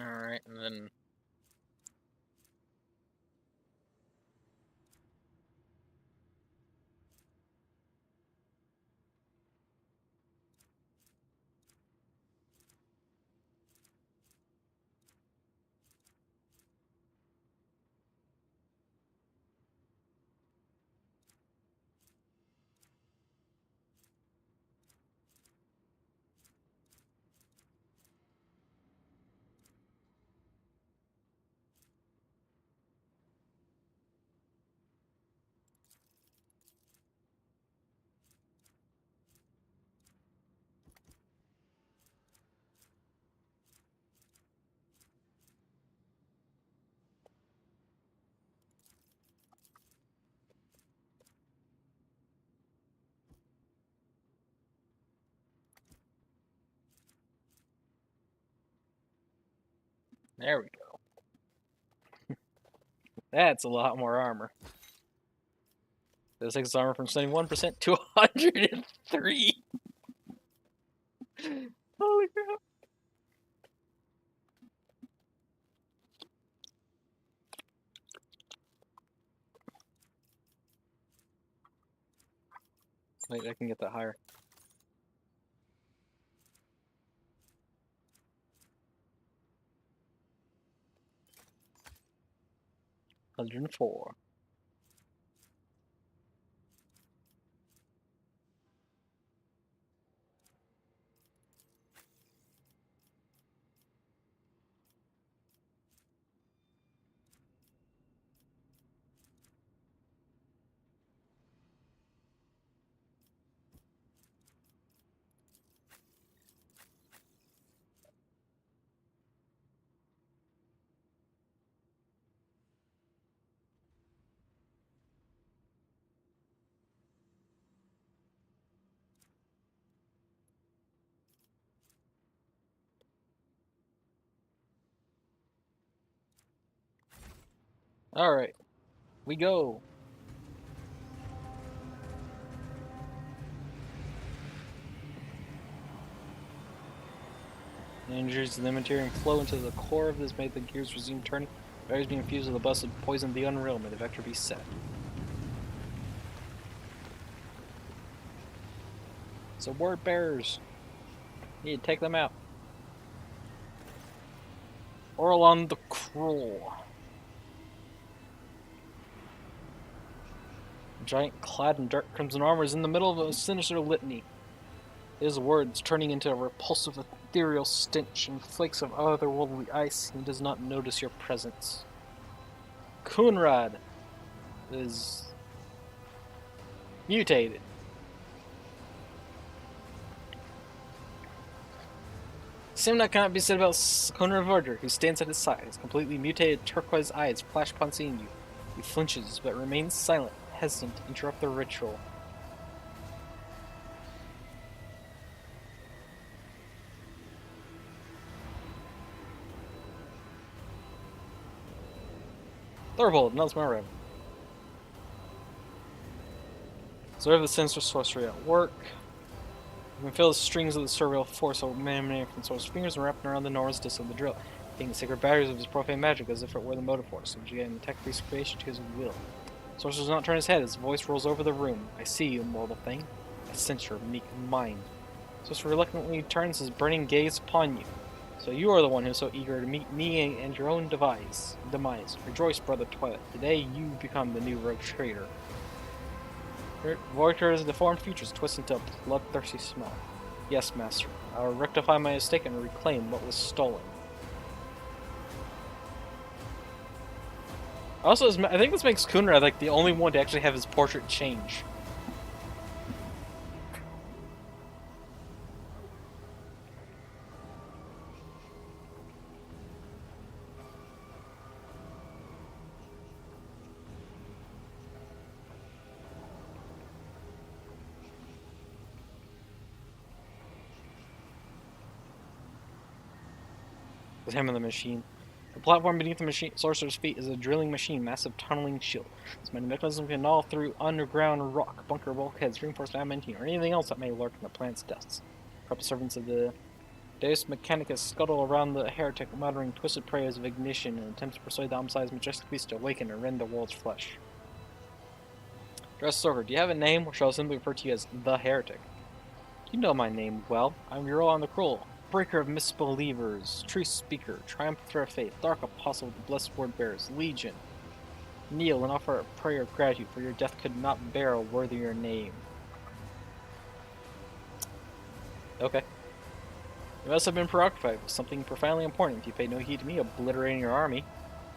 Alright, and then... There we go. That's a lot more armor. This takes its armor from 71% to 103. Holy crap. Wait, I can get that higher. 104. Alright, we go. The injuries to the material flow into the core of this made the gears resume turning. Batteries being fused with the bus would poison the unreal. May the vector be set. So word bearers. Need to take them out. Orlon the Cruel. A giant clad in dark crimson armor is in the middle of a sinister litany. His words turning into a repulsive ethereal stench and flakes of otherworldly ice. He does not notice your presence. Kunrad is mutated. Same that cannot be said about Kunrad Varder, who stands at his side. His completely mutated turquoise eyes flash upon seeing you. He flinches, but remains silent, hesitant to interrupt the ritual. Thorvald, Nels Marrev. So we have the sinister sorcery at work. You can feel the strings of the surreal force emanating from the source's fingers and wrapping around the enormous disc of the drill, taking the sacred batteries of his profane magic as if it were the motive force, which again tech-based creation to his will. The sorcerer does not turn his head, his voice rolls over the room. I see you, mortal thing. I sense your meek mind. The sorcerer reluctantly turns his burning gaze upon you. So you are the one who is so eager to meet me and your own demise. Rejoice, brother Twilight. Today you become the new rogue trader. Voyager's deformed features twist into a bloodthirsty smile. Yes, master. I will rectify my mistake and reclaim what was stolen. Also, I think this makes Kunrad like the only one to actually have his portrait change. With him in the machine. The platform beneath the sorcerer's feet is a drilling machine, massive tunneling shield. This mechanism can gnaw through underground rock, bunker bulkheads, reinforced adamantine, or anything else that may lurk in the planet's depths. Corrupt servants of the Deus Mechanicus scuttle around the heretic, muttering twisted prayers of ignition and attempts to persuade the Omnissiah's majestic beast to awaken and rend the world's flesh. Dress Sorker, do you have a name, or shall I simply refer to you as the Heretic? You know my name well. I'm Uriel the Cruel, breaker of misbelievers, true speaker, triumpher of faith, dark apostle of the blessed word bearers, legion. Kneel and offer a prayer of gratitude, for your death could not bear a worthier name. Okay. You must have been preoccupied with something profoundly important if you paid no heed to me obliterating your army.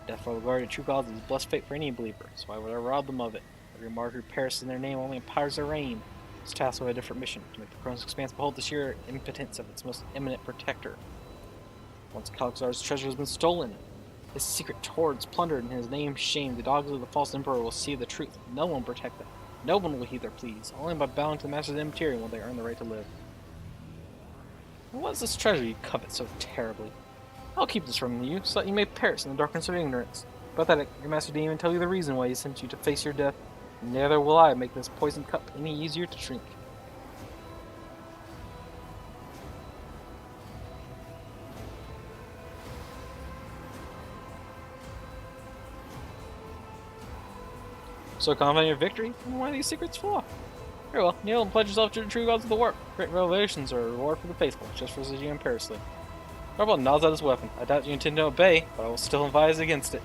Death for the glory of true gods is a blessed fate for any believer, so why would I rob them of it? Every martyr who perishes in their name only empowers their reign. It's tasked with a different mission, to make the Chronos Expanse behold the sheer impotence of its most eminent protector. Once Kalxar's treasure has been stolen, his secret hoards plundered, and his name shamed, the dogs of the false emperor will see the truth. No one will protect them. No one will heed their pleas. Only by bowing to the masters of the Imperium will they earn the right to live. What is this treasure you covet so terribly? I'll keep this from you, so that you may perish in the darkness of ignorance. Pathetic, your master didn't even tell you the reason why he sent you to face your death. Neither will I make this poisoned cup any easier to drink. So confident of victory? Then why are these secrets flaw? Very well, kneel and pledge yourself to the true gods of the warp. Great revelations are a reward for the faithful, just for Zygia and Perisley. Garble nods at his weapon. I doubt you intend to obey, but I will still advise against it.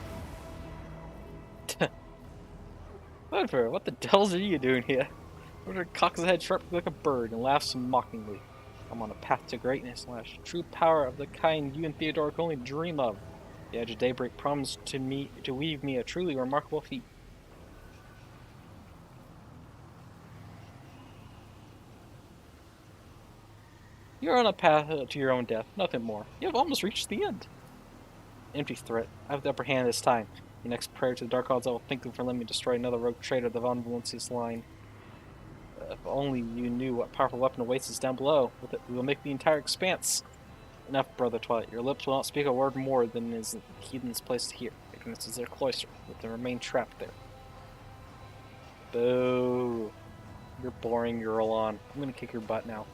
Woodford, what the devils are you doing here? Woodford cocks his head sharply like a bird and laughs mockingly. I'm on a path to greatness, Lash. True power of the kind you and Theodore can only dream of. The edge of daybreak promised to weave me a truly remarkable feat. You're on a path to your own death, nothing more. You have almost reached the end. Empty threat. I have the upper hand this time. Your next prayer to the Dark Gods I will thank them for letting me destroy another rogue traitor of the Von Valencius line. If only you knew what powerful weapon awaits us down below. With it, we will make the entire expanse. Enough, Brother Twilight. Your lips will not speak a word more than is the heathen's place to hear. Ignorance is their cloister. Let them remain trapped there. Boo. You're boring, Eurolon. I'm gonna kick your butt now.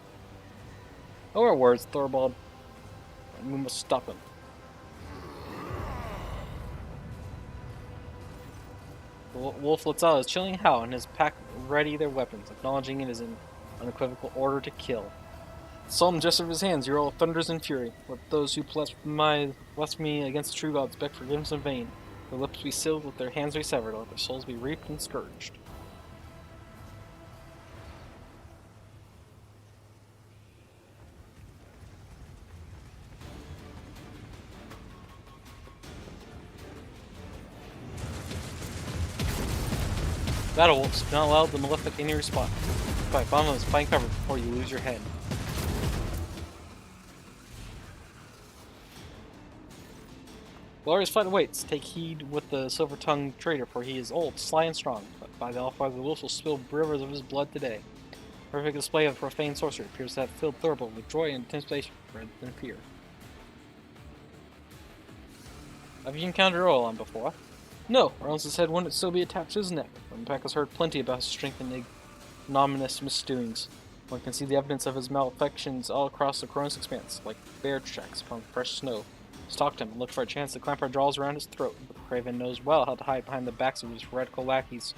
No more words, Thorvald. We must stop him. Wolf lets out his chilling howl and his pack ready their weapons, acknowledging it as an unequivocal order to kill. The solemn gesture of his hands, Uriel thunders in fury. Let those who blaspheme against the true gods beg forgiveness in vain. Their lips be sealed, with their hands be severed, let their souls be reaped and scourged. Battle Wolves, do not allow the Malefic any response. Fight bombs, find cover before you lose your head. Glorious fight awaits. Take heed with the silver-tongued traitor, for he is old, sly, and strong. But by the Allfather, the wolves will spill rivers of his blood today. Perfect display of profane sorcery appears to have filled Thorvald with joy and anticipation rather than fear. Have you encountered Orlan before? No, or else his head wouldn't still be attached to his neck. The pack has heard plenty about his strength and ignominious misdoings. One can see the evidence of his malefactions all across the Chronos Expanse, like bear tracks upon fresh snow. Stalked him and looked for a chance to clamp our jaws around his throat, but the craven knows well how to hide behind the backs of his heretical lackeys.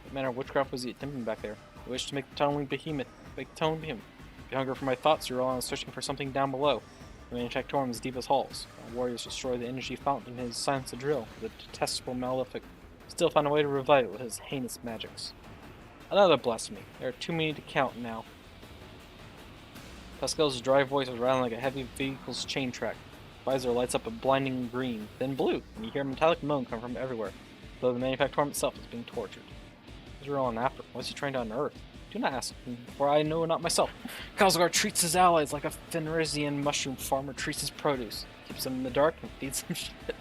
What manner of witchcraft was he attempting back there? He wished to make the tunneling behemoth. If you hunger for my thoughts, you're all searching for something down below. The Manufactorum's deepest halls. Our warriors destroy the energy fountain in his silence to drill. The detestable Malefic still found a way to revive it with his heinous magics. Another blasphemy. There are too many to count now. Pascal's dry voice was rattling like a heavy vehicle's chain track. Visor lights up a blinding green, then blue, and you hear a metallic moan come from everywhere, though the Manufactorum itself is being tortured. What is Roland after? What is he trying to unearth? Do not ask me, for I know not myself. Khazgar treats his allies like a Fenrisian mushroom farmer treats his produce. Keeps them in the dark and feeds them shit.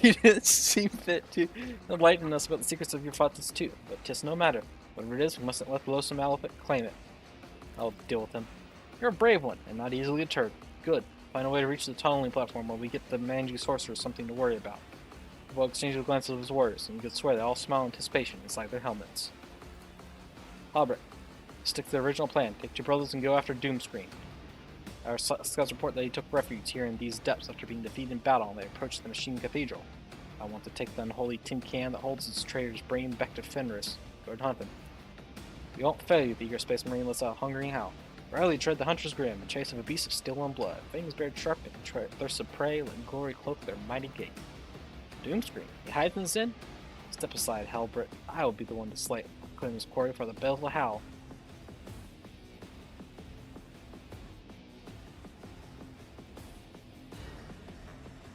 He didn't seem fit to enlighten us about the secrets of Eufrantes II, but 'tis no matter. Whatever it is, we mustn't let the loathsome Malefic claim it. I'll deal with him. You're a brave one, and not easily deterred. Good. Find a way to reach the tunneling platform while we get the Manji sorcerer something to worry about. We'll exchange a glance of his warriors, and you could swear they all smile in anticipation inside their helmets. Halbert, stick to the original plan. Take 2 brothers and go after Doomscreen. Our scouts report that he took refuge here in these depths after being defeated in battle, and they approached the Machine Cathedral. I want to take the unholy tin can that holds its traitor's brain back to Fenris. Go hunt him. We won't fail you, the eager space marine lets out a hungering howl. Riley tread the hunter's grim in chase of a beast of steel and blood. Fangs bared sharp and thirst of prey, let glory cloak their mighty gait. Doomscream, he hides in sin? Step aside, Halbert. I will be the one to slay him. Claim his quarry for the baleful howl.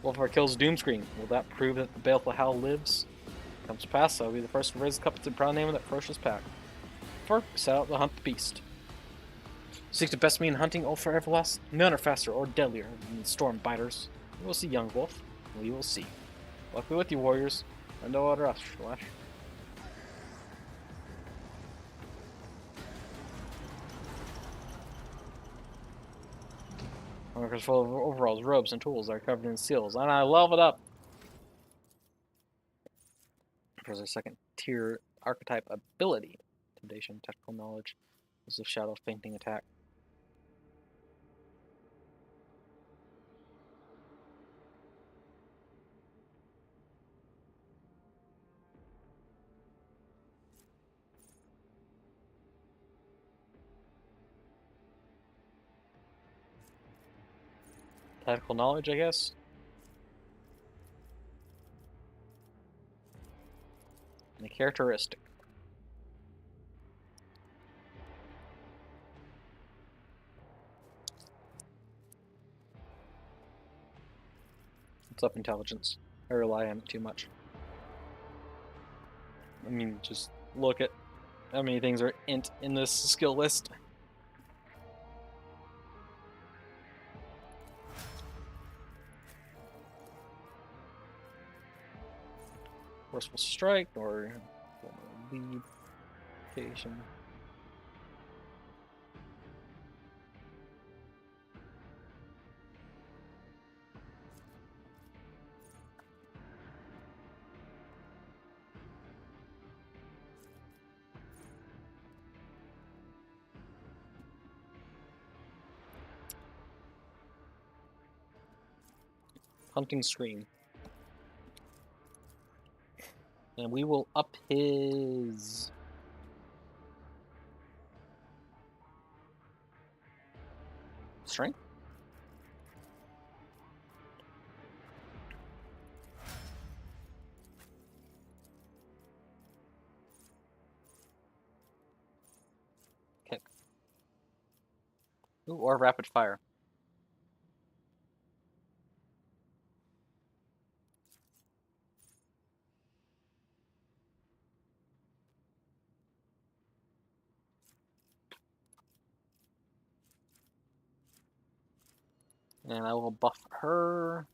Wolfhard kills Doomscream. Will that prove that the baleful howl lives? Comes to pass, I will be the first to raise a cup to the proud name of that ferocious pack. First, set out to hunt the beast. Seek to best me in hunting, Ulfar Everlast? None are faster or deadlier than the storm biters. We will see, young wolf. We will see. Luck be with you, warriors. And no other rush, Flash. Markers full of overalls, robes, and tools are covered in seals, and I love it up. There's a second tier archetype ability. Intimidation, technical knowledge, use of shadow, fainting attack. Tactical knowledge, I guess. And a characteristic. What's up, intelligence? I rely on it too much. I mean, just look at how many things are int in this skill list. Forceful strike or lead occasion. Hunting Scream. And we will up his strength. Okay. Ooh, or rapid fire. And I will buff her.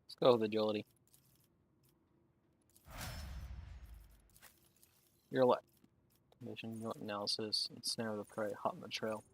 Let's go with agility. You're what? Vision, analysis, ensnare the prey, hot in the trail.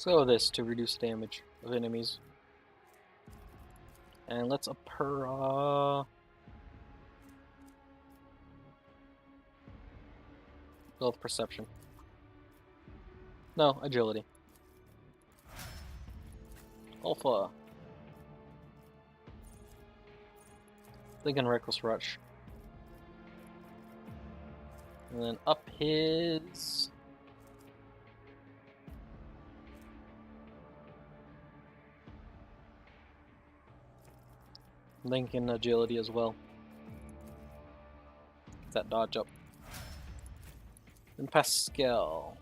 Let's go with this to reduce damage of enemies. And let's up her, stealth perception. No, agility. Alpha. Thinking reckless rush. And then up his Lincoln agility as well. Get that dodge up. And Pascal.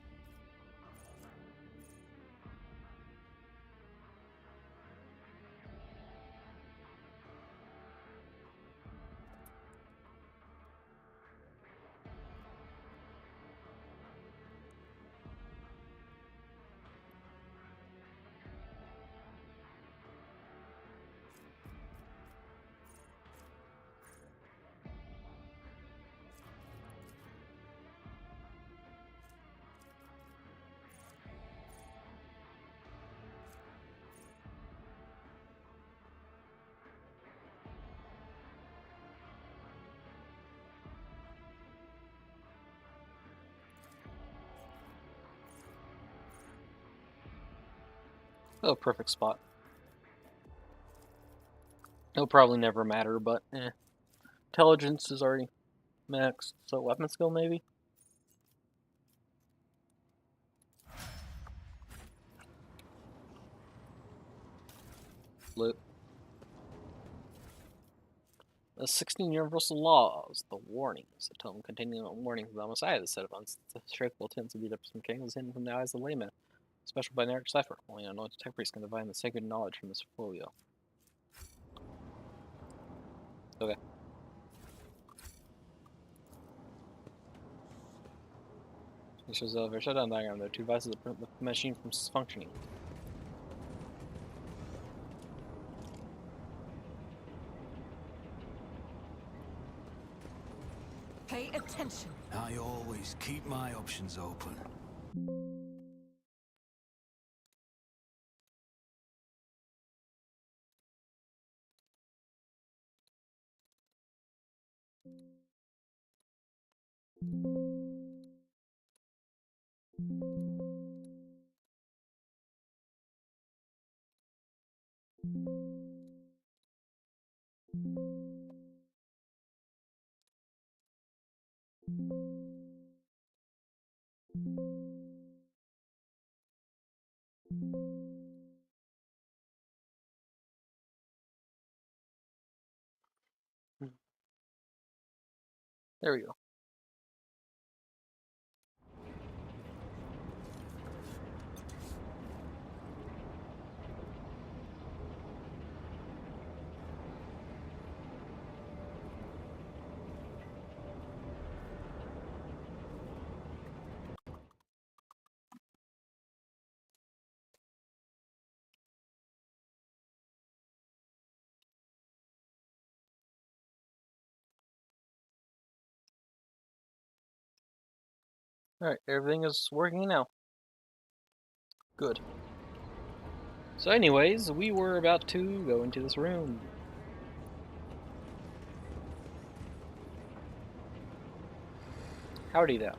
Oh, perfect spot. It'll probably never matter, but intelligence is already maxed, so weapon skill maybe? Flip. The 16 universal laws, the warnings. A tome containing a warning from the Messiah. The set of unshakable tenets of the from kings is hidden from the eyes of the layman. Special binary cipher. Only an anointed tech priest can divine the sacred knowledge from this folio. Okay. This shows a shutdown diagram. There are two devices that prevent the machine from functioning. Pay attention. I always keep my options open. There we go. Alright, everything is working now. Good. So anyways, we were about to go into this room. Howdy there.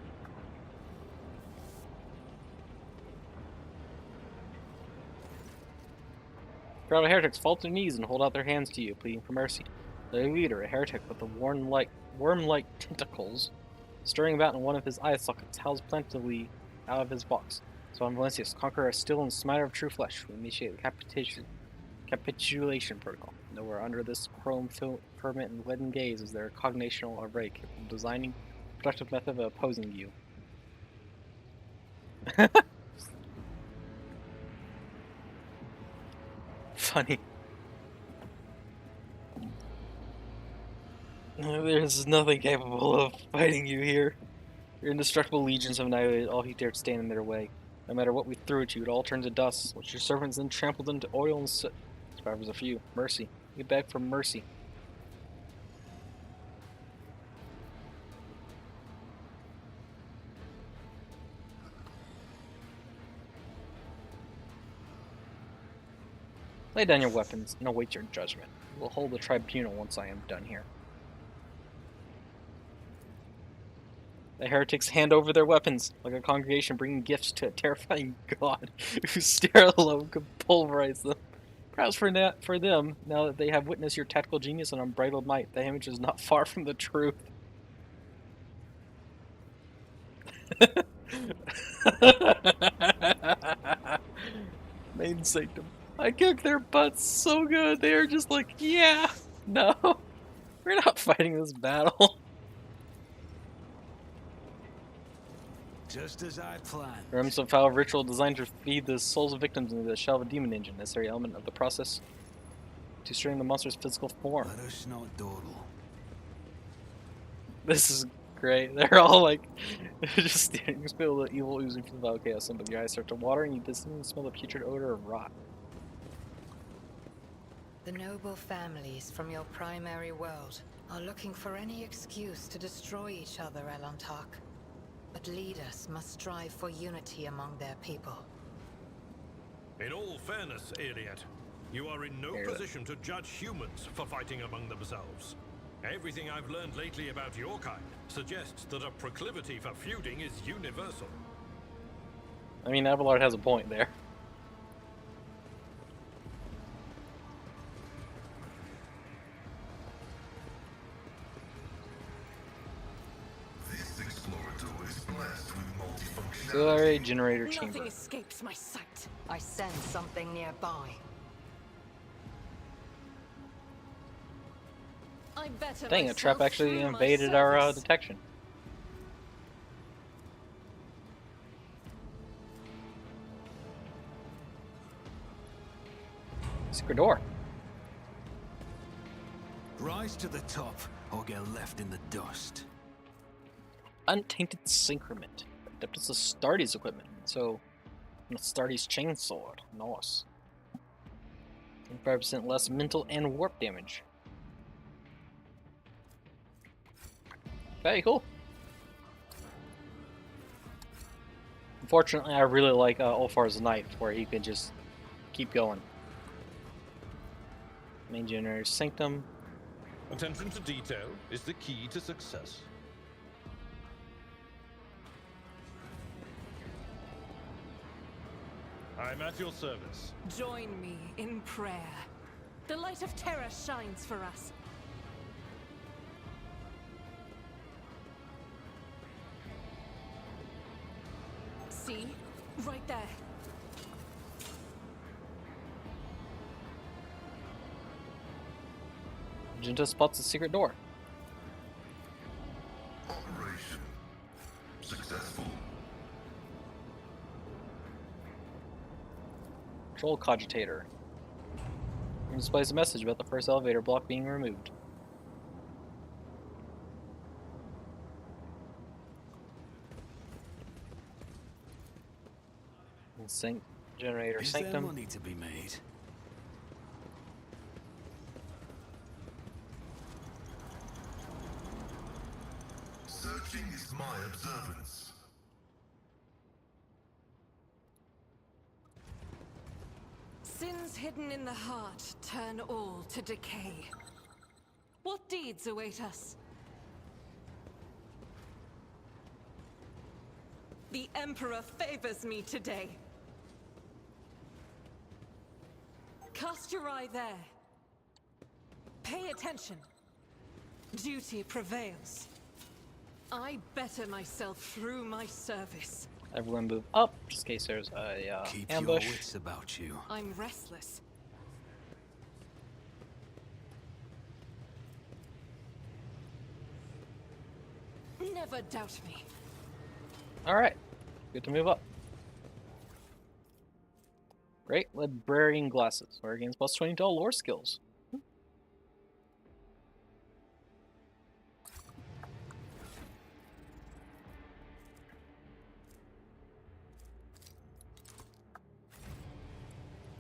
Crowd of heretics fall to their knees and hold out their hands to you, pleading for mercy. Their leader, a heretic with the worm-like tentacles, stirring about in one of his eye sockets, howls plaintively out of his box. So on Valencius, conqueror a still and smiter of true flesh, we initiate the capitulation protocol. Nowhere under this chrome firmament and leaden gaze is there a cognitional array capable of designing a productive method of opposing you. Funny. There's nothing capable of fighting you here. Your indestructible legions have annihilated all who dared stand in their way. No matter what we threw at you, it all turned to dust, which your servants then trampled into oil and soot. Survivors are few. Mercy. We beg for mercy. Lay down your weapons and await your judgment. We'll hold the tribunal once I am done here. The heretics hand over their weapons, like a congregation bringing gifts to a terrifying god whose sterile love could pulverize them. Perhaps for them, now that they have witnessed your tactical genius and unbridled might, the image is not far from the truth. Main Sanctum. I kicked their butts so good, they are just like, yeah! No, we're not fighting this battle. Just as I planned. Remnants of foul ritual designed to feed the souls of victims into the shell of a demon engine, necessary element of the process to strain the monster's physical form. Let us not dawdle. This is great. They're all like just staring. You feel the evil oozing from the vile chaos, but your eyes start to water and you distinctly smell the putrid odor of rot. The noble families from your primary world are looking for any excuse to destroy each other, Elantark. But leaders must strive for unity among their people. In all fairness, Iliad, you are in no position to judge humans for fighting among themselves. Everything I've learned lately about your kind suggests that a proclivity for feuding is universal. I mean, Abelard has a point there. This explorator is blessed with multifunctionality. Auxiliary generator chamber. Nothing escapes my sight. I sense something nearby. I better Dang, a trap myself actually through my invaded our service. detection. Secret door. Rise to the top or get left in the dust. Untainted Syncrement. Adapted to Astartes equipment. So, an Astartes chainsword. Nice. 25% less mental and warp damage. Very cool. Unfortunately, I really like Ulfar's Knife, where he can just keep going. Main generator Sanctum. Attention to detail is the key to success. I'm at your service. Join me in prayer. The light of terror shines for us. See? Right there. Jinta spots the secret door. Operation successful. Control Cogitator. It displays a message about the first elevator block being removed. Sync generator Is there Sanctum. money to be made? Searching is my observance. Sins hidden in the heart turn all to decay. What deeds await us? The Emperor favors me today. Cast your eye there. Pay attention. Duty prevails. I better myself through my service. Everyone move up, just in case there's a Keep ambush. your wits about you. I'm restless. Never doubt me. Alright, good to move up. Great, librarian glasses. Where gains plus 20 to all lore skills.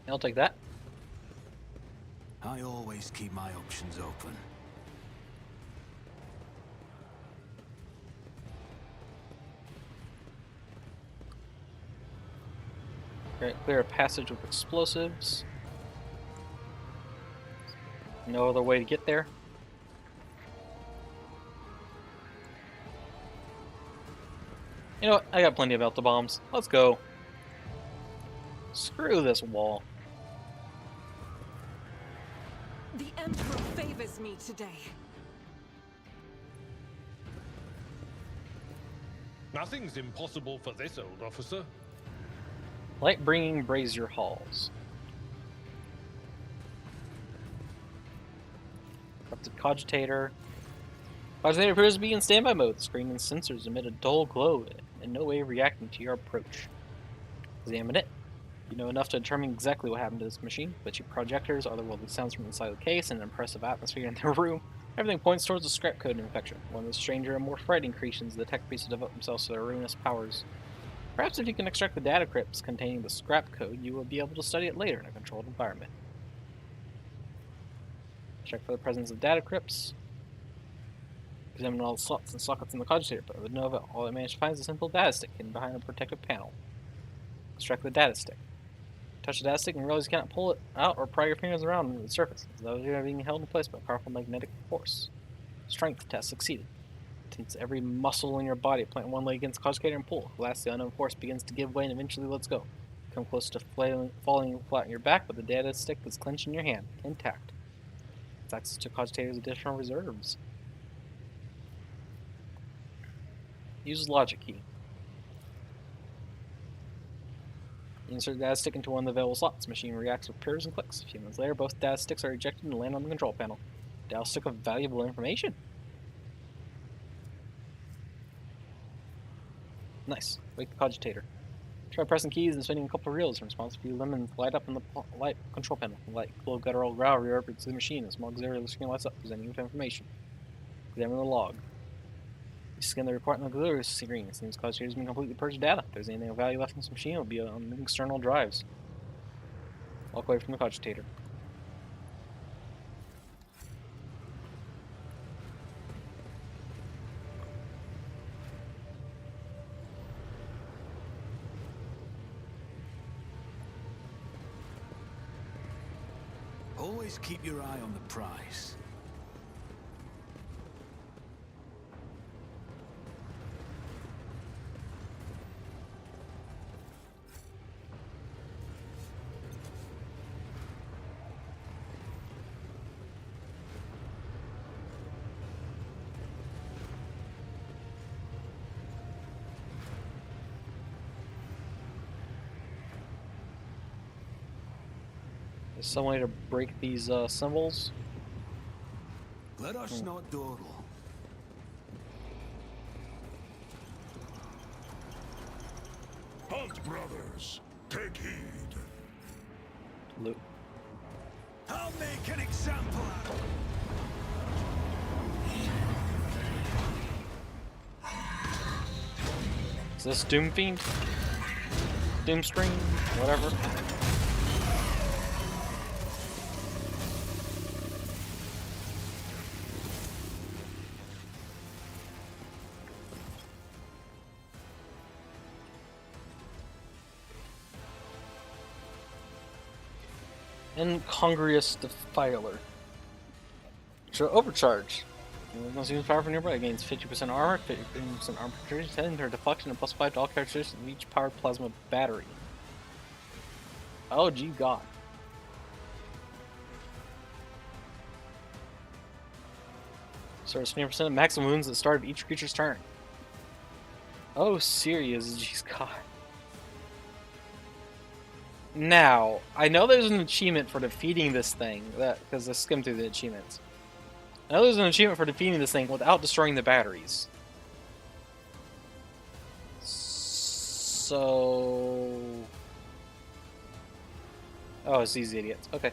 I'll take that. I always keep my options open. Great, clear a passage with explosives. No other way to get there. You know what? I got plenty of Elta bombs. Let's go. Screw this wall. The Emperor favors me today. Nothing's impossible for this old officer. Light bringing brazier halls. Detected cogitator. Cogitator appears to be in standby mode. The screen and sensors emit a dull glow, in no way reacting to your approach. Examine it. You know enough to determine exactly what happened to this machine. Witchy projectors, otherworldly sounds from inside the case, and an impressive atmosphere in the room. Everything points towards a scrap code infection. One of the stranger and more frightening creations the tech priests devote themselves to their ruinous powers. Perhaps if you can extract the data crypts containing the scrap code, you will be able to study it later in a controlled environment. Check for the presence of data crypts. Examine all the slots and sockets in the cogitator, but with no avail. All I managed to find is a simple data stick hidden behind a protective panel. Extract the data stick. Touch the data stick and realize you cannot pull it out or pry your fingers around under the surface, as though you are being held in place by a powerful magnetic force. Strength test succeeded. Tense every muscle in your body, plant one leg against the cogitator and pull. Last, the unknown force begins to give way and eventually lets go. Come close to falling flat on your back, but the data stick is clenched in your hand, intact. It's access to cogitator's additional reserves. Use logic key. Insert data stick into one of the available slots. Machine reacts with purrs and clicks. A few minutes later, both data sticks are ejected and land on the control panel. Data stick of valuable information. Nice. Wake the cogitator. Try pressing keys and spinning a couple of reels. In response, a few lemons light up in the light control panel. The light glow guttural growl reverberates the machine. A small auxiliary screen lights up, presenting you with information. Examine the log. You scan the report on the auxiliary screen. It seems the cogitator has been completely purged of data. If there's anything of value left in this machine, it will be on the external drives. Walk away from the cogitator. Always keep your eye on the prize. There's some way to break these symbols. Let us not dawdle. Hunt, brothers. Take heed. Loot. I'll make an example out of it. Is this Doomfiend? Doomstring? Whatever. Incongruous Defiler. So overcharge. Once used power from nearby, it gains 50% armor, 50% armor protection, 10 to deflection, and plus 5 to all characteristics of each powered plasma battery. Oh, gee god. So it's 20% of maximum wounds at the start of each creature's turn. Oh, serious, geez god. Now, I know there's an achievement for defeating this thing, because I skimmed through the achievements. I know there's an achievement for defeating this thing without destroying the batteries. So... Oh, it's these idiots. Okay.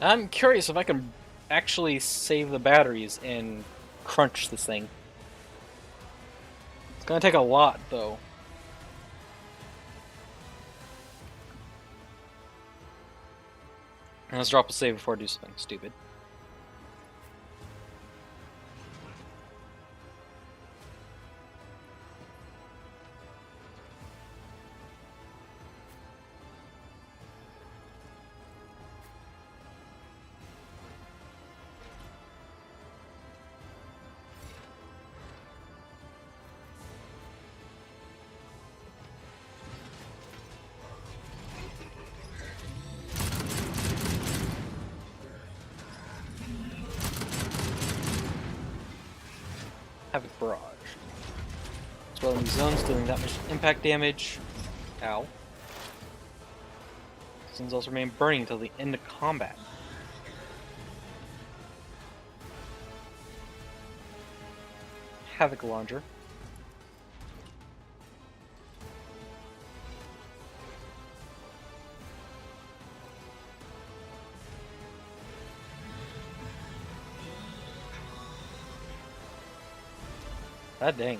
I'm curious if I can actually save the batteries and crunch this thing. It's gonna take a lot, though. And let's drop a save before I do something stupid. Havoc Barrage. Swell in these zones, dealing that much impact damage. Ow. Zones also remain burning until the end of combat. Havoc Launcher. God dang.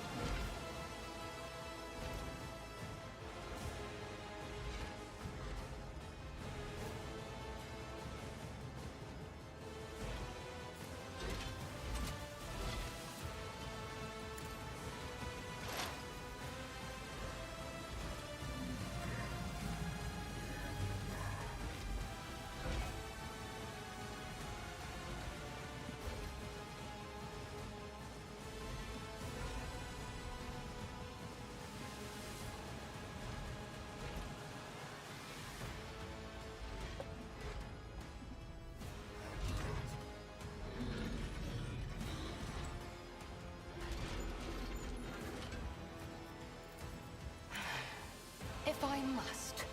If I must.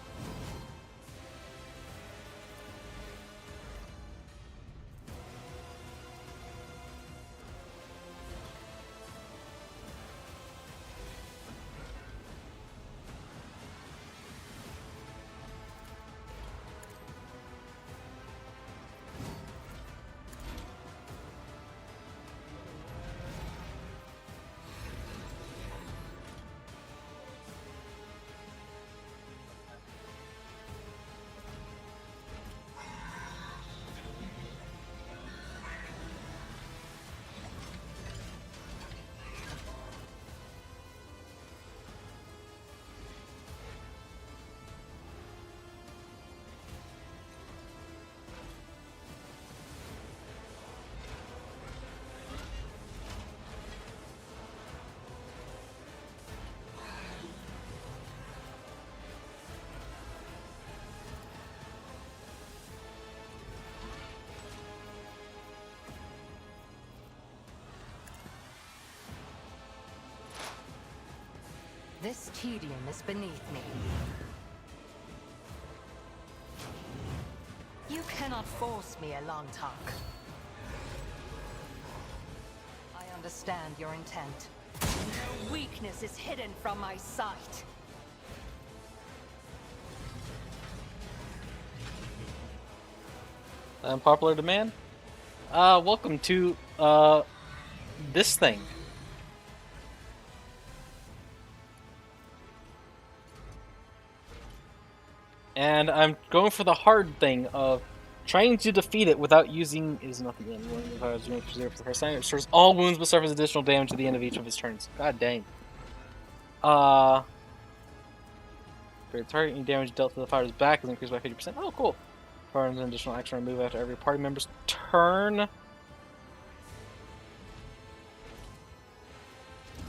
This tedium is beneath me. You cannot force me, Elantok. I understand your intent. No weakness is hidden from my sight. Unpopular demand? Welcome to, this thing. And I'm going for the hard thing of trying to defeat it without using is nothing. If I was doing for the first time, it restores all wounds but suffers additional damage at the end of each of his turns. God dang. For targeting damage dealt to the fighter's back is increased by 50%. Oh, cool. Farms an additional action remove after every party member's turn.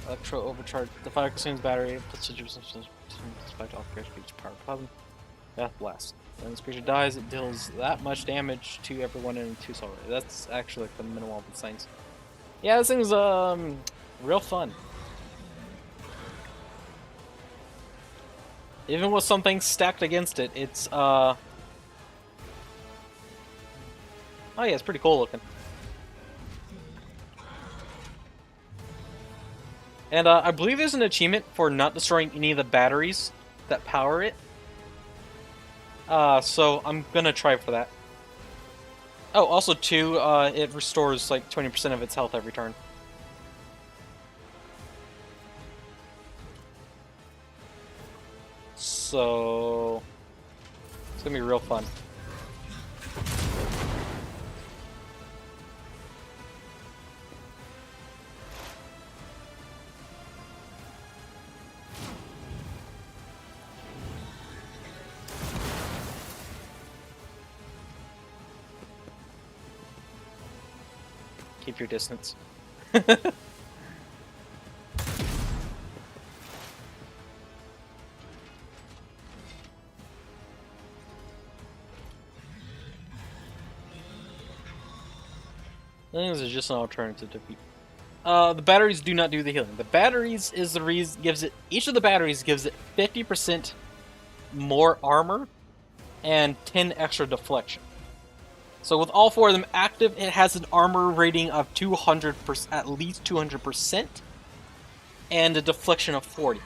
Electro overcharge. The fire consumes battery. Puts spike off creature each power weapon. Death Blast. When this creature dies, it deals that much damage to everyone in 2 solid. That's actually like the minimal of the things. Yeah, this thing's real fun. Even with some things stacked against it, it's oh yeah, it's pretty cool looking. And I believe there's an achievement for not destroying any of the batteries that power it. So I'm gonna try for that. Oh, also too, it restores like 20% of its health every turn. So it's gonna be real fun. Keep your distance. Things are just an alternative to defeat. The batteries do not do the healing. The batteries is the reason gives it. Each of the batteries gives it 50% more armor and 10 extra deflection. So with all 4 of them active, it has an armor rating of 200%, at least 200%, and a deflection of 40.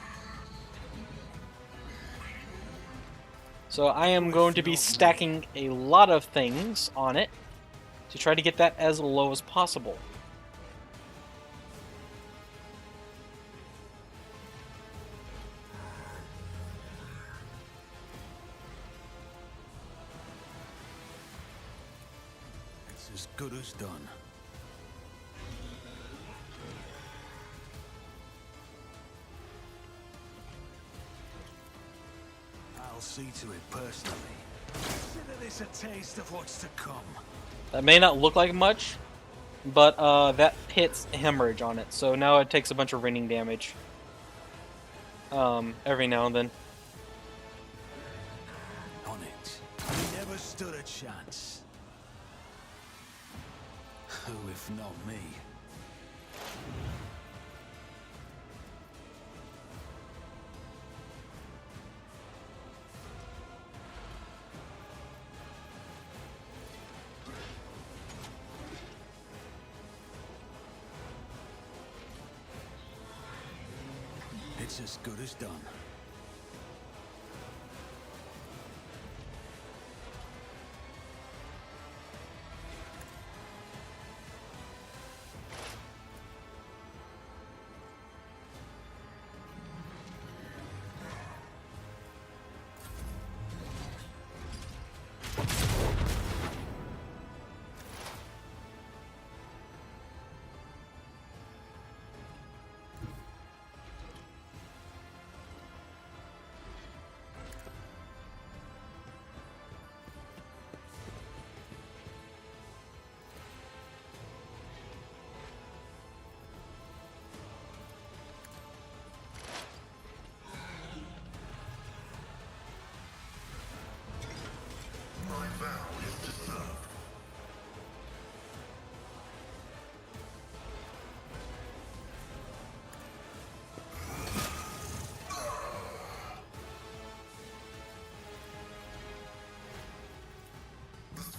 So I am going to be stacking a lot of things on it to try to get that as low as possible. It's as good as done. I'll see to it personally. Consider this a taste of what's to come. That may not look like much, but that hits hemorrhage on it, so now it takes a bunch of raining damage every now and then. On it. He never stood a chance. Who if not me? It's as good as done.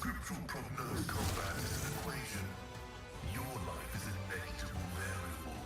Scriptural prognosed combat is an equation. Your life is a negligible variable.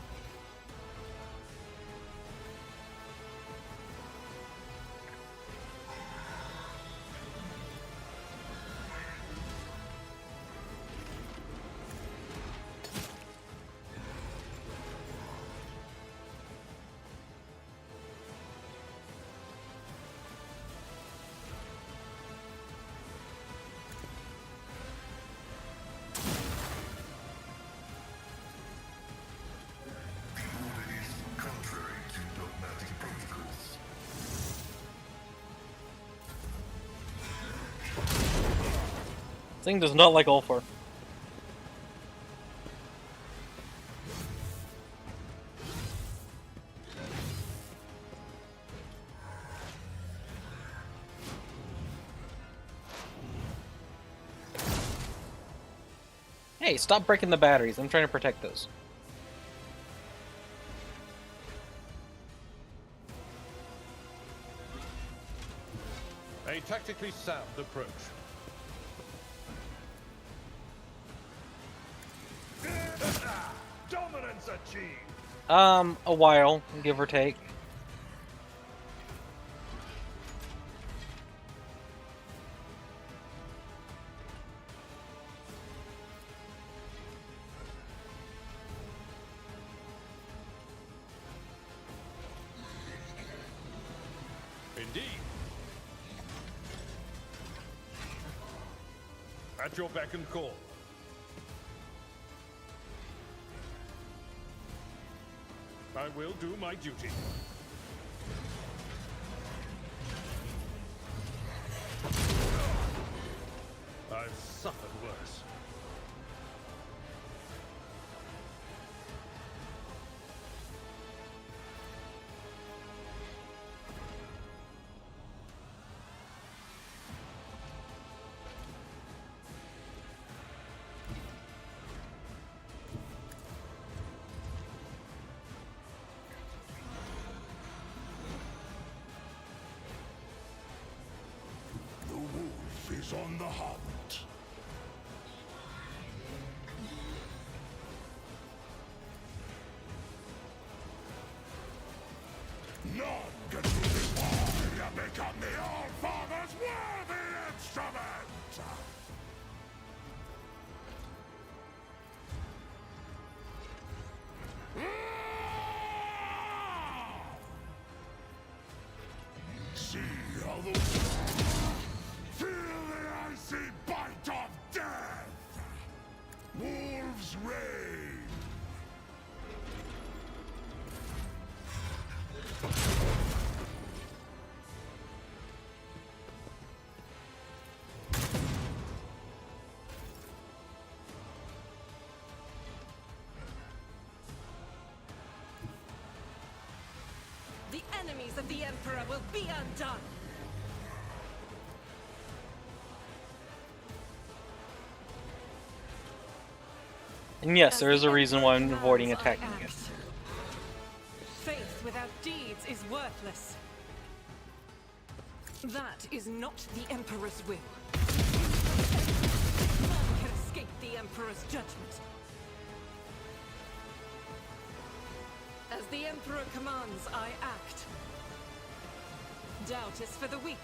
Thing does not like Ulfor. Hey, stop breaking the batteries. I'm trying to protect those. A tactically sound approach. Dominance achieved. A while, give or take. Indeed. At your beck and call. I will do my duty. I've suffered worse. is on the hunt. None can do this war and become the All-Father's worthy instrument! See how the... Feel the icy bite of death! Wolves reign! The enemies of the Emperor will be undone! And yes, As there is the a reason why I'm Emperor avoiding commands, I attacking it. act. Faith without deeds is worthless. That is not the Emperor's will. None can escape the Emperor's judgment. As the Emperor commands, I act. Doubt is for the weak.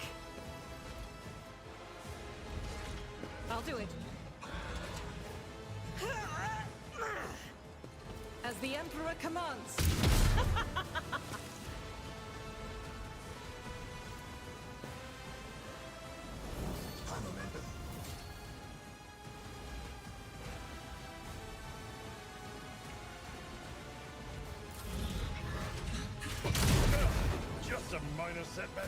I'll do it. As the Emperor commands. Just a minor setback.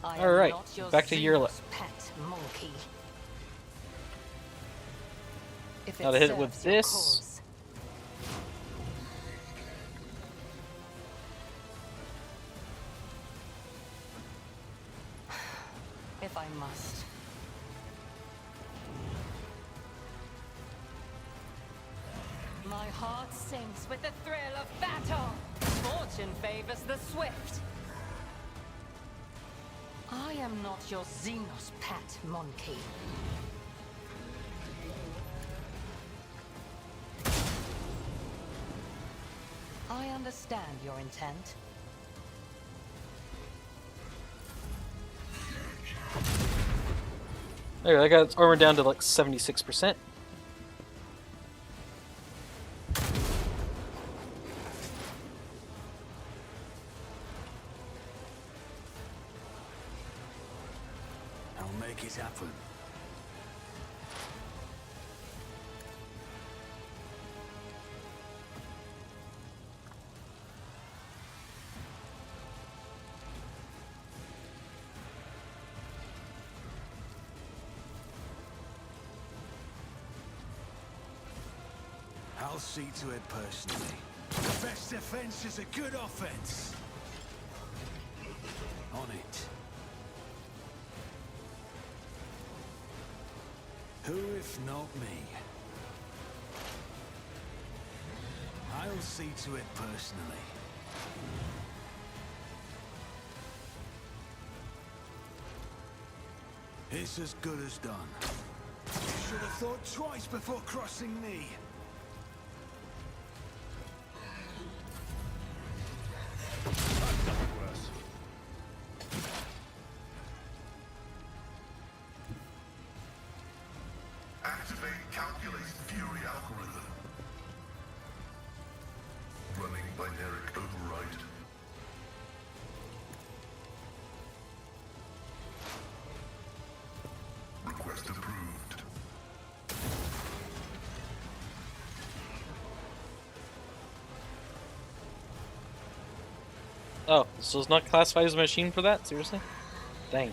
I All right, am not your back to Yerla. Xenos pet monkey. If Now to hit it with serves your this. cause. If I must. My heart sinks with the thrill of battle. Fortune favors the swift. I am not your Xenos pet monkey. I understand your intent. There, I got its armor down to like 76%. I'll make it happen. I'll see to it personally. The best defense is a good offense. On it. Who if not me? I'll see to it personally. It's as good as done. You should have thought twice before crossing me. I've done worse. Activate Calculate Fury algorithm. Running binaric override. Request approved. Oh, so it's not classified as a machine for that? Seriously? Dang.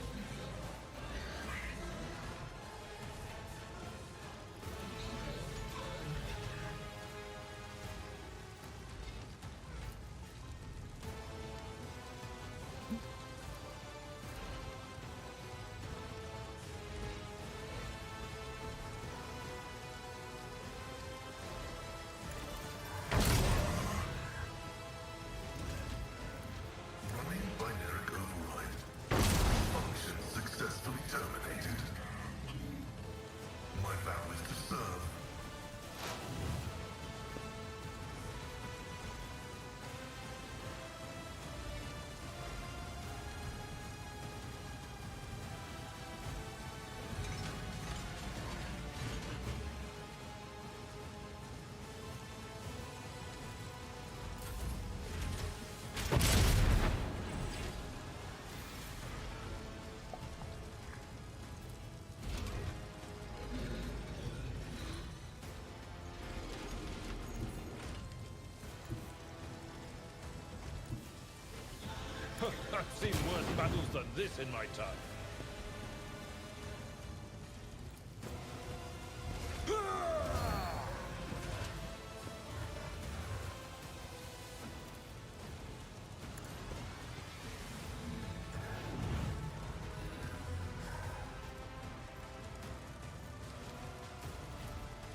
I've seen worse battles than this in my time.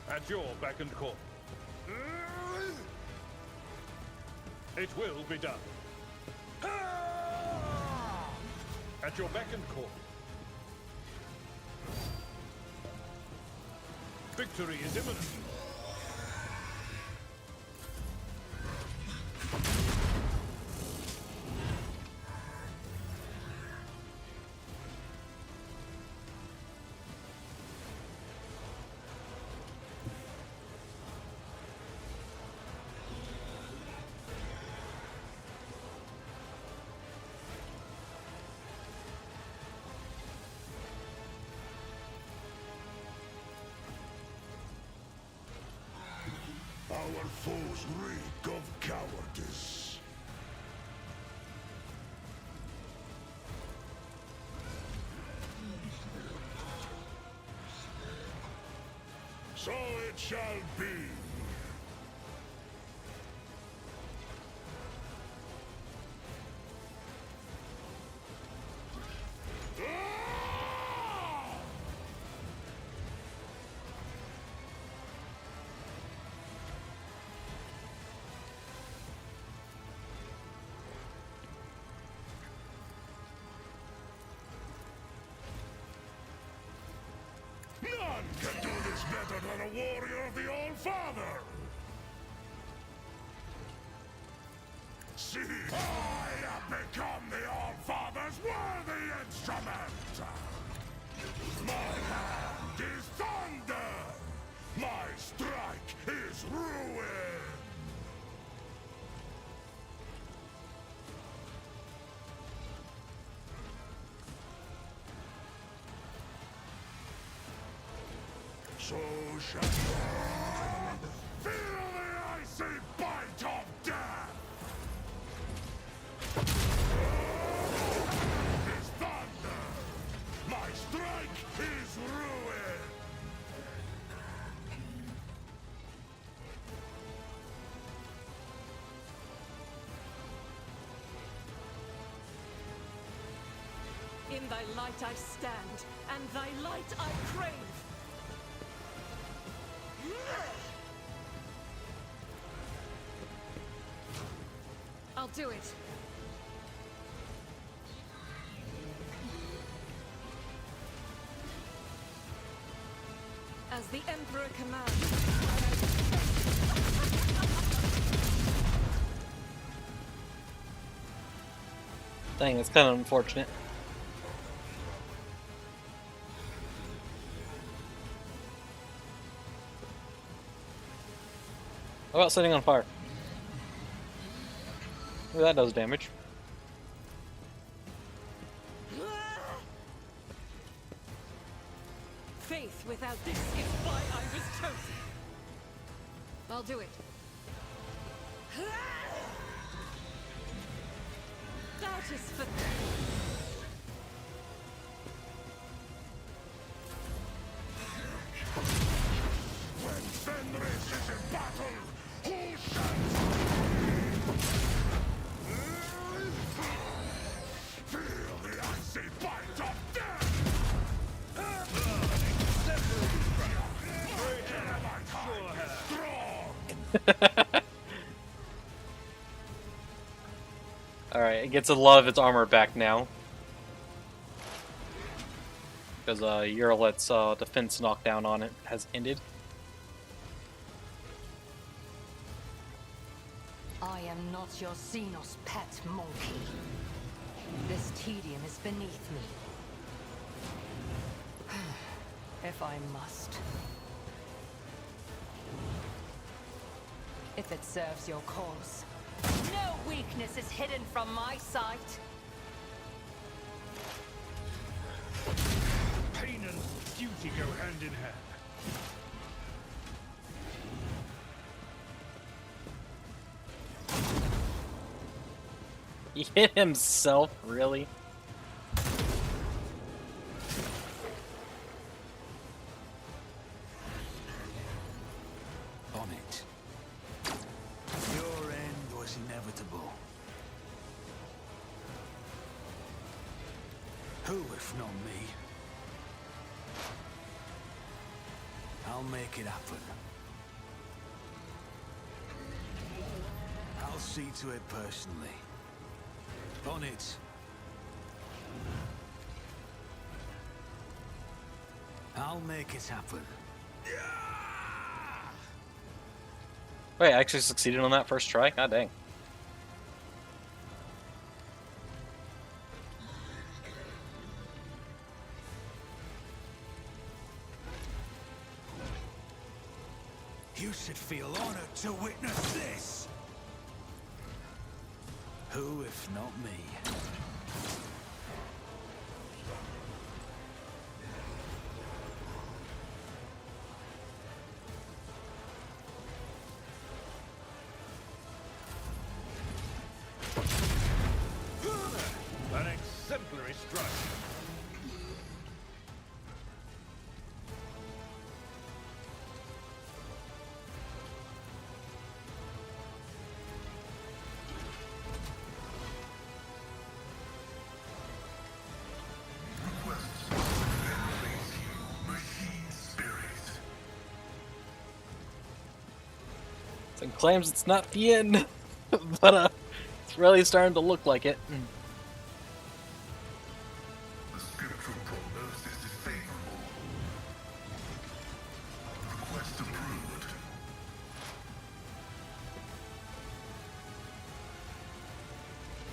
At your beck and call. It will be done. At your beck and call. Victory is imminent. Our foes reek of cowardice. So it shall be. None can do this better than a warrior of the All-Father! See, I have become the All-Father's worthy instrument! My hand is thunder! My strike is ruin! So shall you feel the icy bite of death! Is thunder! My strike is ruin! In thy light I stand, and thy light I crave. I'll do it. As the Emperor commands. Dang, it's kind of unfortunate. How about setting on fire? Ooh, that does damage. Faith without this is why I was chosen. I'll do it. That is for When Fenris is in battle, who shall feel the icy bite of death? Strong. Alright, it gets a lot of its armor back now. Because Urlet's defense knockdown on it has ended. I am not your Xenos pet monkey. This tedium is beneath me. If I must. If it serves your cause. No weakness is hidden from my sight. Pain and duty go hand in hand. He hit himself, really? On it. Your end was inevitable. Who, if not me? I'll make it happen. I'll see to it personally. On it. I'll make it happen. Wait, I actually succeeded on that first try? God dang. You should feel honored to witness this. Who, if not me? An exemplary strike. It claims it's not the end, but it's really starting to look like it. The scriptural prognosis is favorable. Request approved.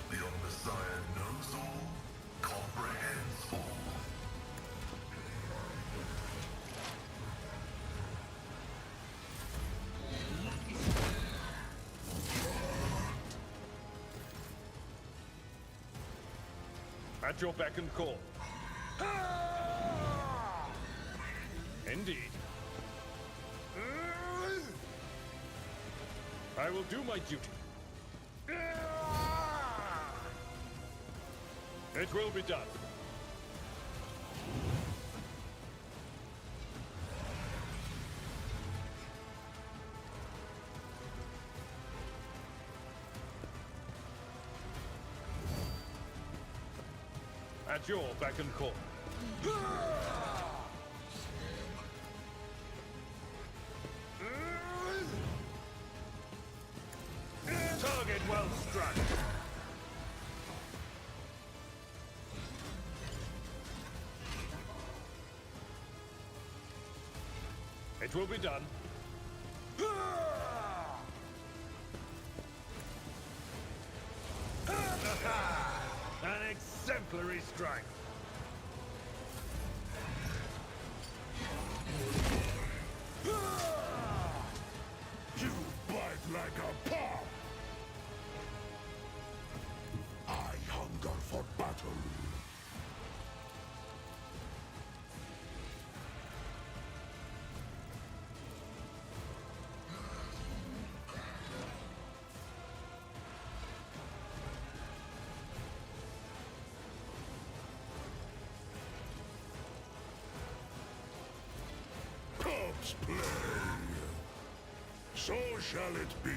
The Omniscient knows all, comprehends all. At your beck and call. Indeed. I will do my duty. It will be done. At your beck and call. Target well struck. It will be done. An exemplary strike. You bite like a paw. I hunger for battle. Corpse play. So shall it be.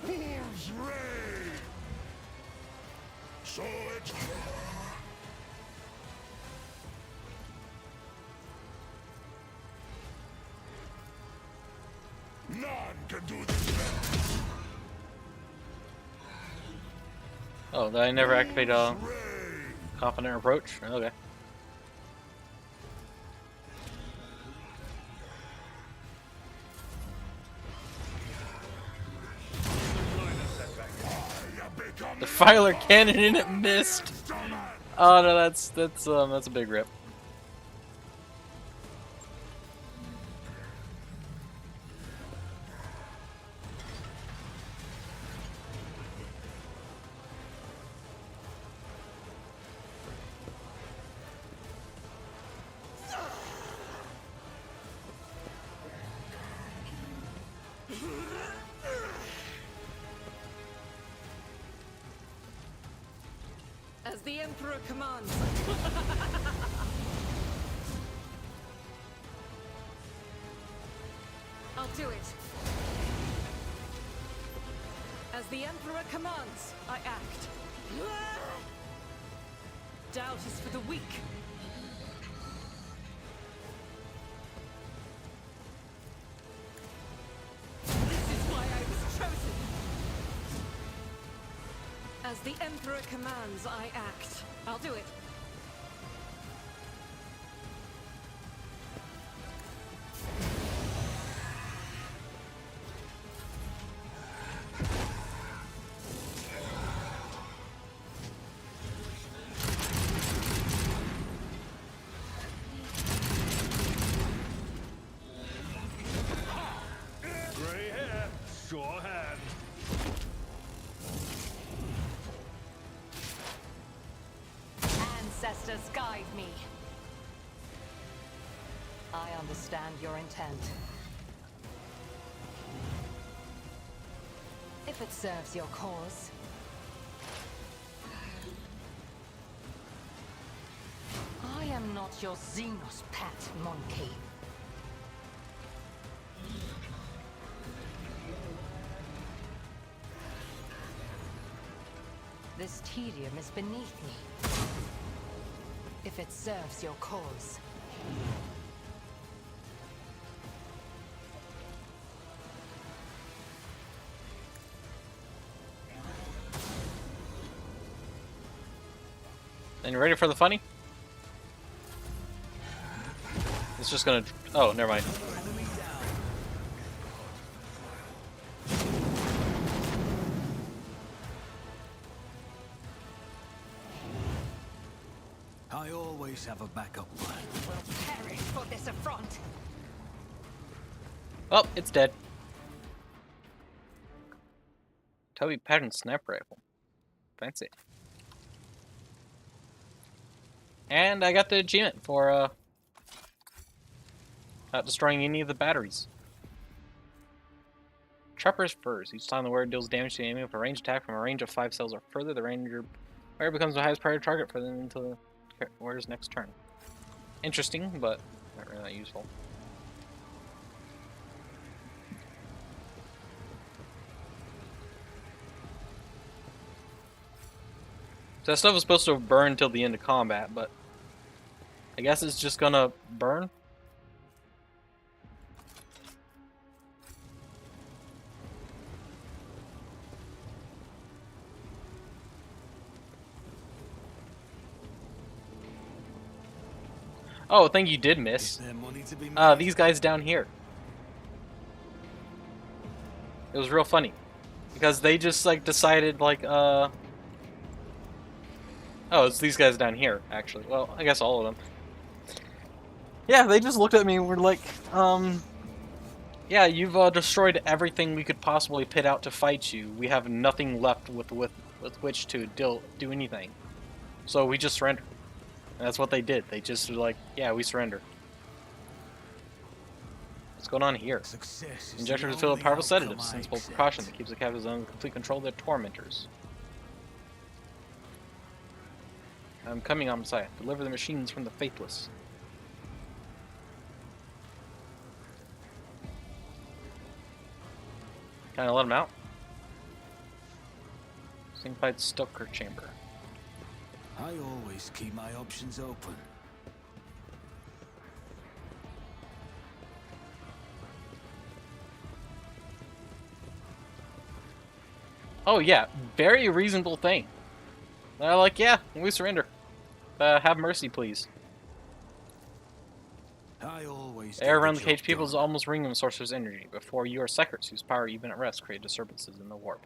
Wolves reign. So it. None can do this. Oh, did I never activate Wolves reign. confident approach? Okay. The Filer cannon and it missed. Oh no, that's a big rip. As the Emperor commands. I'll do it. As the Emperor commands, I act. Doubt is for the weak. This is why I was chosen. As the Emperor commands, I act. I'll do it. Gray hair, sure hand. Ancestors, guide me. I understand your intent. If it serves your cause. I am not your Xenos pet, monkey. This tedium is beneath me. If it serves your cause. And you ready for the funny? It's just gonna... Oh, never mind. I always have a backup plan. Will perish for this affront. Oh, it's dead. Toby pattern sniper rifle. Fancy. And I got the achievement for not destroying any of the batteries. Trapper's Furs. Each time the warrior deals damage to the enemy with a ranged attack from a range of 5 cells or further, the ranger warrior becomes the highest priority target for them until the warrior's next turn. Interesting, but not really that useful. So that stuff was supposed to burn till the end of combat, but I guess it's just gonna burn. Oh, thing you did miss. Is there money to be made? These guys down here. It was real funny. Because they just, like, decided, like, Oh, it's these guys down here, actually. Well, I guess all of them. Yeah, they just looked at me and were like, yeah, you've destroyed everything we could possibly pit out to fight you. We have nothing left with which to do anything. So we just surrender. And that's what they did. They just were like, yeah, we surrender. What's going on here? Success is Injector the to fill a only powerful outcome sedative, I sensible accept. precaution that keeps the captives under complete control of their tormentors. I'm coming on Messiah. Deliver the machines from the faithless. Can I let him out? Signified Stoker Chamber. I always keep my options open. Oh yeah, very reasonable thing. They're like, yeah, we surrender. Have mercy, please. I always Air get around the job cage people is done. almost ringing with sorcerer's energy. Before you are Sekers, whose power, even at rest, create disturbances in the warp.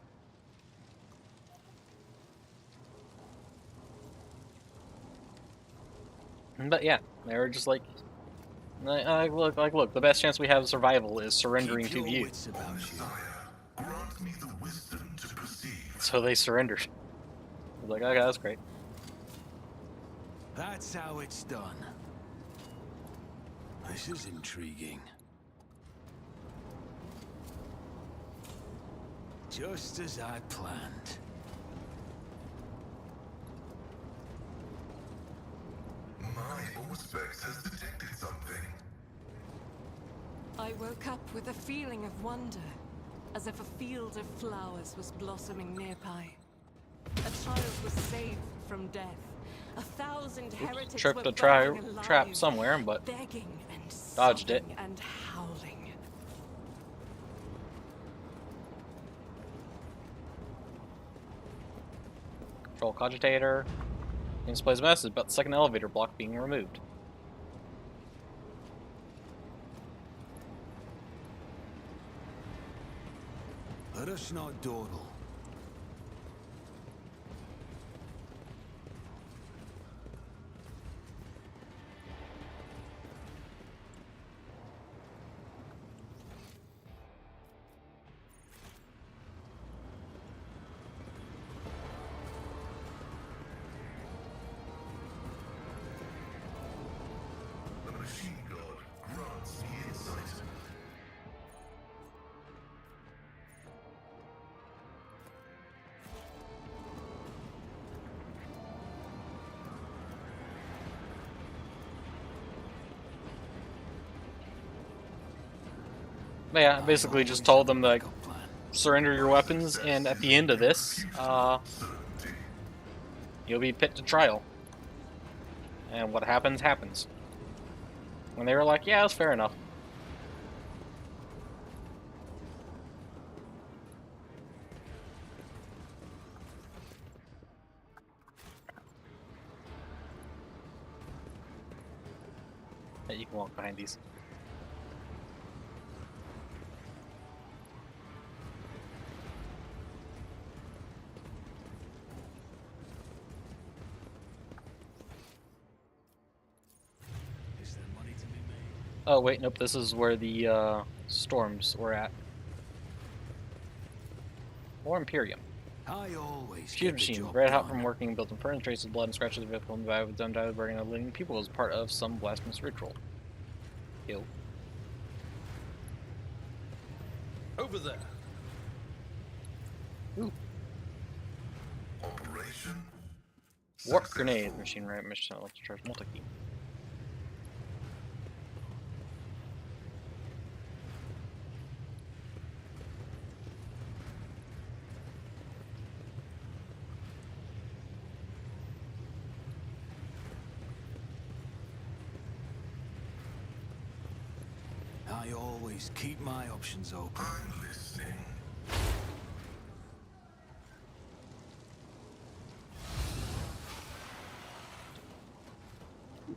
But yeah, they were just like, look, the best chance we have of survival is surrendering Keep to your you. wits about you. Grant me the wisdom to perceive. So they surrendered. I was like, okay, that's great. That's how it's done. This is intriguing. Just as I planned. Auspex has detected something. I woke up with a feeling of wonder, as if a field of flowers was blossoming nearby. A child was saved from death. 1,000 heretics Tripped were a burning alive, trap somewhere, but begging and dodged it. sobbing and howling. Control cogitator. Displays a message about the second elevator block being removed. Let us not dawdle. The machine god grants the insight. But yeah, I basically just told them to like, surrender your weapons, and at the end of this, you'll be put to trial. And what happens, happens. When they were like, yeah, that's fair enough. Yeah, you can walk behind these. Is there money to be made? Oh wait, nope, this is where the storms were at. Or Imperium. I always Fuse get the machine, job red hot done. from working, built in furnace, traces of blood and scratches of vehicle, and divided with undivided burning of living people as part of some blasphemous ritual. Ew. Over there. Ooh. Operation Warp successful. grenade, machine right, mission electric charge multi-key. I always keep my options open. I'm listening.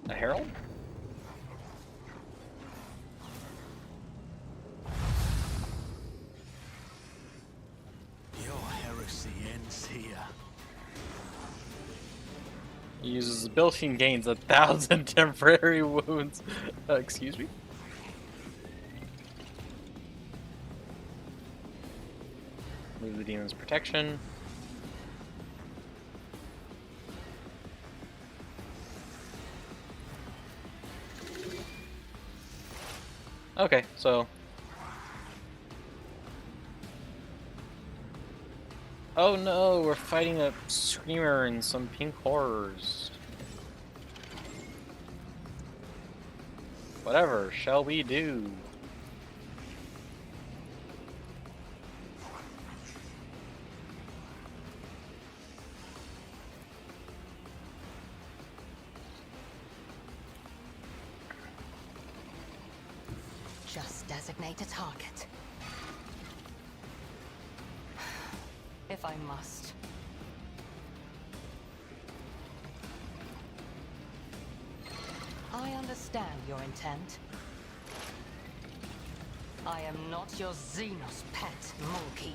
A herald? Your heresy ends here. He uses ability and gains 1,000 temporary wounds. Excuse me? Move the demon's protection. Okay, so... Oh no, we're fighting a screamer and some pink horrors. Whatever shall we do? Just designate a target. If I must. I understand your intent. I am not your Xenos pet, monkey.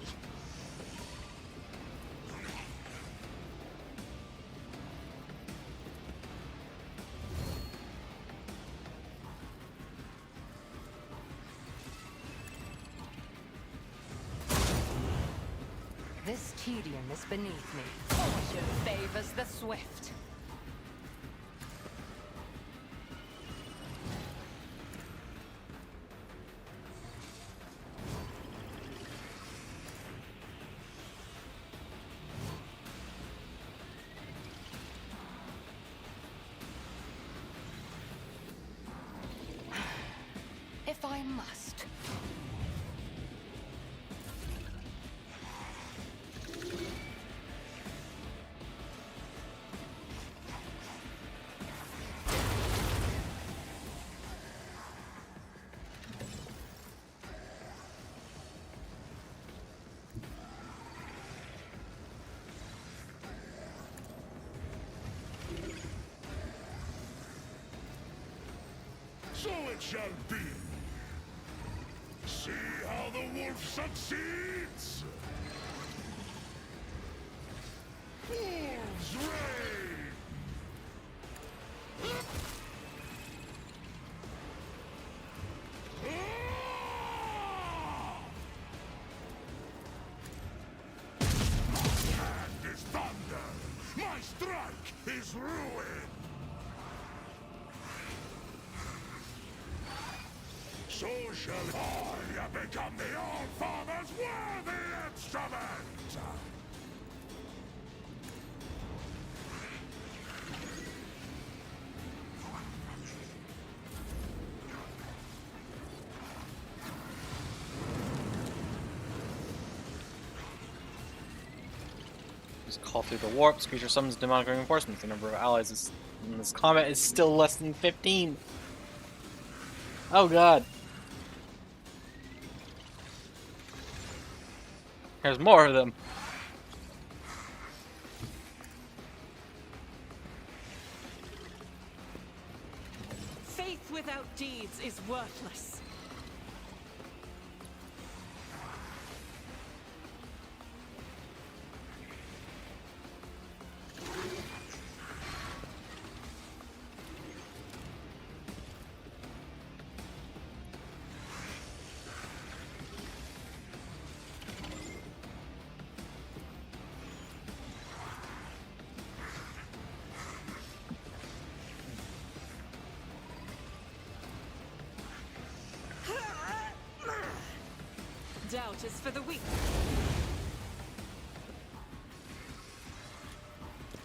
This tedium is beneath me. Fortune favors the swift. if I must. So it shall be. See how the wolf succeeds? Wolves reign! My hand is thunder! My strike is ruin! So shall I become the All-Father's worthy instrument! Just call through the warps. Creature summons demonic reinforcements. The number of allies in this combat is still less than 15. Oh god. There's more of them. Faith without deeds is worthless. Doubt is for the weak.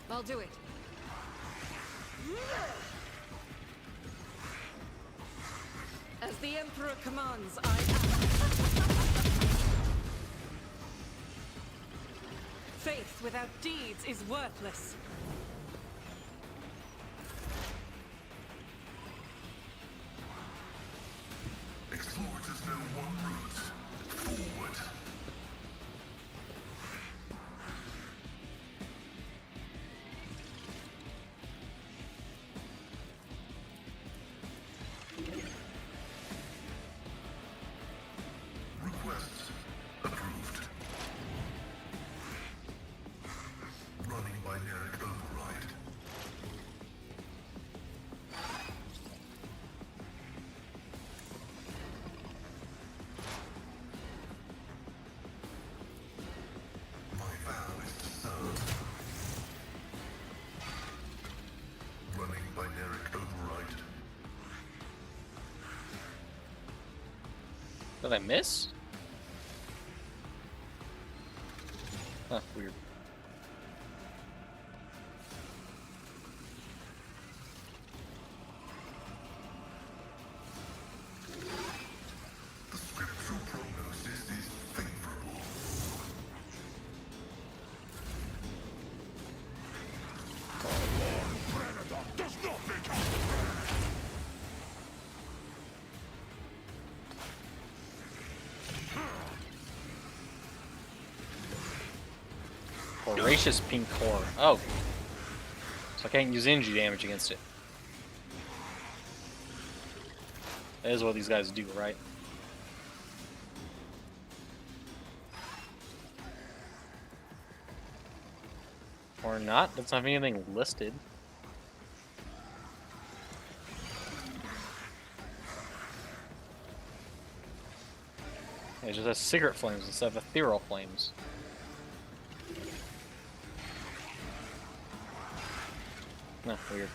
I'll do it. As the Emperor commands, I act. Faith without deeds is worthless. Explorers know one route. Forward. Request approved. Running binary override. My vow is to serve. Running binary override. Did I miss? Huh, weird. The scriptural prognosis is favorable. Predator does not become Voracious pink core. Oh. So I can't use energy damage against it. That is what these guys do, right? Or not? That's not anything listed. It just has cigarette flames instead of ethereal flames. No, weird.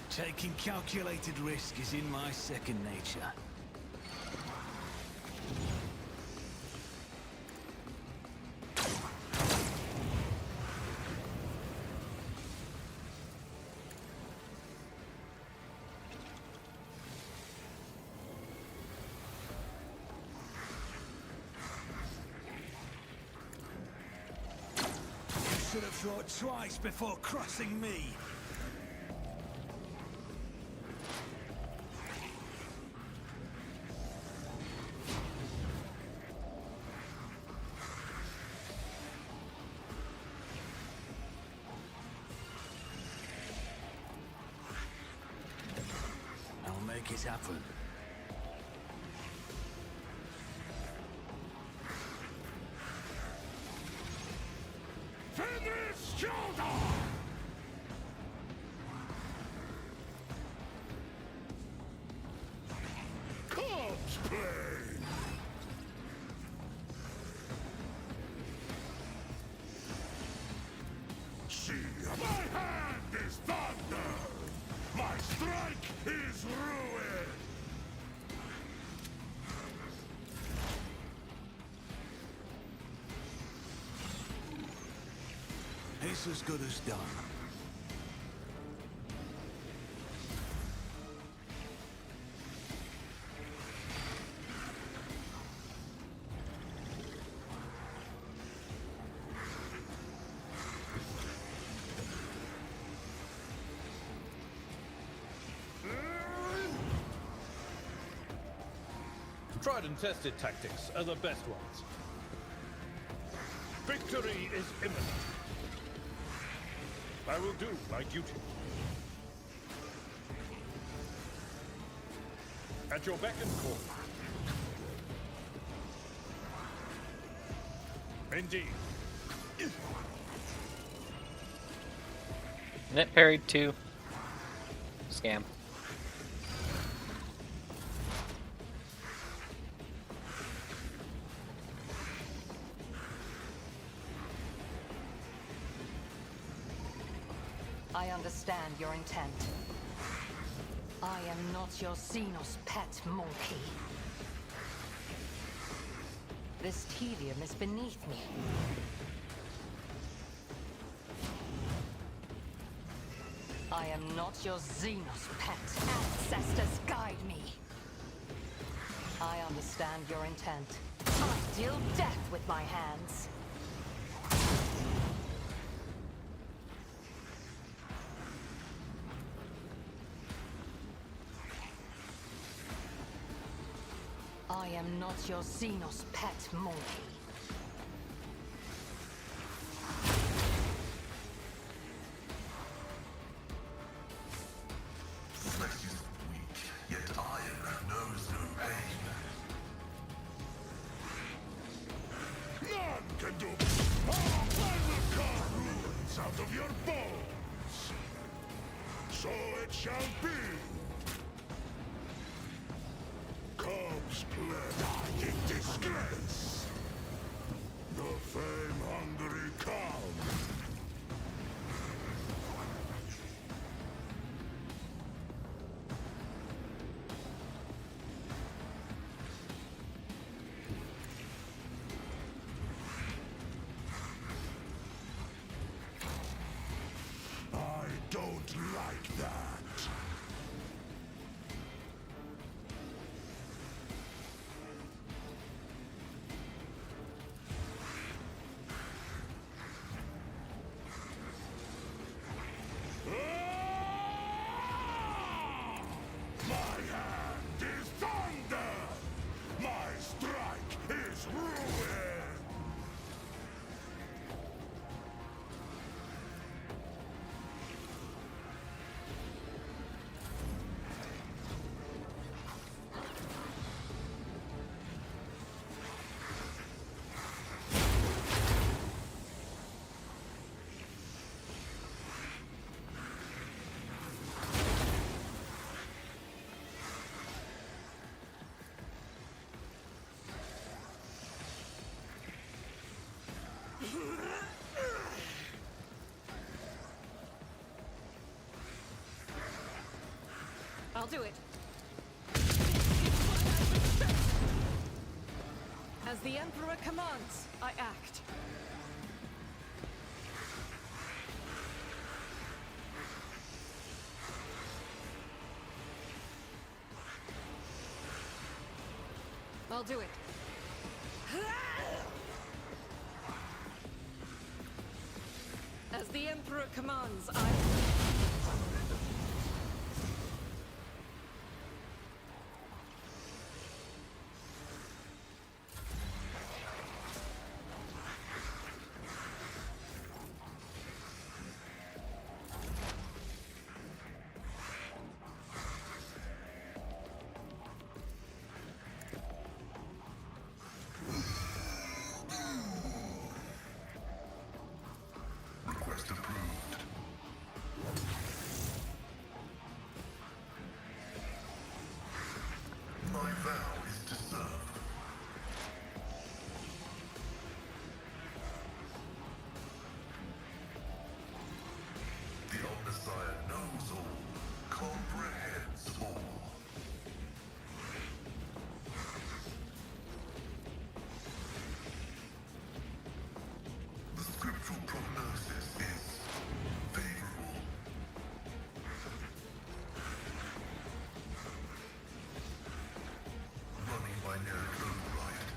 Taking calculated risk is in my second nature. should have thought twice before crossing me. I'll make it happen. Finish shoulder! Corpse play! See, my hand is thunder! My strike is ruin! It's as good as done. Tried and tested tactics are the best ones. Victory is imminent. I will do my duty. At your beck and call. Indeed. Net parried 2. Scam. I understand your intent. I am not your Xenos pet monkey. This tedium is beneath me. I am not your Xenos pet. Ancestors guide me. I understand your intent. I deal death with my hands. I am not your Xenos pet monkey. Flesh is weak, yet iron knows no pain. None can do I will carve ruins out of your bones! So it shall be! Corpse play, die in disgrace! The fame-hungry come! I don't like that. My hand is thunder! My strike is ruin! I'll do it. As the Emperor commands, I act. I'll do it. As the Emperor commands, I... Request approved. My vow is to serve. The Omnissiah knows all, comprehends all. The scriptural prognosis is favorable. Running binary override.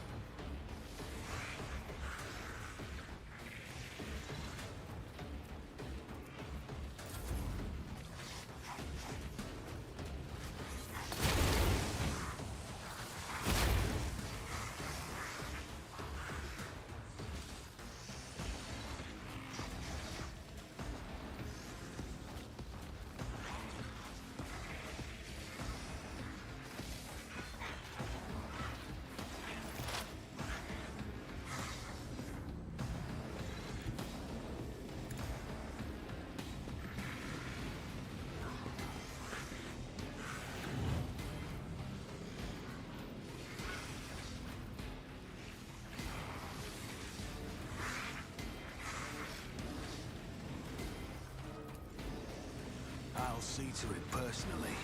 I'll see to it personally.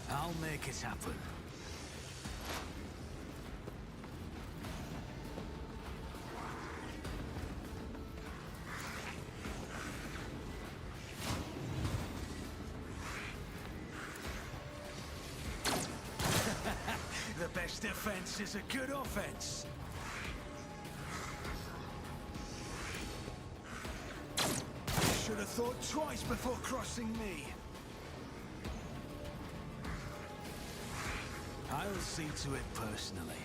I'll make it happen. The best defense is a good offense. Should have thought twice before crossing me. I'll see to it personally.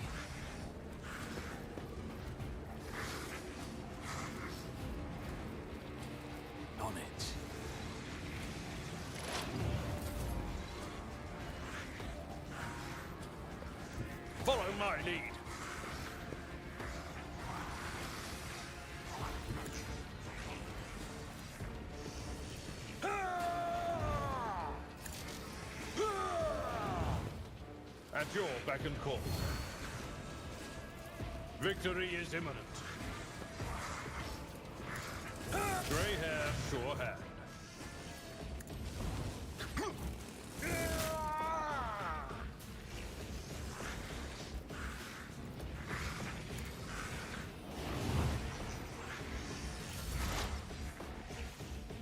On it. Follow my lead. At your beck and call. Victory is imminent. Grey hair, sure hand.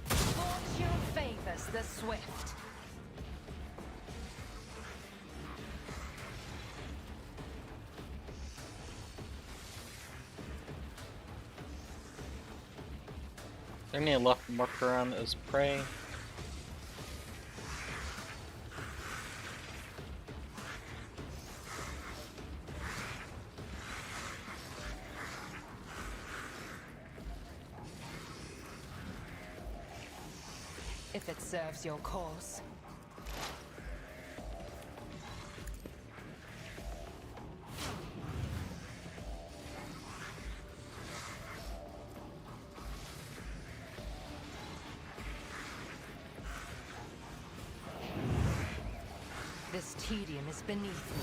Fortune favors the swift. Any left mark around as prey. If it serves your cause. This tedium is beneath me.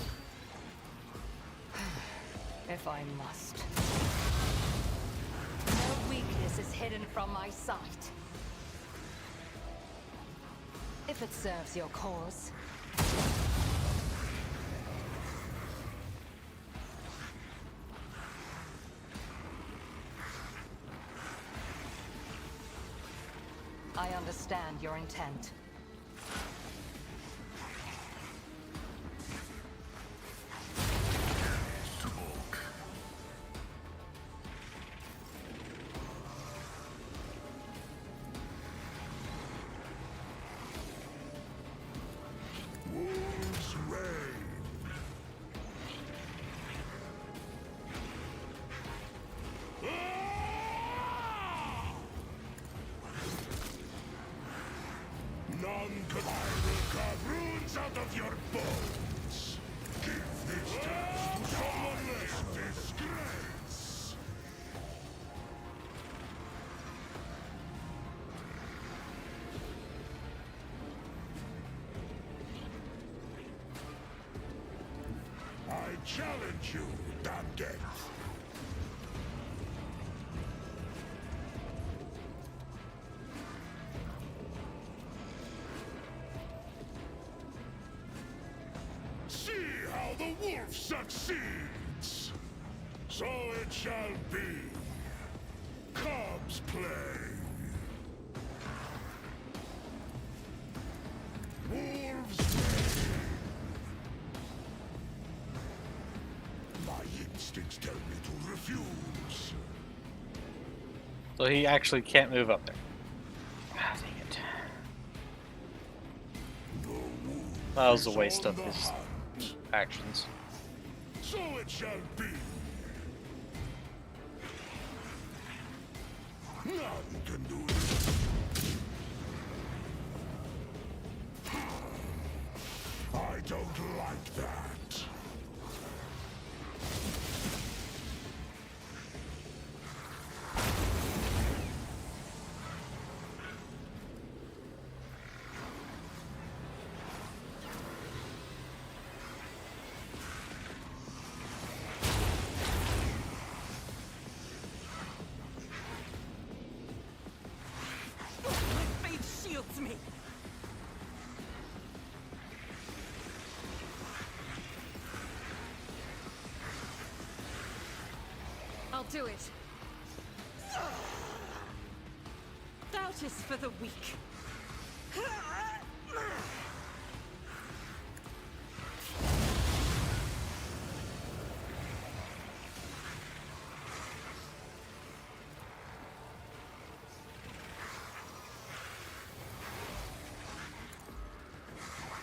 If I must. No weakness is hidden from my sight. If it serves your cause. I understand your intent. I will carve runes out of your bones. Give this task to someone less disgrace. I challenge you, damn death. See how the wolf succeeds. So it shall be. Cubs play. Wolves play. My instincts tell me to refuse. So he actually can't move up there. Ah, dang it. The wolf That was a is waste on of the his hunt. actions. So it shall be. None can do it. I don't like that. My faith shields me. I'll do it. Doubt is for the weak.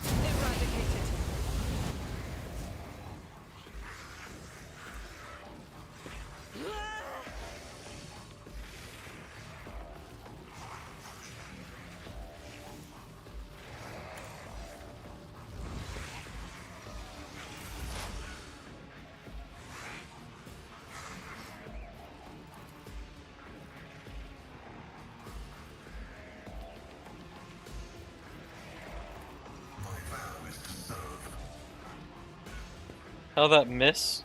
Eradicated. My vow is to serve. How that miss?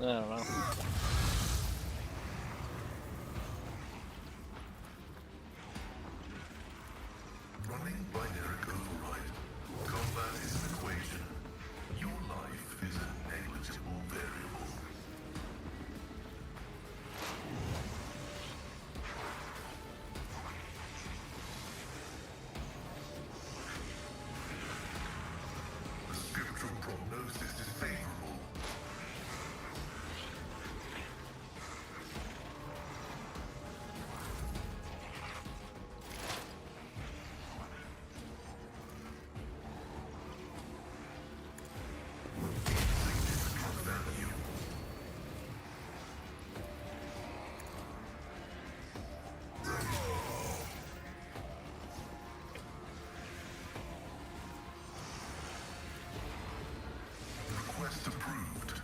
I don't know. Running binaric override. Combat is an equation. Your life is a negligible variable. The scriptural prognosis is favorable. Insignificant value. Request approved.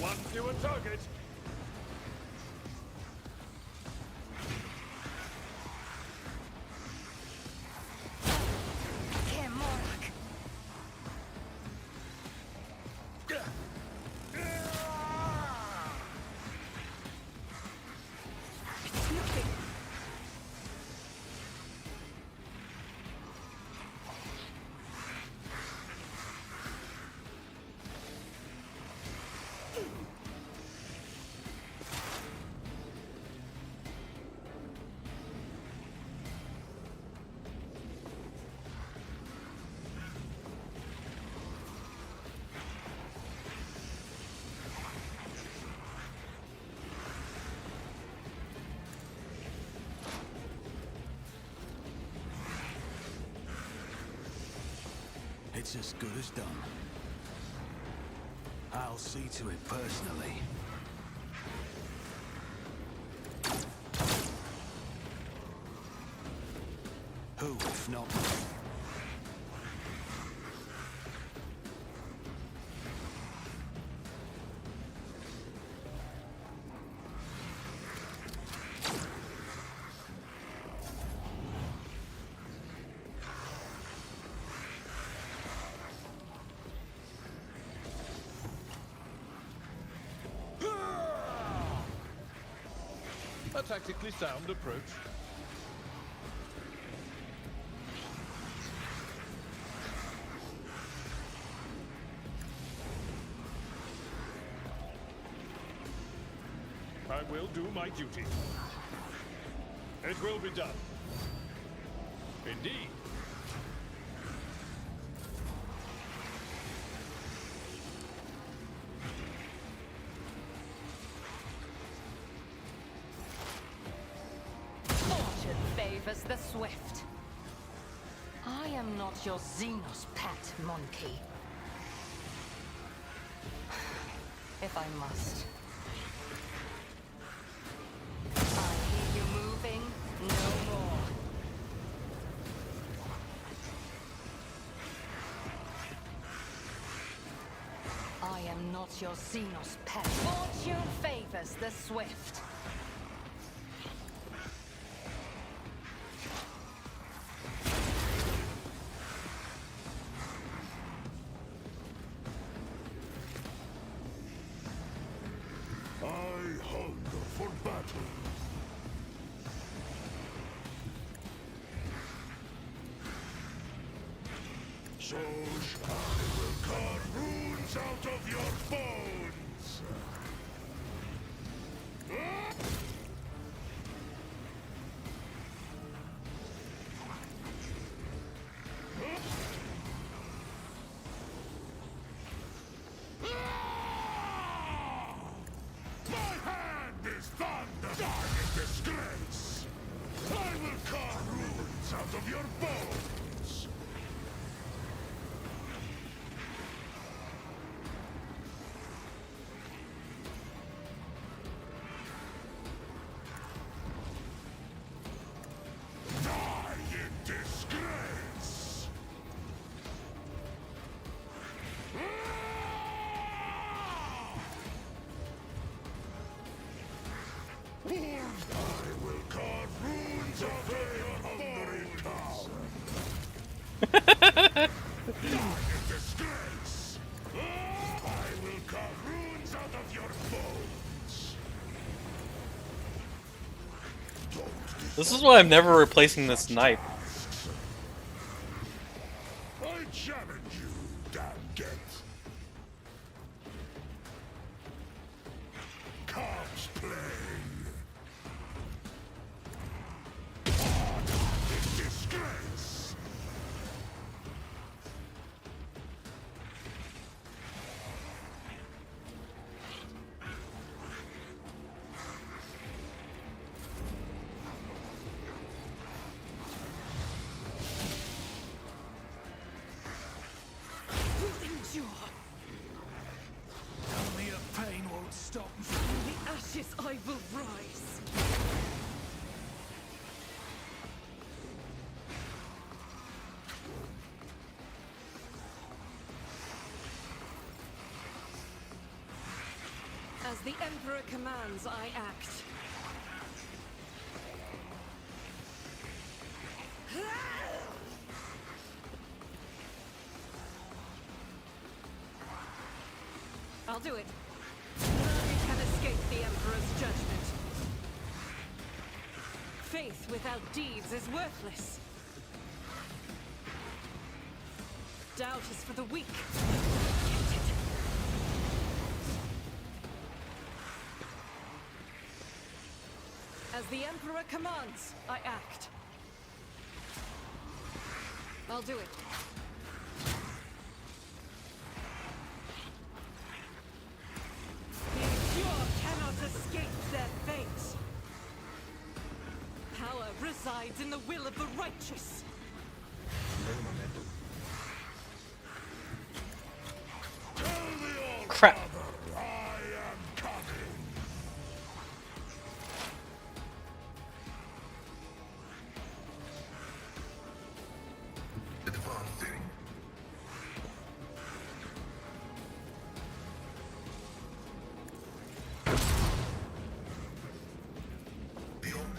One fewer target. It's nothing. It's as good as done. I'll see to it personally. Who, if not me? A tactically sound approach. I will do my duty. It will be done. Indeed. Fortune favors the swift. I am not your Xenos pet, monkey. If I must. I hear you moving, no more. I am not your Xenos pet. Fortune favors the swift. I hunger for battle. So I will carve runes out of your bones. My hand is thunder! Die in disgrace! I will carve runes out of your bones! Die in disgrace! I will carve runes out of your hungry cow. Die in disgrace! I will carve runes out of your bones. Don't This is why I'm never replacing this knife. I challenge you, damn get. Cops play. In disgrace. Endure. Tell me your pain won't stop me. From the ashes I will rise. As the Emperor commands, I act. I'll do it. None can escape the Emperor's judgment. Faith without deeds is worthless. Doubt is for the weak. As the Emperor commands, I act. I'll do it. The impure cannot escape their fate. Power resides in the will of the righteous.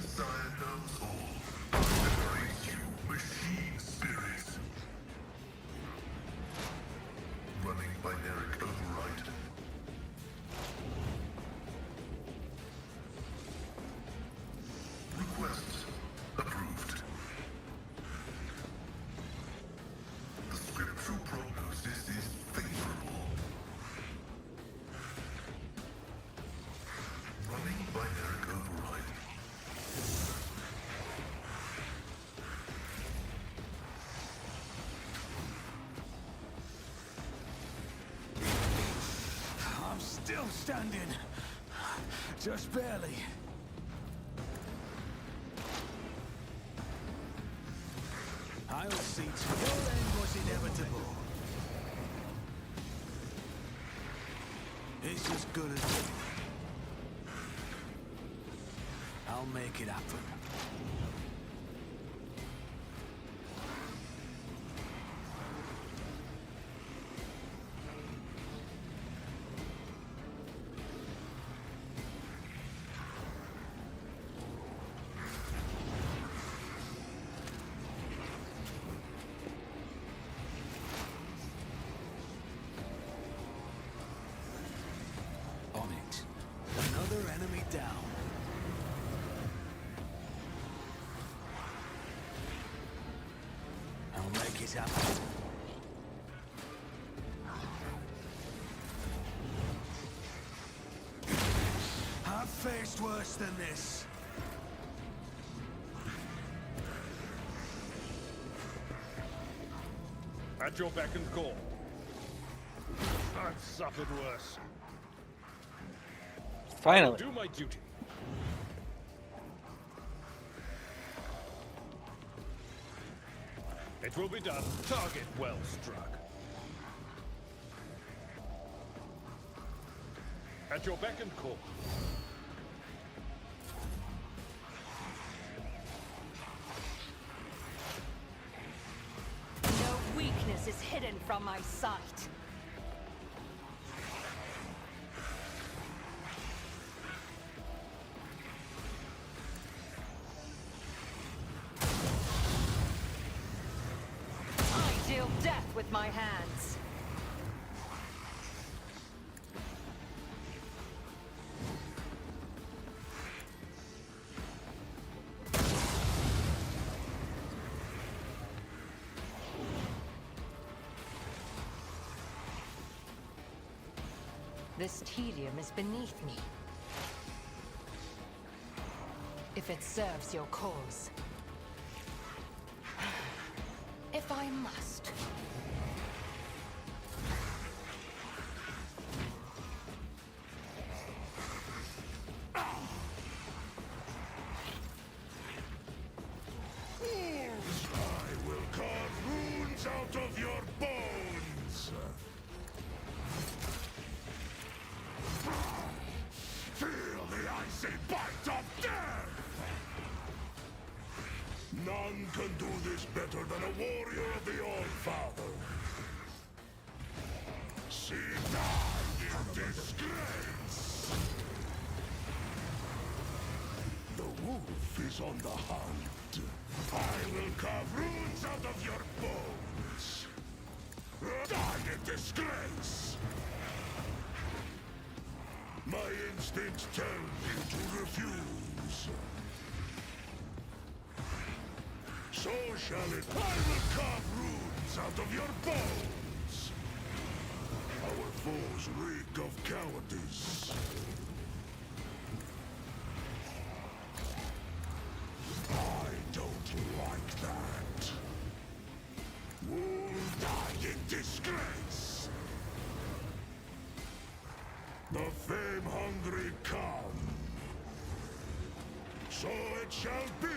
Sire knows all. Separate you, machine spirits. Running binaric override. Request approved. The scriptural prognosis is favorable. Running binaric override. I'm still standing. Just barely. I'll see to your end was inevitable. It's as good as I'll make it happen. On it. Another enemy down. I'll make it happen. I've faced worse than this. At your beck and call. I've suffered worse. Finally. Do my duty. It will be done. Target well struck. At your beck and call. No weakness is hidden from my sight. I deal death with my hands. This tedium is beneath me. If it serves your cause. If I must. I will carve runes out of your bones! Feel the icy bite of death! None can do this better than a warrior of the All-Father. See die in disgrace! The wolf is on the hunt. I will carve runes out of your bones. Die in disgrace! My instincts tell me to refuse. So shall it. I will carve runes out of your bones. Our foes reek of cowardice. I don't like that. Will die in disgrace. The fame-hungry come. So it shall be.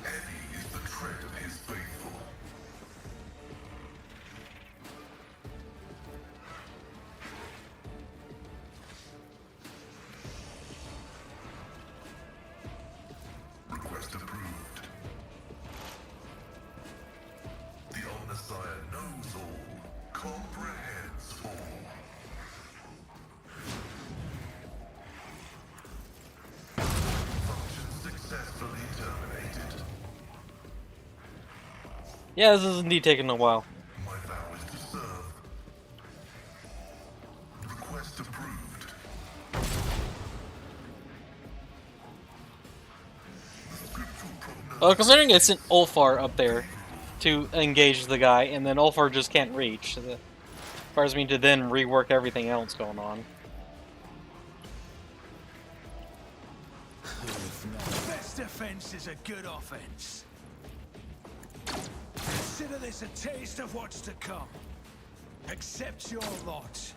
Eddie is the tread of his faithful. Request approved. Yeah, this is indeed taking a while. My vow is to serve. Request approved. The scriptural prognosis. Well, considering it's an Ulfar up there to engage the guy, and then Ulfar just can't reach, that requires me to then rework everything else going on. Best defense is a good offense. Consider this a taste of what's to come. Accept your lot.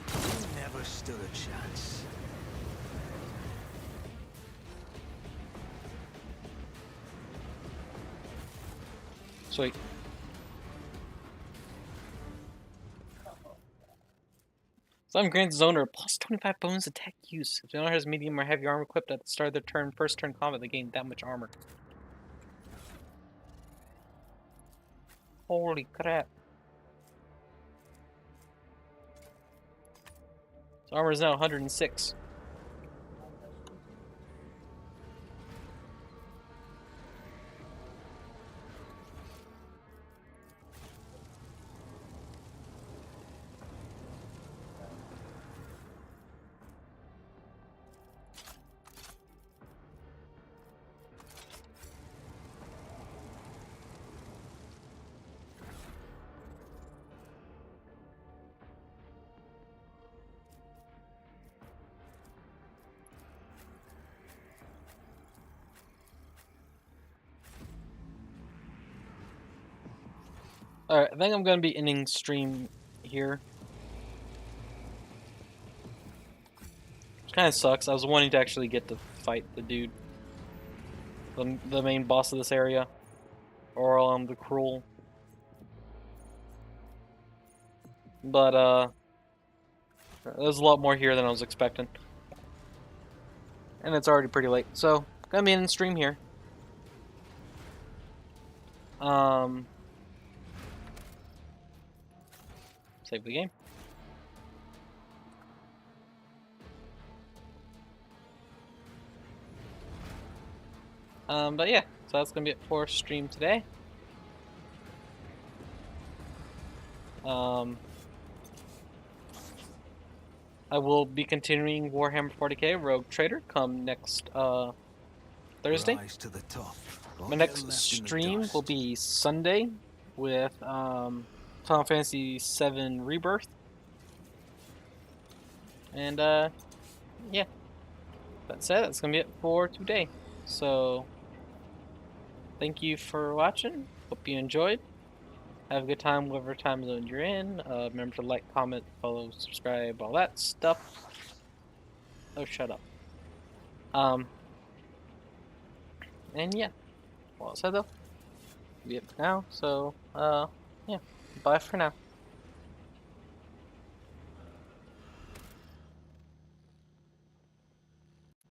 You never stood a chance. Sweet. Some grants his owner plus 25 bonus attack use. If the owner has medium or heavy armor equipped at the start of their turn, first turn combat, they gain that much armor. Holy crap. So armor is now 106. Alright, I think I'm going to be ending stream here. Which kind of sucks. I was wanting to actually get to fight the dude. The main boss of this area. Or the Cruel. But, there's a lot more here than I was expecting. And it's already pretty late. So, gonna be ending stream here. Save the game. But yeah, so that's gonna be it for stream today. I will be continuing Warhammer 40k Rogue Trader come next Thursday. Rise to the top. My next stream will be Sunday with Final Fantasy VII Rebirth. And yeah, that's it. That's gonna be it for today. So thank you for watching. Hope you enjoyed. Have a good time whatever time zone you're in. Remember to like, comment, follow, subscribe, all that stuff. Oh, shut up. And yeah, well said though. Be it for now. So yeah, bye for now.